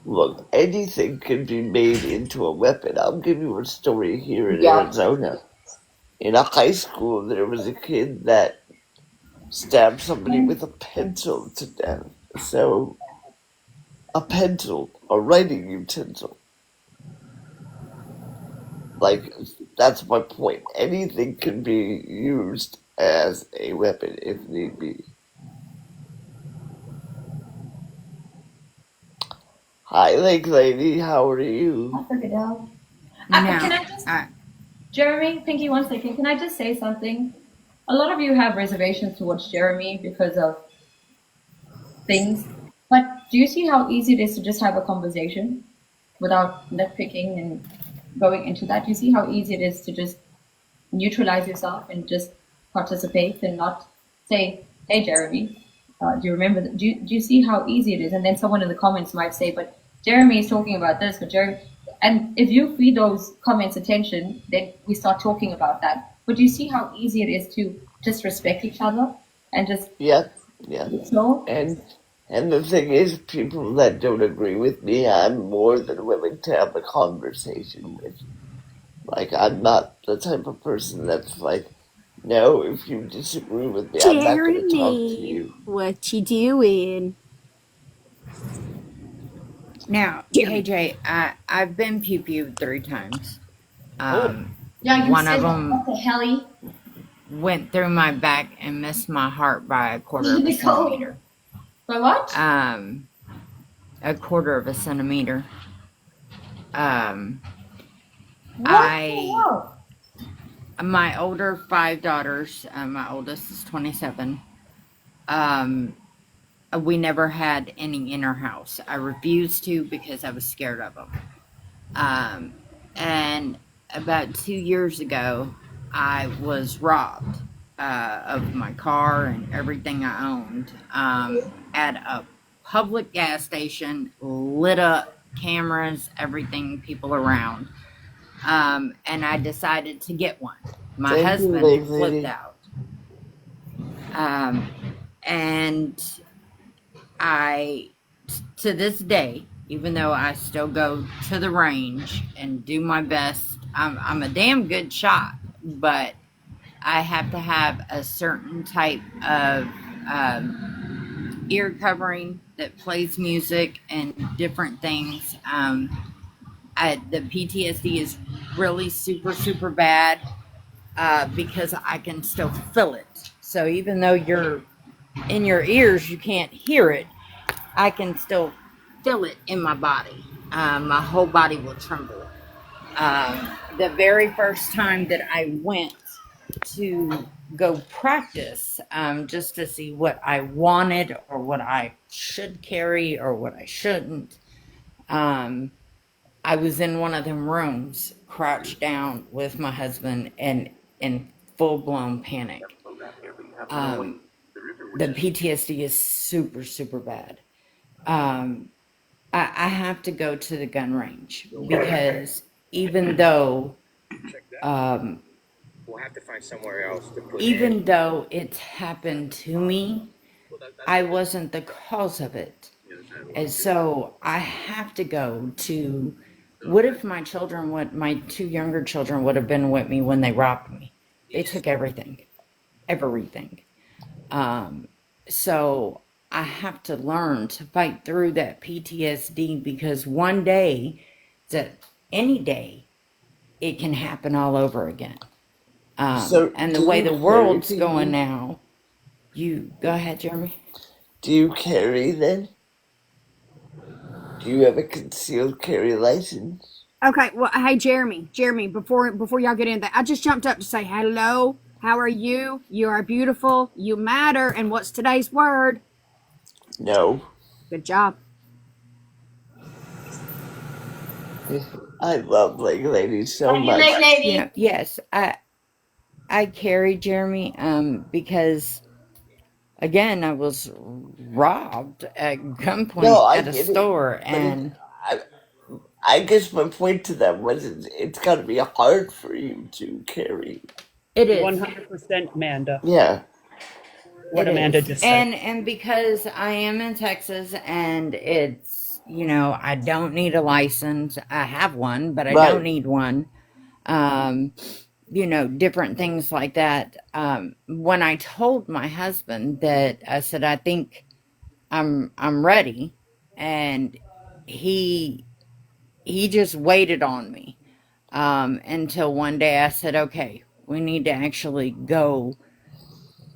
look, anything can be made into a weapon. I'll give you a story here in Arizona. In a high school, there was a kid that stabbed somebody with a pencil to death. So, a pencil, a writing utensil. Like, that's my point. Anything can be used as a weapon if need be. Hi, Lake Lady. How are you? Can I just, Jeremy, Pinky, 1 second. Can I just say something? A lot of you have reservations towards Jeremy because of things, but do you see how easy it is to just have a conversation without nitpicking and going into that? Do you see how easy it is to just neutralize yourself and just participate and not say, "Hey, Jeremy, do you remember? Do you see how easy it is?" And then someone in the comments might say, "But Jeremy is talking about this, but Jeremy." And if you feed those comments attention, then we start talking about that. But do you see how easy it is to just respect each other and just Yeah. no? And the thing is, people that don't agree with me, I'm more than willing to have a conversation with. Like, I'm not the type of person that's like, no, if you disagree with me, I'm not going to talk to you. What you doing? Now, KJ, I've been pew-pewed 3 times. Yeah, you one said of them what the hell? went through my back and missed my heart by a quarter of a centimeter. By what? A quarter of a centimeter. My older 5 daughters, my oldest is 27. We never had any in our house. I refused to because I was scared of them. And about 2 years ago, I was robbed of my car and everything I owned at a public gas station, lit up, cameras, everything, people around. And I decided to get one. My husband flipped out. And I, to this day, even though I still go to the range and do my best, I'm a damn good shot, but I have to have a certain type of ear covering that plays music and different things. The PTSD is really super bad because I can still feel it. So even though you're in your ears, you can't hear it, I can still feel it in my body. My whole body will tremble. The very first time that I went to go practice, just to see what I wanted or what I should carry or what I shouldn't, I was in one of them rooms, crouched down with my husband and in full-blown panic. The PTSD is super bad. I have to go to the gun range because even though we'll have to find somewhere else to put even though it's happened to me, I wasn't the cause of it. And so I have to go to, what if my 2 younger children would have been with me when they robbed me? They took everything. So I have to learn to fight through that PTSD because one day, any day, it can happen all over again. And the way the world's going now, go ahead, Jeremy. Do you carry then? Do you have a concealed carry license? Okay, well, hey, Jeremy, before y'all get into that, I just jumped up to say hello. How are you? You are beautiful. You matter. And what's today's word? No. Good job. I love Lake Lady so much. Lake Lady. Yeah, yes, I carry Jeremy because again, I was robbed at No, gunpoint I at a get it, store, but and I, I guess my point to them was it's got to be hard for you to carry. it is. 100% Amanda. Yeah. What It Amanda is. just said. And because I am in Texas and it's, I don't need a license. I have one, but I don't Right. need one. Um, different things like that. When I told my husband that I said I think I'm ready, and he just waited on me until one day I said, okay, we need to actually go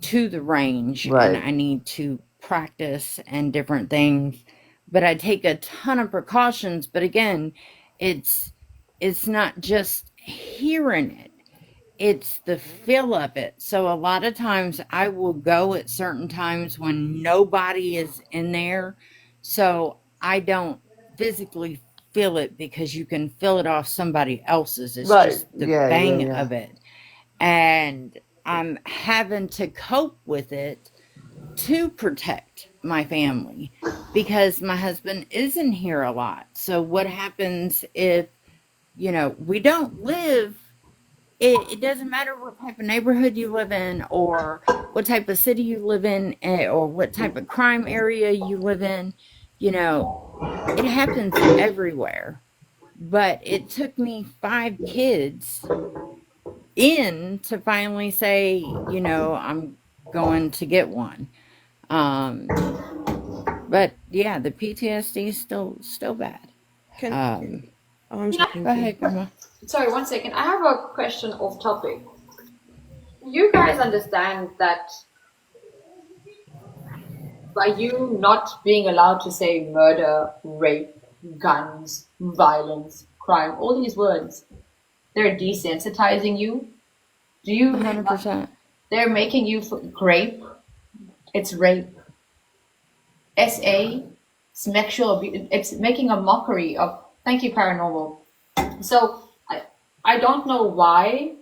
to the range and Right. I need to practice and different things. But I take a ton of precautions. But again, it's not just hearing it, it's the feel of it. So a lot of times I will go at certain times when nobody is in there. So I don't physically feel it, because you can feel it off somebody else's. It's Right. just the Yeah. Yeah. bang Yeah. of it. And I'm having to cope with it to protect my family, because my husband isn't here a lot. So what happens if, we don't live, it doesn't matter what type of neighborhood you live in, or what type of city you live in, or what type of crime area you live in, it happens everywhere. But it took me 5 kids to finally say, I'm going to get one. But yeah, the PTSD is still bad. Can I'm Can I, sorry. Go ahead, Grandma. sorry, 1 second. I have a question off topic. You guys understand that by you not being allowed to say murder, rape, guns, violence, crime, all these words, they're desensitizing you? Do you realize 100%. they're making you grape? It's rape. SA, it's sexual abuse. It's making a mockery of. Thank you, paranormal. So I don't know why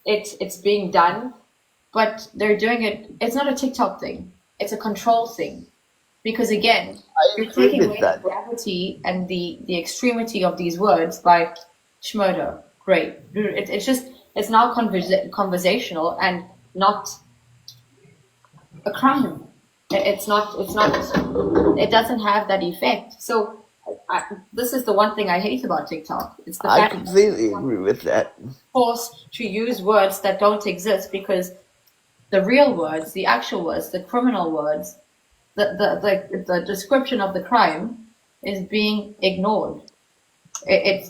it's being done, but they're doing it. It's not a TikTok thing. It's a control thing, because again, I you're agree taking with away the that. gravity and the extremity of these words by schmurder. Great. It's now conversational and not a crime. It's not. It doesn't have that effect. So this is the one thing I hate about TikTok. It's the I fact that completely agree with that. forced to use words that don't exist, because the real words, the actual words, the criminal words, the description of the crime is being ignored. It's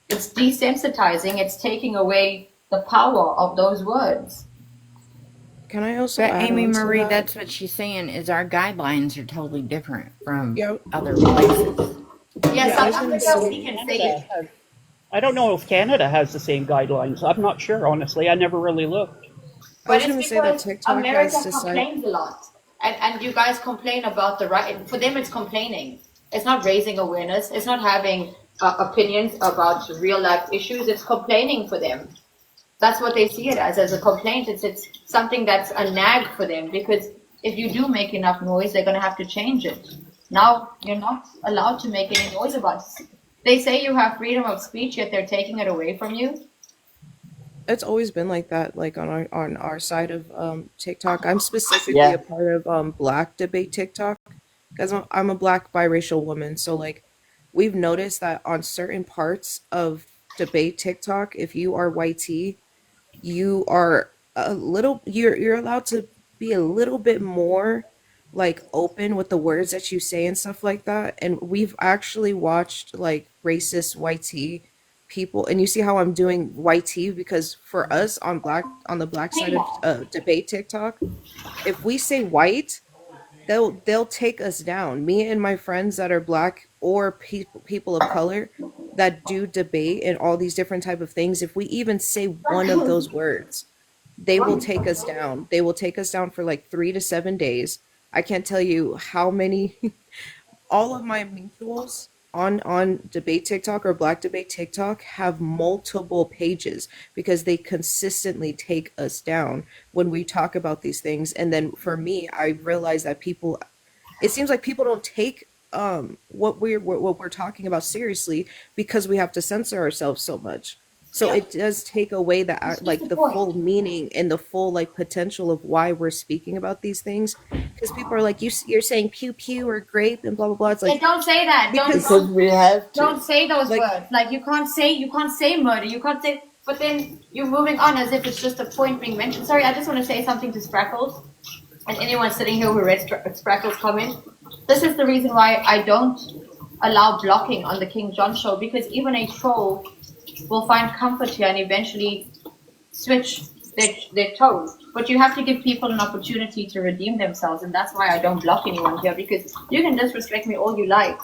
desensitizing. It's taking away the power of those words. Can I also But add Amy on to Marie, that? that's what she's saying, is our guidelines are totally different from Yeah. other places. Yeah, Yeah, I was South gonna Africa, say we can say Canada it. has, I don't know if Canada has the same guidelines. I'm not sure, honestly. I never really looked. I But was it's gonna say that because TikTok has America decided. complains a lot. And you guys complain about the right. For them, it's complaining. It's not raising awareness. It's not having opinions about real life issues. It's complaining for them. That's what they see it as a complaint. It's something that's a nag for them, because if you do make enough noise, they're going to have to change it. Now you're not allowed to make any noise about it. They say you have freedom of speech, yet they're taking it away from you. It's always been like that, like on our side of TikTok. I'm specifically a Yeah. part of Black debate TikTok, because I'm a Black biracial woman. So like, we've noticed that on certain parts of debate TikTok, if you are YT, you are a little you're allowed to be a little bit more like open with the words that you say and stuff like that. And we've actually watched like racist YT people, and you see how I'm doing YT, because for us on the black side of debate TikTok, if we say white, they'll take us down. Me and my friends that are black or people of color that do debate and all these different type of things, if we even say one of those words, they will take us down. They will take us down for like 3 to 7 days. I can't tell you how many. All of my mutuals on debate TikTok or Black debate TikTok have multiple pages because they consistently take us down when we talk about these things. And then for me, I realize that people, it seems like people don't take what we're talking about seriously because we have to censor ourselves so much. So it does take away the like the full meaning and the full like potential of why we're speaking about these things, because people are like, you're saying pew pew or grape and blah blah blah. It's like, Don't say that. Because we have to. Don't say those words. Like you can't say murder. You can't say. But then you're moving on as if it's just a point being mentioned. Sorry, I just want to say something to Sprackles and anyone sitting here who read Sprackles' comment. This is the reason why I don't allow blocking on the King John show, because even a troll will find comfort here and eventually switch their toes. But you have to give people an opportunity to redeem themselves, and that's why I don't block anyone here, because you can disrespect me all you like.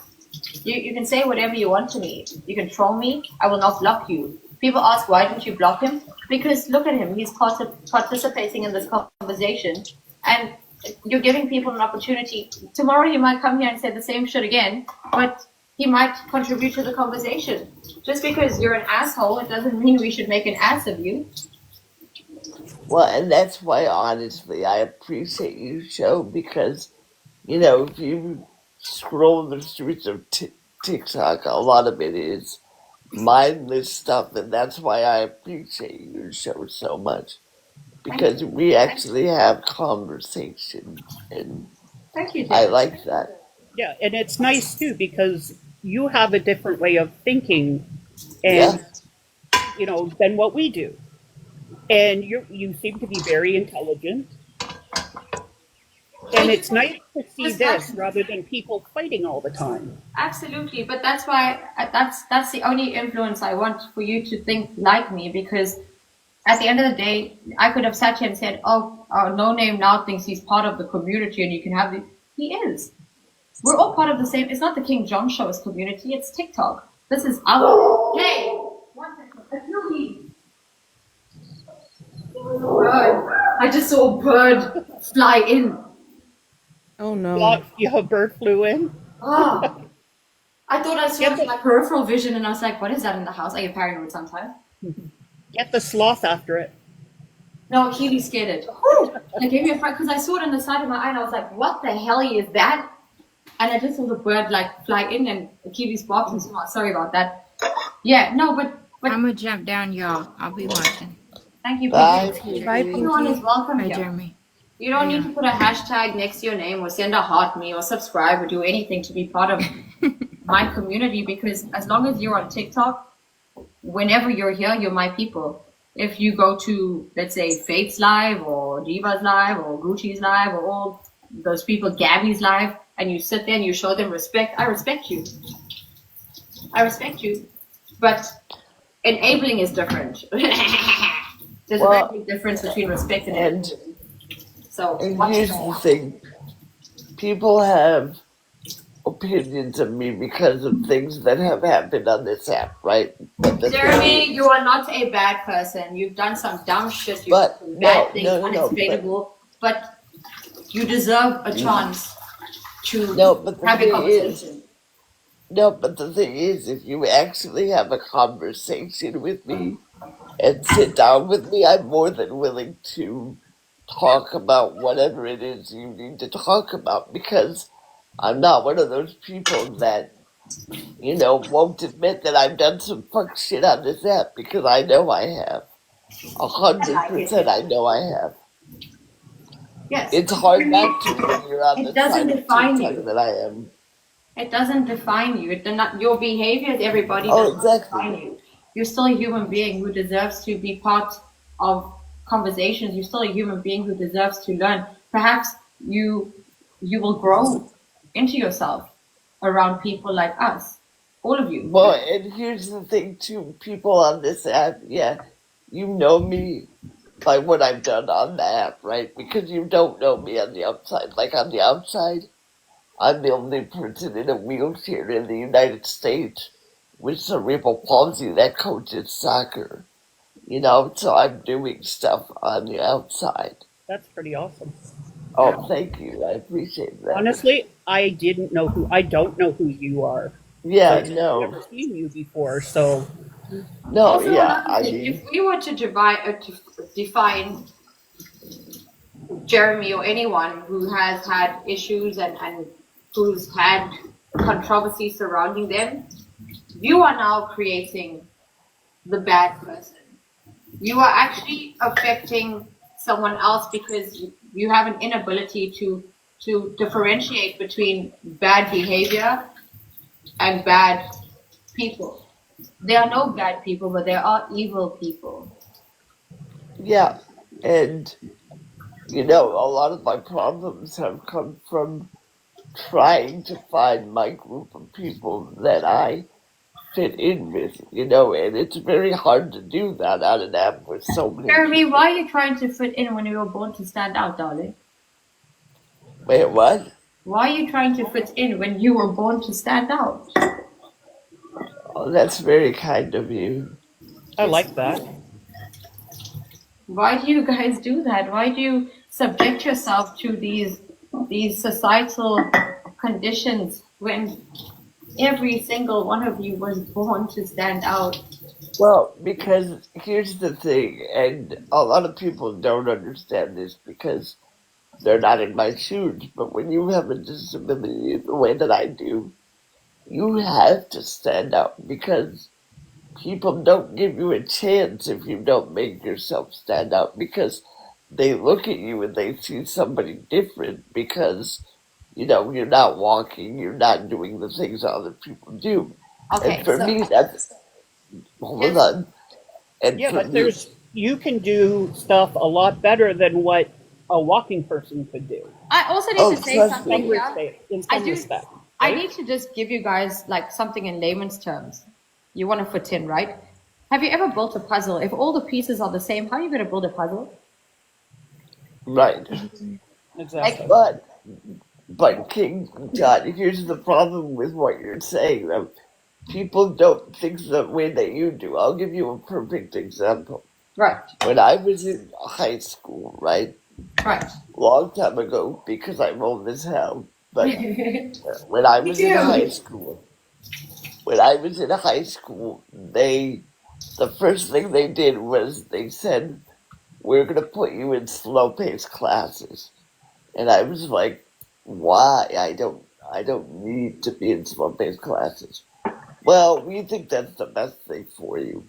You can say whatever you want to me. You can troll me. I will not block you. People ask, why don't you block him? Because look at him. He's participating in this conversation, and you're giving people an opportunity. Tomorrow he might come here and say the same shit again, but he might contribute to the conversation. Just because you're an asshole, it doesn't mean we should make an ass of you. Well, and that's why, honestly, I appreciate your show, because, you know, if you scroll the streets of TikTok, a lot of it is mindless stuff, and that's why I appreciate your show so much, because we actually have conversations, and Thank you, I like that. Yeah, and it's nice too because you have a different way of thinking, and you know, than what we do. And you seem to be very intelligent, and it's nice to see this rather than people fighting all the time. Absolutely, but that's why that's the only influence I want for you to think like me, because at the end of the day, I could have sat here and said, "Oh, No Name now thinks he's part of the community, and you can have it." He is. We're all part of the same. It's not the King John Show's community. It's TikTok. This is our. Hey, 1 second. A Billy. Bird. I just saw a bird fly in. Oh no! Yeah, a bird flew in. Oh. I thought I saw it with my peripheral vision, and I was like, "What is that in the house?" Are you paranoid sometimes? Get the sloth after it. No, Keely scared it. It gave me a fright because I saw it on the side of my eye, and I was like, "What the hell is that?" And I just saw the bird like fly in, and Kiwi's barking. So sorry about that. Yeah, no, but I'm gonna jump down, y'all. I'll be watching. Thank you. Bye. Bye, Everyone is welcome Bye, here. Jeremy. You don't need to put a hashtag next to your name or send a heart me or subscribe or do anything to be part of my community, because as long as you're on TikTok, whenever you're here, you're my people. If you go to, let's say, Faith's live or Diva's live or Gucci's live or all those people, Gabby's live, and you sit there and you show them respect, I respect you. I respect you. But enabling is different. There's a very big difference between respect and enabling. So here's the thing. People have opinions of me because of things that have happened on this app, right? But Jeremy, you are not a bad person. You've done some dumb shit. You've done some bad things, unexplainable. But you deserve a chance to have a conversation. But the thing is, if you actually have a conversation with me and sit down with me, I'm more than willing to talk about whatever it is you need to talk about, because I'm not one of those people that, you know, won't admit that I've done some fuck shit on this app, because I know I have. 100% I know I have. Yes. It's hard not to when you're on the side of TikTok that I am. It doesn't define you. Your behavior, everybody, doesn't define you. You're still a human being who deserves to be part of conversations. You're still a human being who deserves to learn. Perhaps you will grow into yourself around people like us. All of you. Well, and here's the thing too, people on this app, you know me by what I've done on the app, right? Because you don't know me on the outside. Like, on the outside, I'm the only person in a wheelchair in the United States with cerebral palsy that coaches soccer. You know, so I'm doing stuff on the outside. That's pretty awesome. Oh, thank you. I appreciate that. Honestly, I don't know who you are. Yeah, Because I've no. never seen you before. So No, Also, yeah, another I thing, mean, if we were to define Jeremy or anyone who has had issues and who's had controversy surrounding them, you are now creating the bad person. You are actually affecting someone else because you have an inability to differentiate between bad behavior and bad people. There are no bad people, but there are evil people. yeah. And, you know, a lot of my problems have come from trying to find my group of people that I fit in with, you know, and it's very hard to do that on an app with so many Jeremy, people. why are you trying to fit in when you were born to stand out, darling? Wait, what? Why are you trying to fit in when you were born to stand out? Oh, that's very kind of you. I like that. Why do you guys do that? Why do you subject yourself to these societal conditions when every single one of you was born to stand out? Well, because here's the thing, and a lot of people don't understand this because they're not in my shoes, but when you have a disability the way that I do, you have to stand out because people don't give you a chance if you don't make yourself stand out because they look at you and they see somebody different because, you know, you're not walking, you're not doing the things other people do. And Okay, for so me, that's, hold here's on. And Yeah, for but me, you can do stuff a lot better than what a walking person could do. I also need oh, to say trust something me. here. In I some do. respect, I right? need to just give you guys like something in layman's terms. You want to fit in, right? Have you ever built a puzzle? If all the pieces are the same, how are you going to build a puzzle? Right. Exactly. But King John, here's the problem with what you're saying, though. People don't think the way that you do. I'll give you a perfect example. Right. When I was in high school, right? Right. Long time ago, because I'm old as hell, but when I was in high school, the first thing they did was they said, we're going to put you in slow paced classes. And I was like, why? I don't need to be in slow paced classes. Well, we think that's the best thing for you.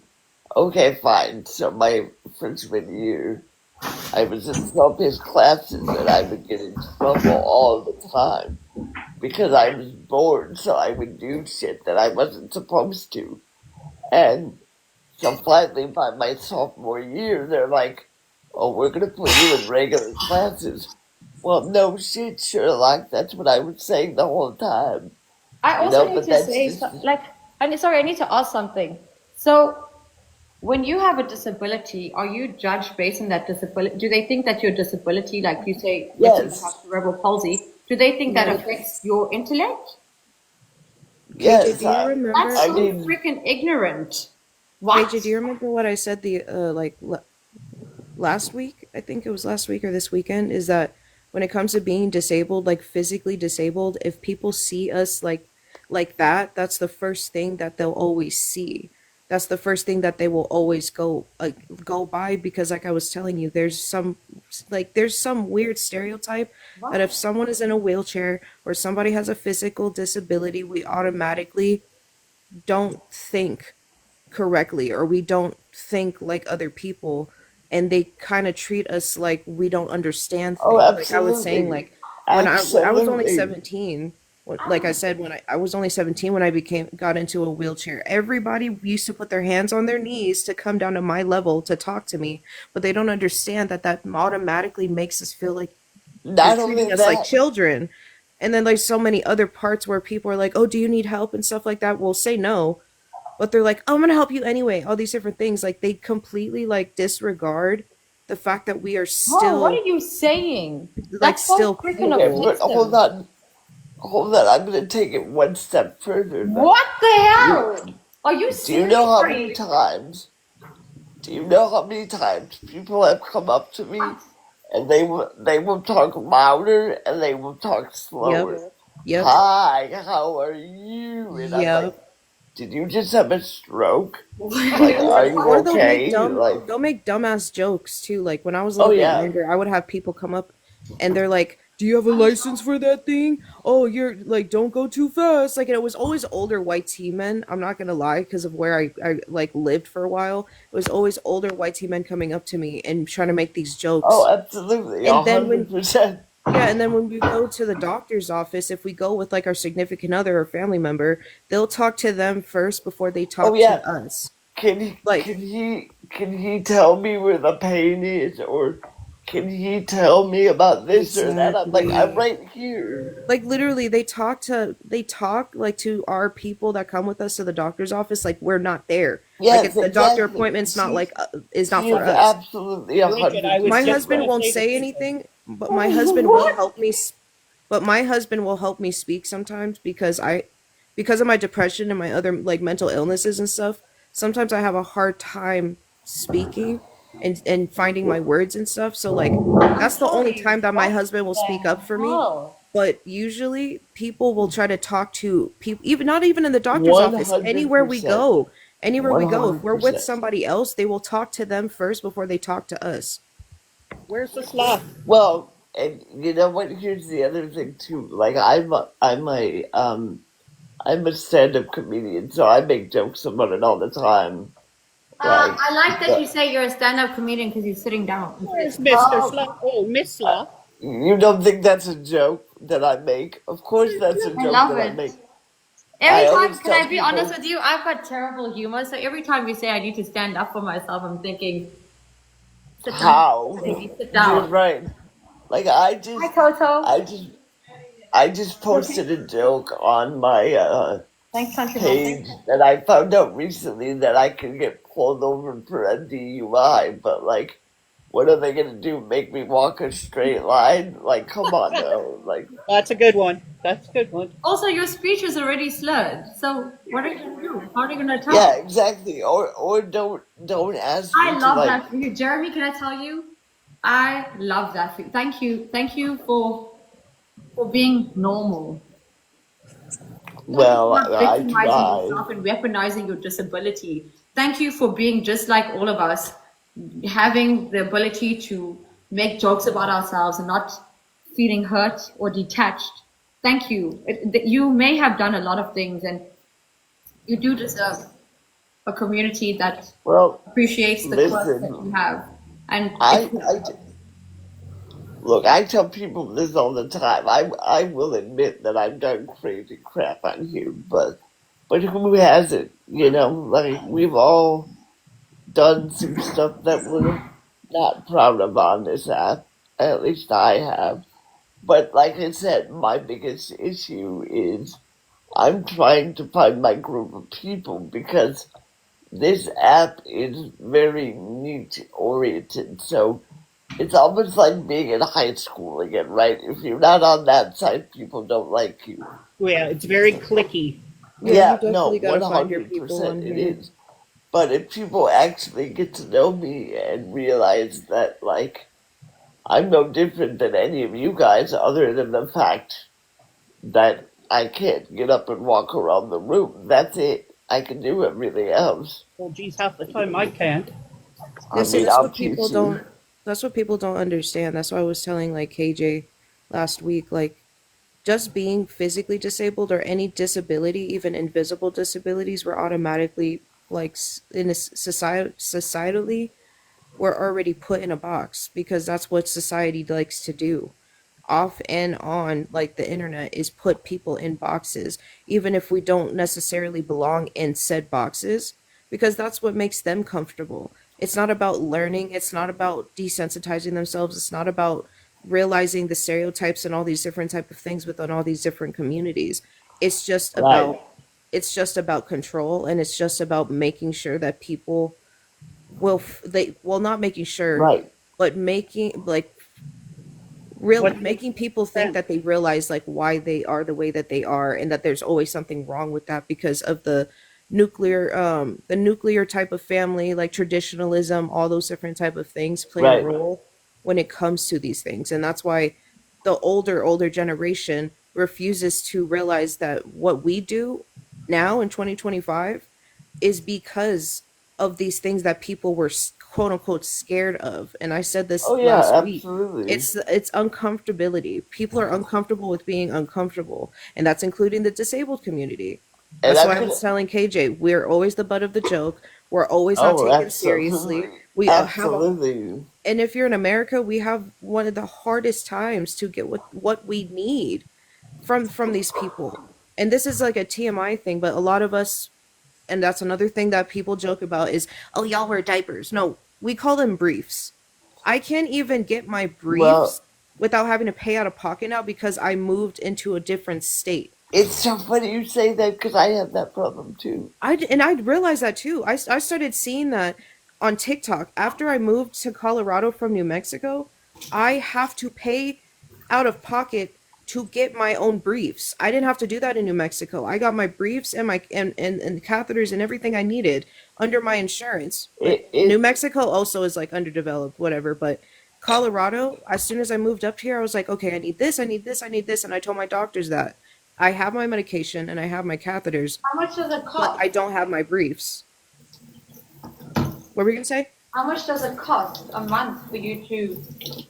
Okay, fine. So my freshman year, I was in slow paced classes and I would get in trouble all the time because I was bored, so I would do shit that I wasn't supposed to. And so finally, by my sophomore year, they're like, oh, we're going to put you in regular classes. Well, no shit, Sherlock. That's what I was saying the whole time. I You also know, need but to that's say, just, like, sorry, I need to ask something. So, when you have a disability, are you judged based on that disability? Do they think that your disability, like you say, let's say you have yes, cerebral palsy, do they think that No. affects your intellect? KJ, yes. do you That's remember? I so mean, freaking ignorant. KJ, do What? you remember what I said last week? I think it was last week or this weekend. Is that when it comes to being disabled, like physically disabled, if people see us like that, that's the first thing that they'll always see. That's the first thing that they will always go by because, like I was telling you, there's some weird stereotype that if What? someone is in a wheelchair or somebody has a physical disability, we automatically don't think correctly or we don't think like other people, and they kind of treat us like we don't understand oh, things. Like I was saying, absolutely. like when I was only Absolutely. 17, like I said, when I was only 17 when I became got into a wheelchair, everybody used to put their hands on their knees to come down to my level to talk to me, but they don't understand that that automatically makes us feel like they're Not only treating us like that, children. And then there's so many other parts where people are like, oh, do you need help and stuff like that. We'll say no, but they're like, I'm gonna help you anyway. All these different things, like they completely like disregard the fact that we are Oh, what still are you saying? like That's so still freaking okay, people. but offensive. hold on. I'm going to take it one step further, though. What the You, hell? Are you do you know serious? how many Sorry. times? Do you know how many times people have come up to me and they will talk louder and they will talk Yep. slower? Yep. Hi, how are you? And I'm like, Yep. did you just have a stroke? Like, are you Or okay? Like, they'll make dumbass jokes too. Like when I was a oh little bit yeah. younger, I would have people come up and they're like, "Do you have a license for that thing? Oh, you're like, don't go too fast." Like, and it was always older white tea men. I'm not gonna lie, because of where I like lived for a while. It was always older white tea men coming up to me and trying to make these Oh, jokes. absolutely, And then when 100%. Yeah, and then when we go to the doctor's office, if we go with like our significant other or family member, they'll talk to them first before they Oh talk to yeah. us. Can he Like can he can he tell me where the pain is, or can he tell me about this or that? I'm like, I'm exactly. right here. Like literally they talk like to our people that come with us to the doctor's office like we're not there. Like Yes, it's the doctor exactly. appointment's not like is not She for is us. absolutely a Bridget, I hundred was My just husband gonna percent. won't say the say same thing. anything, but my husband will help me but my husband will help me speak sometimes because of my depression and my other like mental illnesses and stuff. Sometimes I have a hard time speaking and finding my words and stuff. So like that's the only time that my husband will speak up for me. But usually people will try to talk to people, even not even in the doctor's One office, hundred percent. anywhere we One go, if hundred we're with percent. somebody else, they will talk to them first before they talk to us. Where's the sloth? Well, and you know what? Here's the other thing too. Like I'm a stand-up comedian, so I make jokes about it all the time. Like, I like that you but say you're a stand-up comedian because you're sitting down. Where's Mr. Sloth? Oh, Miss uh, Sloth. you don't think that's a joke that I make? Of course, that's a I joke love that I it. make. Every I time, always can tell I be honest people, with you? I've got terrible humor, so every time you say I need to stand up for myself, I'm thinking, sit down, how? baby, sit You're down. right. Like Hi, Toto. I just, I just You okay? posted a joke on my Thanks, Country Mom. page that I found out recently that I could get pulled over for a DUI, but like, what are they gonna do? Make me walk a straight line? Like, come on now. Like, That's a good one. That's a good one. Also, your speech is already slurred, so what are you gonna do? How are you gonna yeah, tell? exactly. Or don't ask me I to love like. that for you, Jeremy. Can I tell you? I love that for you. Thank you for being normal. Thank you Well, for not I victimizing try. yourself and weaponizing your disability. Thank you for being just like all of us, having the ability to make jokes about ourselves and not feeling hurt or detached. Thank you. You may have done a lot of things, and you do deserve a community that Well, appreciates the quirks that you listen. have. And I it's I look. I tell people this all the time. I will admit that I've done crazy crap on here, but who hasn't? You know, like we've all done some stuff that we're not proud of on this app. At least I have. But like I said, my biggest issue is I'm trying to find my group of people because this app is very neat oriented. So it's almost like being in high school again, right? If you're not on that side, people don't like you. Yeah, it's very clicky. Yeah, you Yeah, no, definitely got to find your people 100% on it here. is. But if people actually get to know me and realize that, like, I'm no different than any of you guys, other than the fact that I can't get up and walk around the room. That's it. I can do everything else. Well, geez, half the time I can't. Yeah, I see, mean, I'll teach you. that's what people don't understand. That's why I was telling like KJ last week, like just being physically disabled or any disability, even invisible disabilities, were automatically like in a societally we're already put in a box because that's what society likes to do. Off and on, like the internet, is put people in boxes, even if we don't necessarily belong in said boxes, because that's what makes them comfortable. It's not about learning, it's not about desensitizing themselves, it's not about realizing the stereotypes and all these different type of things within all these different communities. It's just Right, about it's just about control, and it's just about making sure that people they well, not making sure, right, but making like real What making people think friend? that they realize like why they are the way that they are, and that there's always something wrong with that because of the nuclear type of family, like traditionalism, all those different type of things play a right. role when it comes to these things. And that's why the older generation refuses to realize that what we do now in 2025 is because of these things that people were quote unquote scared of. And I said this Oh yeah, last week. absolutely. It's uncomfortability. People are uncomfortable with being uncomfortable, and that's including the disabled community. And That's why I'm I gonna. was telling KJ, we're always the butt of the joke. We're always not Oh, taken seriously. absolutely, We have a absolutely. and if you're in America, we have one of the hardest times to get what we need from these people. And this is like a TMI thing, but a lot of us, and that's another thing that people joke about is, oh, y'all wear diapers. No, we call them briefs. I can't even get my Well, briefs without having to pay out of pocket now because I moved into a different state. it's so funny you say that because I have that problem too. I realized that too. I started seeing that on TikTok after I moved to Colorado from New Mexico. I have to pay out of pocket to get my own briefs. I didn't have to do that in New Mexico. I got my briefs and my and catheters and everything I needed under my insurance. But New It Mexico also is like underdeveloped, whatever. But Colorado, as soon as I moved up here, I was like, okay, I need this, I need this, I need this, and I told my doctors that I have my medication and I have my catheters, How much does it but cost? I don't have my briefs. What were we gonna say? How much does it cost a month for you to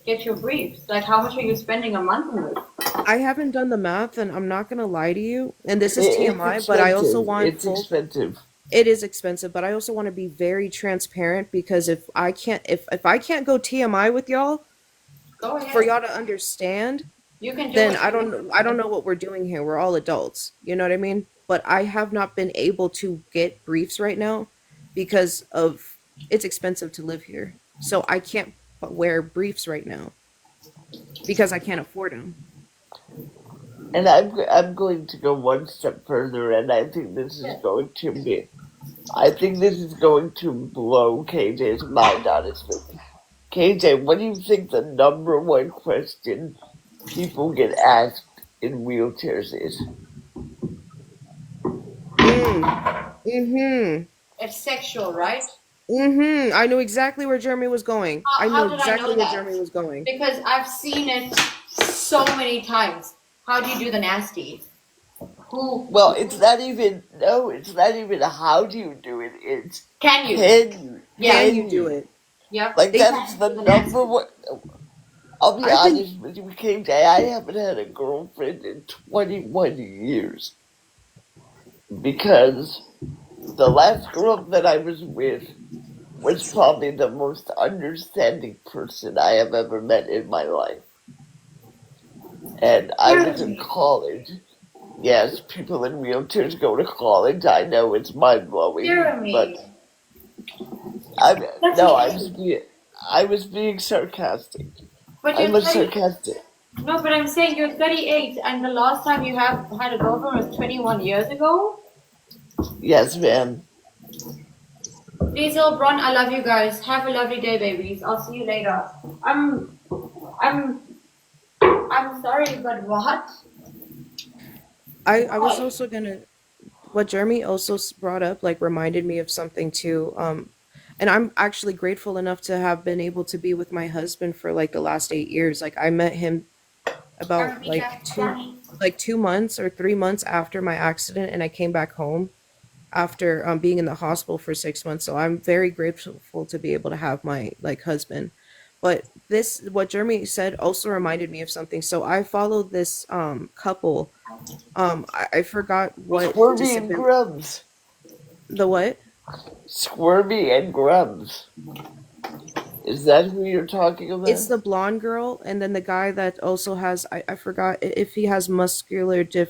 get your briefs? Like, how much are you spending a month on this? I haven't done the math, and I'm not gonna lie to you. And this is it's TMI, but I also expensive. want It's full. expensive. It is expensive, but I also want to be very transparent because if I can't go TMI with y'all Go for ahead. y'all to understand, You can do then it. I don't know what we're doing here. We're all adults. You know what I mean? But I have not been able to get briefs right now because of it's expensive to live here. So I can't wear briefs right now because I can't afford them. And I'm going to go one step further, and I think this is going to be. I think this is going to blow KJ's mind, honestly. KJ, what do you think the number one question people get asked in wheelchairs is? Mm-hmm. It's sexual, right? Mm-hmm. I knew exactly where Jeremy was going. I knew How did I exactly know where that? Jeremy was going. Because I've seen it so many times. How do you do the nasty? Who Well, it's not even, no, it's not even how do you do it, it's can you? can you? Yeah. Can you Can do you? it? Yep. Like, They that's the The number nasty. one. I'll be I've been honest with you, KJ, I haven't had a girlfriend in 21 years because the last girl that I was with was probably the most understanding person I have ever met in my life. And I was in college. Yes, people in wheelchairs go to college. I know it's mind blowing, but Jeremy. I'm That's no, okay. I was being sarcastic. But I you're was 30. sarcastic. No, but I'm saying you're 38, and the last time you have had a girlfriend was 21 years ago. Yes, ma'am. Diesel, Bron, I love you guys. Have a lovely day, babies. I'll see you later. I'm, I'm, I'm sorry, but what? I was also gonna what Jeremy also brought up like reminded me of something too. And I'm actually grateful enough to have been able to be with my husband for like the last 8 years. Like I met him about like 2 months or 3 months after my accident, and I came back home after being in the hospital for 6 months. So I'm very grateful to be able to have my like husband. But this what Jeremy said also reminded me of something. So I followed this couple. I forgot what Squirmy and disability. Grubs. The what? Squirmy and Grubs. Is that who you're talking It's about? the blonde girl, and then the guy that also has I forgot if he has muscular dis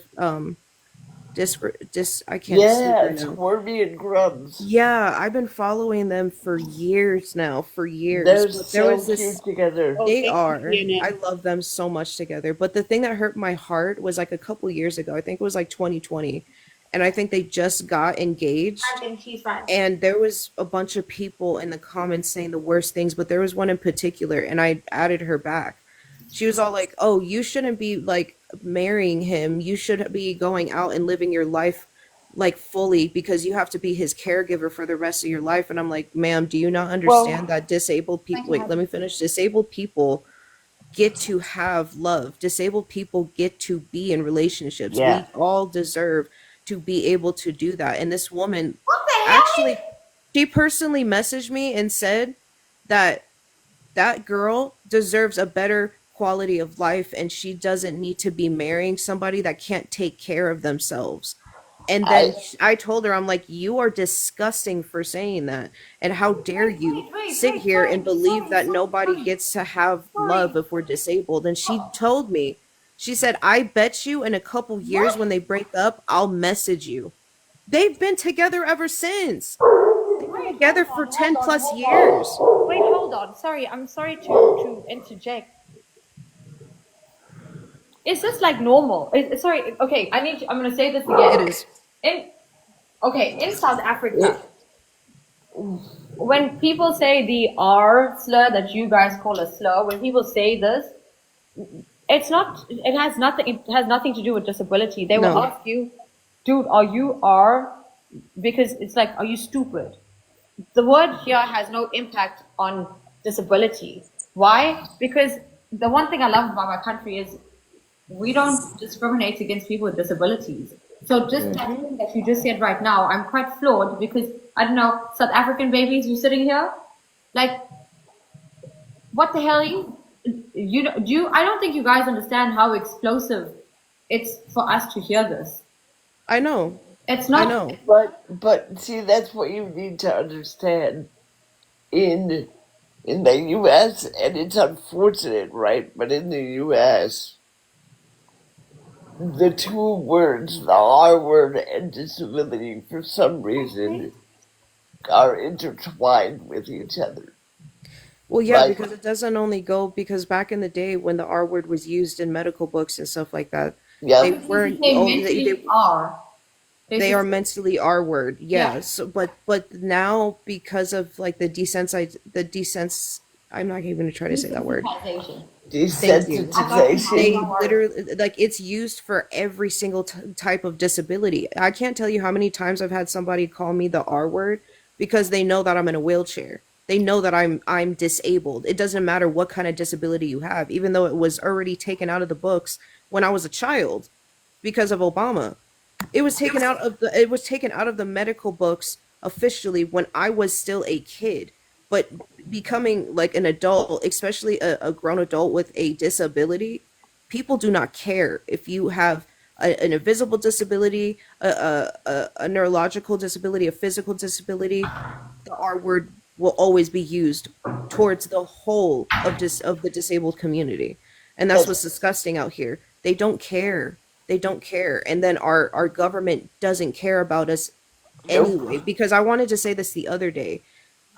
I can't speak Yeah, right now. Squirmy and Grubs. Yeah, I've been following them for years now, for years. They're But there so was this cute together. Oh, they thank you, are. I CNN. love them so much together. But the thing that hurt my heart was like a couple years ago. I think it was like 2020. And I think they just got engaged. I think he's fine. And there was a bunch of people in the comments saying the worst things, but there was one in particular, and I added her back. She was all like, "Oh, you shouldn't be like marrying him. You should be going out and living your life like fully because you have to be his caregiver for the rest of your life." And I'm like, "Ma'am, do you not understand Well, that disabled people Thank you, wait, let husband. me finish. Disabled people get to have love. Disabled people get to be in relationships. Yeah. We all deserve to be able to do that. And this woman What the actually, hell? she personally messaged me and said that that girl deserves a better quality of life and she doesn't need to be marrying somebody that can't take care of themselves. And I then I told her, I'm like, you are disgusting for saying that. And how dare you sit here and believe that nobody gets to have love if we're disabled? And she told me, she said, I bet you in a couple years when they break up, I'll message you. They've been together ever since. They've been Wait, together for 10 plus years. wait, hold on. Sorry, I'm sorry to interject. Is this like normal? Sorry, okay, I'm gonna say this It again. is. In South Africa, it, when people say the R slur that you guys call a slur, when people say this, it's not. It has nothing. It has nothing to do with disability. They will No. ask you, dude, are you R? Because it's like, are you stupid? The word here has no impact on disability. Why? Because the one thing I love about my country is we don't discriminate against people with disabilities. So just that mhm. thing that you just said right now, I'm quite flawed because I don't know, South African babies, you sitting here, like, what the hell? I don't think you guys understand how explosive it's for us to hear this. I know. It's I not. know. But see, that's what you need to understand in the U.S. and it's unfortunate, right? But in the U.S., the two words, the R word and disability, for some reason, are intertwined with each other. Well, yeah, Like, because it doesn't only go because back in the day when the R word was used in medical books and stuff like that, they yep. Because weren't they only mentally are. they are mentally R word, Yeah. yes. But now because of like the desens I'm not even gonna try to say that word. Desensitization. Thank you. I got you, Mom. Desensitization. They Don't worry. literally like it's used for every single type of disability. I can't tell you how many times I've had somebody call me the R word because they know that I'm in a wheelchair. They know that I'm disabled. It doesn't matter what kind of disability you have, even though it was already taken out of the books when I was a child because of Obama. It was taken out of the medical books officially when I was still a kid. But becoming like an adult, especially a grown adult with a disability, people do not care if you have an invisible disability, a neurological disability, a physical disability. The R word will always be used towards the whole of the disabled community. And that's And what's disgusting out here. They don't care. They don't care. And then our government doesn't care about us nope. anyway. Because I wanted to say this the other day.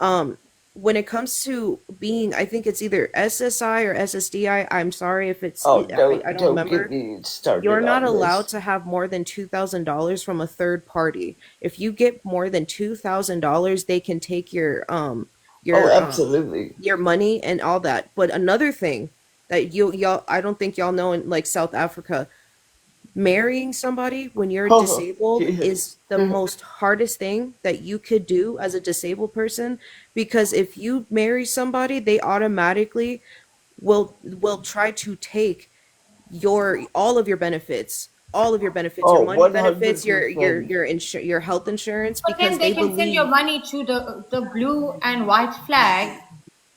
Um, when it comes to being, I think it's either SSI or SSDI. I'm sorry if Oh, I don't don't get remember. me You're started not on allowed this. to have more than $2,000 from a third party. If you get more than $2,000, they can take Oh, your absolutely. your money and all that. But another thing that y'all I don't think y'all know in like South Africa, marrying somebody when you're Oh, disabled yeah. is the most hardest thing that you could do as a disabled person because if you marry somebody, they automatically will try to take your all of your benefits, your Oh, money benefits, 100%. your health insurance But then because they they can send your believe. money to the blue and white flag,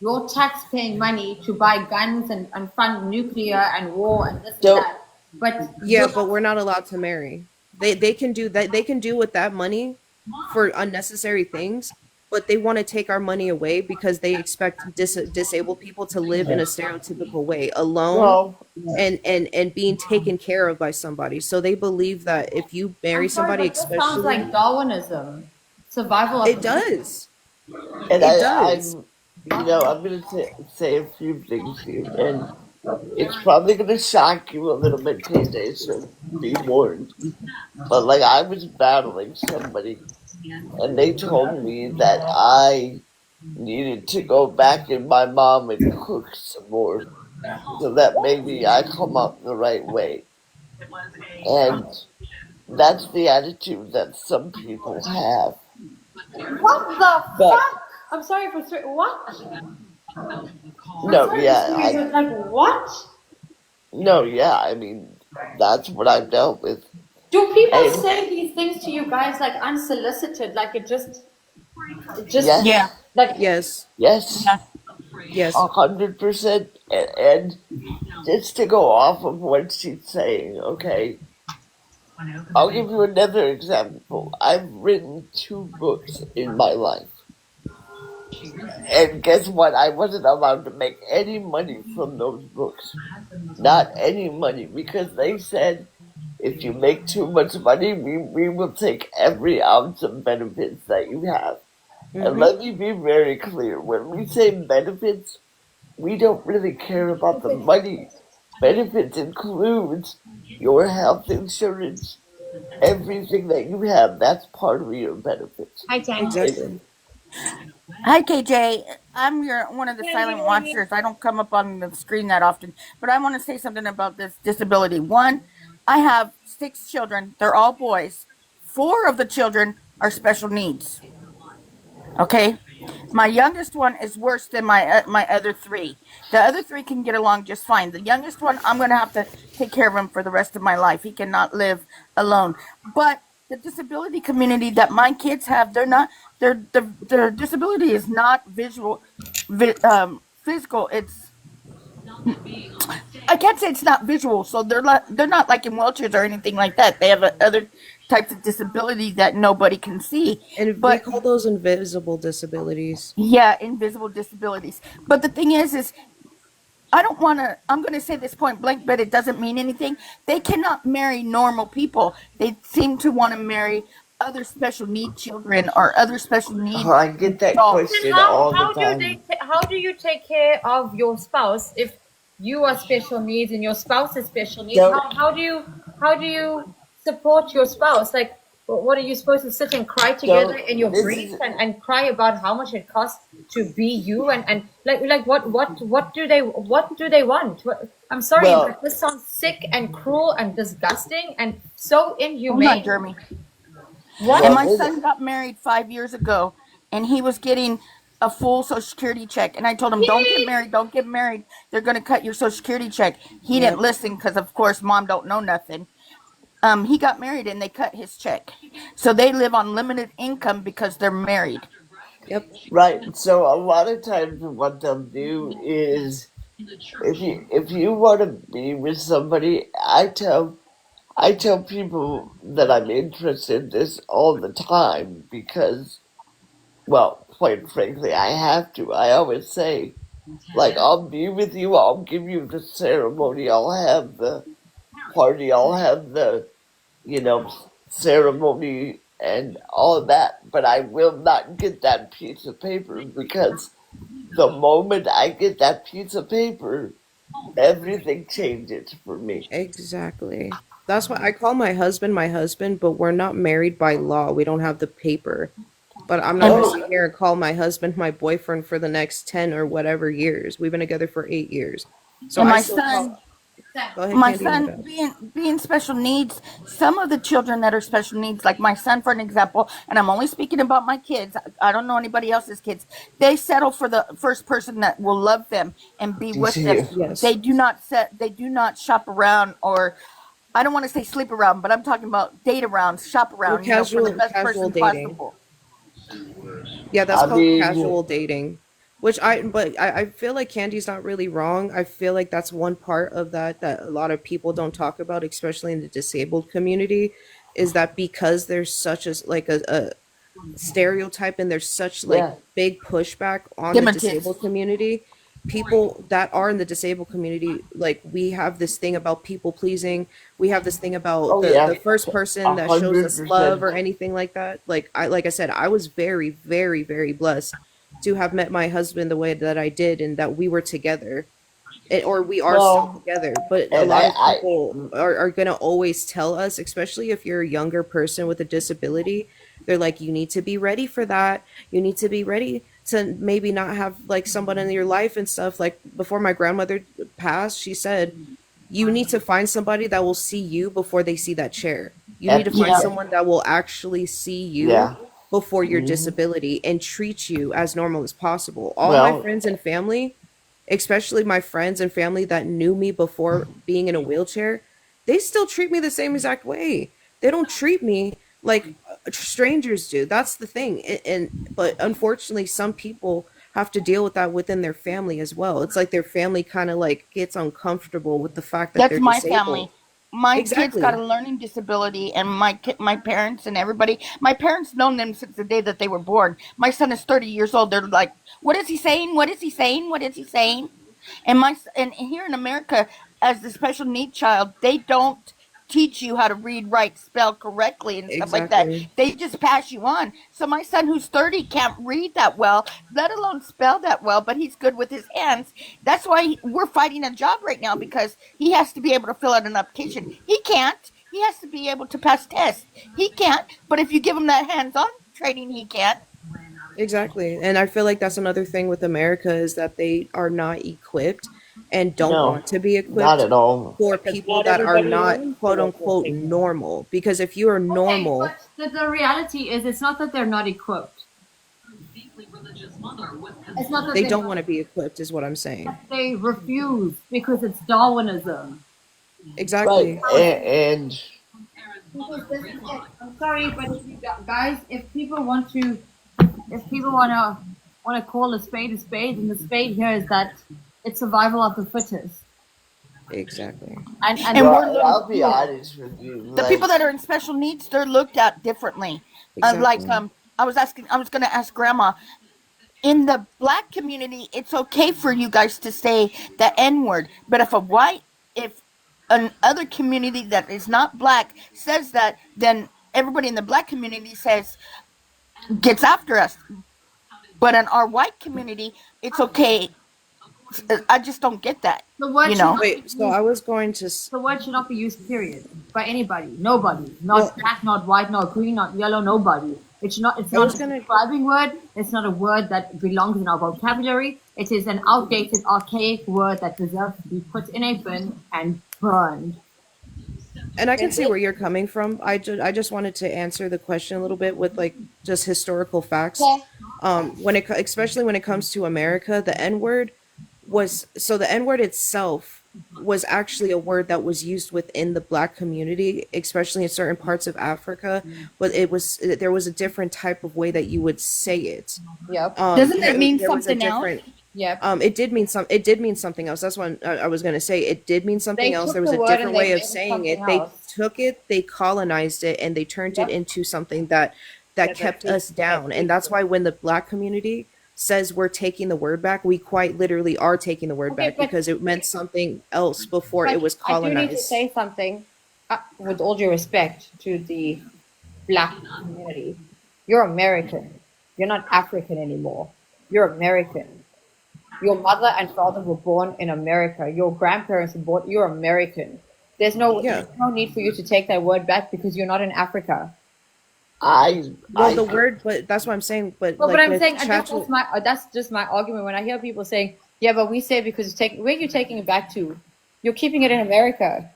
your tax-paying money to buy guns and fund nuclear and war and this and Don't. that. But Yeah, but we're not allowed to marry. They can do that. They can do with that money for unnecessary things, but they want to take our money away because they expect disabled people to live in a stereotypical way, alone No. and being taken care of by somebody. So they believe that if you marry I'm sorry, somebody, but this sounds especially, like Darwinism, survival of it the fittest. does. And It does. I'm going to say a few things here, and it's probably going to shock you a little bit, TJ, so be warned. But, like, I was battling somebody, and they told me that I needed to go back in my mom and cook some more so that maybe I come up the right way. And that's the attitude that some people have. What the But fuck? I'm sorry for what? I'm No, sorry, yeah, Mr. Ray, but like what? no, yeah, I mean, that's what I've dealt with. Do people And say these things to you guys like unsolicited? Like it just yes, like Yes. yes, Yes. 100%. And just to go off of what she's saying, okay, I'll give you another example. I've written 2 books in my life. And guess what? I wasn't allowed to make any money from those books. Not any money, because they said if you make too much money, we will take every ounce of benefits that you have. And Mm-hmm. let me be very clear, when we say benefits, we don't really care about the money. Benefits includes your health insurance, everything that you have, that's part of your benefits. hi Jen. Exactly. Hi, KJ. I'm one of the silent watchers. I don't come up on the screen that often, but I want to say something about this disability. One, I have 6 children. They're all boys. 4 of the children are special needs. Okay, my youngest one is worse than my other 3. The other 3 can get along just fine. The youngest one, I'm going to have to take care of him for the rest of my life. He cannot live alone. But the disability community that my kids have, they're not. Their disability is not physical. It's, I can't say it's not visual. So they're not like in wheelchairs or anything like that. They have other types of disability that nobody can see. And we But call those invisible disabilities. yeah, invisible disabilities. But the thing is I don't want to, I'm going to say this point blank, but it doesn't mean anything. They cannot marry normal people. They seem to want to marry other special need children or other special Oh, need I get that adults. question How all the how do time. how do you take care of your spouse if you are special needs and your spouse is special needs? So, How do you support your spouse? Like what are you supposed to sit and cry together so in your this grief is, and cry about how much it costs to be you and like what do they want? I'm sorry, well, but this sounds sick and cruel and disgusting and so Hold on, inhumane. Jeremy. What? And well, my this, son got married 5 years ago, and he was getting a full Social Security check. And I told him, "Don't get married. Don't get married. They're going to cut your Social Security check." He didn't Yep. listen because, of course, mom don't know nothing. He got married, and they cut his check, so they live on limited income because they're married. Yep. right. So a lot of times what they'll do is if you want to be with somebody, I tell people that I'm interested in this all the time because, well, quite frankly, I have to. I always say, like, I'll be with you, I'll give you the ceremony, I'll have the party, I'll have the, you know, ceremony and all of that, but I will not get that piece of paper because the moment I get that piece of paper, everything changes for me. Exactly. That's why I call my husband, but we're not married by law. We don't have the paper. But I'm not going to And sit here and call my husband my boyfriend for the next 10 or whatever years. We've been together for 8 years. So and I my still son, call. Go ahead, my Candy, my son bad. being special needs, some of the children that are special needs, like my son for an example, and I'm only speaking about my kids, I don't know anybody else's kids, they settle for the first person that will love them and be with them. Yes. They do not shop around, or I don't want to say sleep around, but I'm talking about date around, shop Well, around, for the best casual person dating. possible. Yeah, that's I called mean, casual dating. But I feel like Candy's not really wrong. I feel like that's one part of that a lot of people don't talk about, especially in the disabled community, is that because there's such a stereotype and there's such like yeah. big pushback on the Stigmatist. disabled community, people that are in the disabled community, like, we have this thing about people pleasing. We have this thing about Oh the yeah, first person a that shows hundred us love percent. or anything like that. Like I said, I was very, very, very blessed to have met my husband the way that I did and that we were together, or we are still Well, together. But a and lot of I people are going to always tell us, especially if you're a younger person with a disability, they're like, you need to be ready for that. You need to be ready to maybe not have like someone in your life and stuff. Like, before my grandmother passed, she said, you need to find somebody that will see you before they see that chair. You need to find Yeah. someone that will actually see you yeah. before your Hmm. disability and treat you as normal as possible. All my Well, friends and family, especially my friends and family that knew me before being in a wheelchair, they still treat me the same exact way. They don't treat me like strangers do. That's the thing. But unfortunately, some people have to deal with that within their family as well. It's like their family kind of like gets uncomfortable with the fact that That's they're my family. disabled. My kids got a Exactly. learning disability, and my parents and everybody. My parents known them since the day that they were born. My son is 30 years old. They're like, "What is he saying? What is he saying? What is he saying?" And here in America, as the special need child, they don't teach you how to read, write, spell correctly and stuff like that. Exactly. They just pass you on. So my son, who's 30, can't read that well, let alone spell that well, but he's good with his hands. That's why we're fighting a job right now, because he has to be able to fill out an application. He can't. He has to be able to pass tests. He can't. But if you give him that hands-on training, he can. Exactly. And I feel like that's another thing with America is that they are not equipped and don't No, want to be not equipped at all. for Because people not that are everybody not learns the quote local unquote language. normal. Because if you are Okay, normal, but the reality is it's not that they're not equipped. It's not that they they're don't not want to be equipped, is what I'm saying. they refuse because it's Darwinism. Right, Exactly. and Because this is it. I'm sorry, but if you guys, if people wanna call a spade, and the spade here is that it's survival of the fittest. Exactly. And And we're well, looked. I'll be honest with you. The people Like, that are in special needs, they're looked at differently. Like Exactly. I was gonna ask Grandma, in the black community, it's okay for you guys to say the N word, but if an other community that is not black says that, then everybody in the black community says gets after us. But in our white community, it's okay. I just don't get that. the word You should know. not be Wait, so used. I was going to The word should not be used, period, by anybody, nobody, not well, black, not white, not green, not yellow, nobody. It's not. It's I not was a gonna describing word. It's not a word that belongs in our vocabulary. It is an outdated, archaic word that deserves to be put in a bin and burned. and I can That's see where it. you're coming from. I just wanted to answer the question a little bit with like just historical facts. Yeah. Especially when it comes to America, the N word the N word itself was actually a word that was used within the black community, especially in certain parts of Africa, but there was a different type of way that you would say it. Yep. Doesn't that mean There was a something else? different Yep. it did mean something else. That's what I was going to say. It did mean something They else. took There was the a word and different they way of made it saying something it. They else. took it, they colonized it, and they turned it Yep. into something that Yeah, that kept takes us that down. And takes that's why when the black community says we're taking the word back, we quite literally are taking the word Okay, back because it meant something else before it but was I do need to colonized. say something, with all due respect to the black community. You're American. You're not African anymore. You're American. Your mother and father were born in America. Your grandparents were born. You're American. Yeah. There's no need for you to take that word back because you're not in Africa. I, Well, I, the word, but that's what I'm saying. But Well, but like I'm with saying chat, that's just my argument when I hear people saying, "Yeah, but we say it because it's taking." Where are you taking it back to? You're keeping it in America.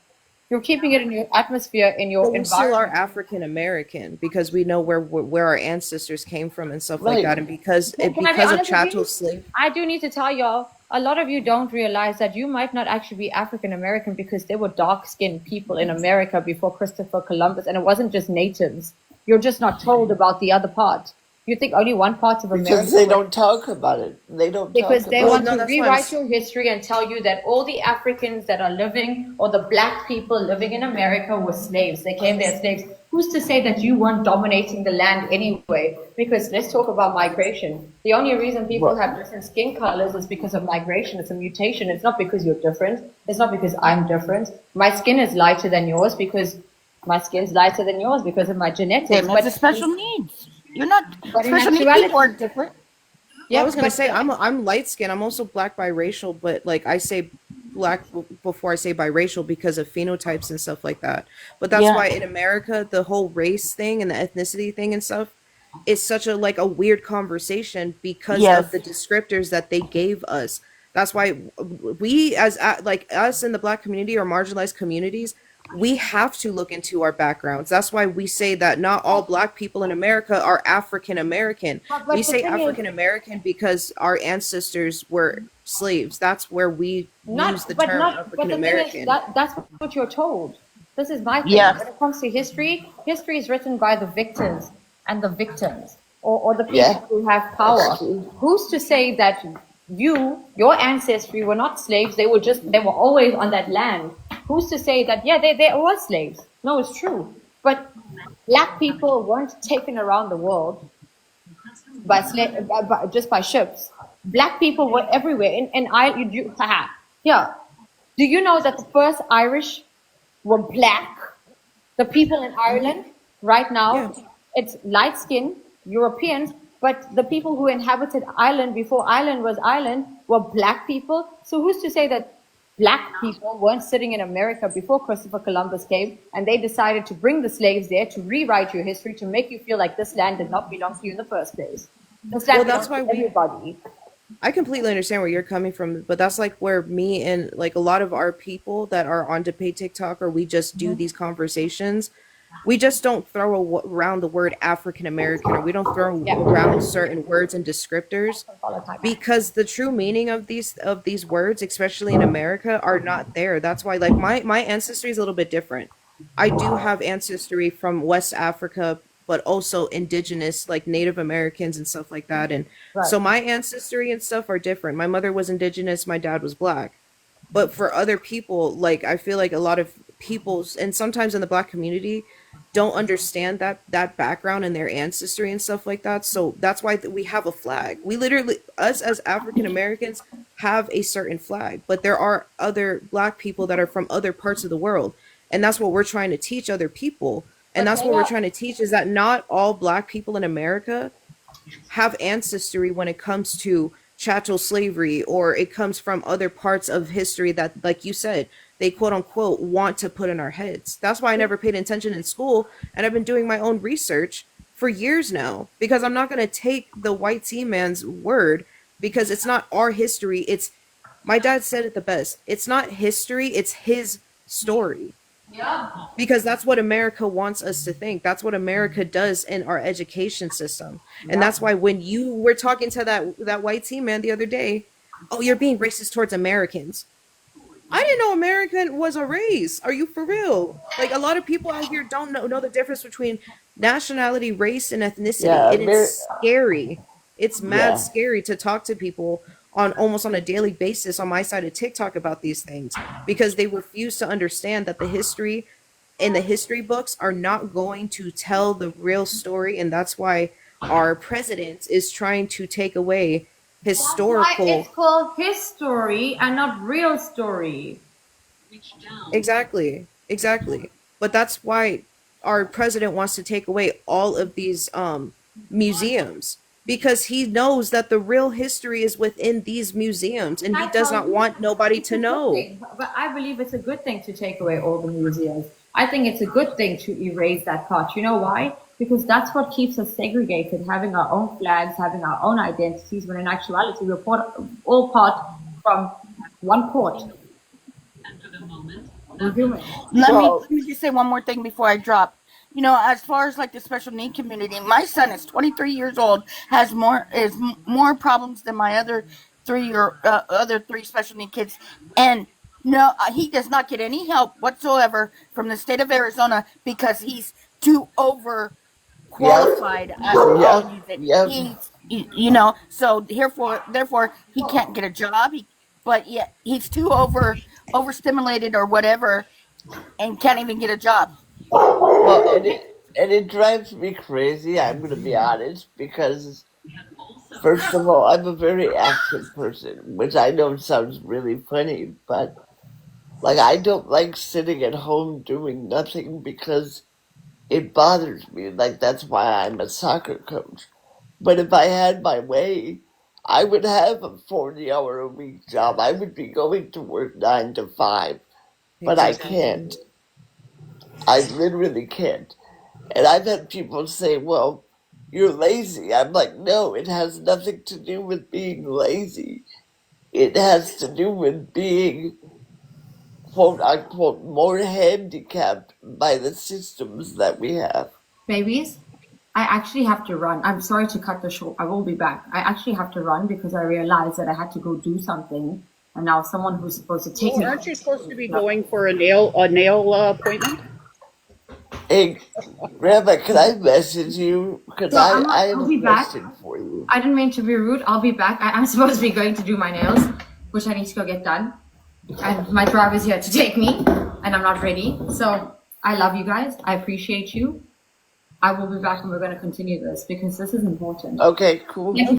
You're keeping it in your atmosphere, in your but we still are environment. African American because we know where our ancestors came from and stuff like right. that, and Can I be because of honest with chattel you? slave. I do need to tell y'all, a lot of you don't realize that you might not actually be African American because there were dark skinned people in America before Christopher Columbus, and it wasn't just natives. You're just not told about the other part. You think only one part of Because America they was don't talk about it. They don't because talk they Well, about want it. no, to that's why I'm. rewrite your history and tell you that all the Africans that are living or the black people living in America were slaves. They came there as slaves. Who's to say that you weren't dominating the land anyway? Because let's talk about migration. The only reason people Well, have different skin colors is because of migration. It's a mutation. It's not because you're different. It's not because I'm different. My skin is lighter than yours because my skin's lighter than yours because of my genetics. Same as the special needs. You're not But in special needs people are actuality, different. Well, I yep, was gonna say I'm light skinned. I'm also black biracial, but like I say black before I say biracial because of phenotypes and stuff like that. But that's Yeah. why in America the whole race thing and the ethnicity thing and stuff is such a weird conversation because of Yes. the descriptors that they gave us. That's why we as like us in the black community or marginalized communities we have to look into our backgrounds. That's why we say that not all black people in America are African American. We But the say thing is, African American because our ancestors were slaves. That's where we use the term but African the thing is American. that that's what you're told. This is my thing. Yes. When it comes to history, history is written by the victors and the victims, or the Yeah, people who have that's power. true. Who's to say that your ancestry were not slaves? They were always on that land. Who's to say that, yeah, they were slaves? No, it's true. But black people weren't taken around the world just by ships. Black people were everywhere. Yeah. Do you know that the first Irish were black? The people in Ireland right Yeah. now, it's light skinned Europeans, but the people who inhabited Ireland before Ireland was Ireland were black people. So who's to say that black people weren't sitting in America before Christopher Columbus came and they decided to bring the slaves there to rewrite your history, to make you feel like this land did not belong to you in the first place? This land Well, belongs that's why to everybody. I completely understand where you're coming from, but that's like where me and like a lot of our people that are on debate TikTok, or we just do these conversations, we just don't throw around the word African American, or we don't throw around certain words and descriptors, because the true meaning of these words, especially in America, are not there. That's why like my ancestry is a little bit different. I do have ancestry from West Africa, but also indigenous, like Native Americans and stuff like that. And Right. so my ancestry and stuff are different. My mother was indigenous, my dad was black. But for other people, like I feel like a lot of people's, and sometimes in the black community, don't understand that background and their ancestry and stuff like that. So that's why we have a flag. We literally, us as African Americans, have a certain flag, but there are other black people that are from other parts of the world, and that's what we're trying to teach other people. And But that's they what we're are, trying to teach, is that not all black people in America have ancestry when it comes to chattel slavery, or it comes from other parts of history that, like you said, they quote unquote want to put in our heads. That's why I never paid attention in school, and I've been doing my own research for years now, because I'm not going to take the white tea man's word, because it's not our history. It's, my dad said it the best, it's not history, it's his story, because that's what America wants us to think. That's what America does in our education system. And that's why when you were talking to that white tea man the other day, oh, you're being racist towards Americans. I didn't know American was a race. Are you for real? Like a lot of people out here don't know the difference between nationality, race, and ethnicity. Yeah, And it's scary. It's mad yeah. scary to talk to people on almost on a daily basis on my side of TikTok about these things, because they refuse to understand that the history in the history books are not going to tell the real story. And that's why our president is trying to take away that's why it's historical. called his story and not real story. Exactly, exactly. But that's why our president wants to take away all of these museums, because he knows that the real history is within these museums, and he I does tell not you, want nobody it's to a good know. thing. But I believe it's a good thing to take away all the museums. I think it's a good thing to erase that part. You know why? Because that's what keeps us segregated, having our own flags, having our own identities, when in actuality we're all part from one port. We're human. Well, Let me just say one more thing before I drop. You know, as far as like the special need community, my son is 23 years old, has more problems than my other three special need kids, and no, he does not get any help whatsoever from the state of Arizona because he's too over yep, qualified. I'll yep, use it. yep. You know, so therefore he can't get a job. But yet he's too overstimulated or whatever, and can't even get a job. Well, and it drives me crazy. I'm gonna be honest, because first of all, I'm a very active person, which I know sounds really funny, but like I don't like sitting at home doing nothing, because it bothers me. Like that's why I'm a soccer coach. But if I had my way, I would have a 40-hour-a-week job. I would be going to work 9 to 5, but I Exactly. can't. I literally can't. And I've had people say, well, you're lazy. I'm like, no, it has nothing to do with being lazy. It has to do with being quote unquote more handicapped by the systems that we have. Babies, I actually have to run. I'm sorry to cut the show. I will be back. I actually have to run because I realized that I had to go do something, and now someone who's supposed to take Well, me. aren't you supposed to be going for a nail appointment? Hey, Grandma, can I message you? Because So I have I'll a be back. question for you. I didn't mean to be rude. I'll be back. I'm supposed to be going to do my nails, which I need to go get done. And my driver's here to take me, and I'm not ready. So I love you guys. I appreciate you. I will be back, and we're going to continue this because this is important. Okay, cool. Thank you.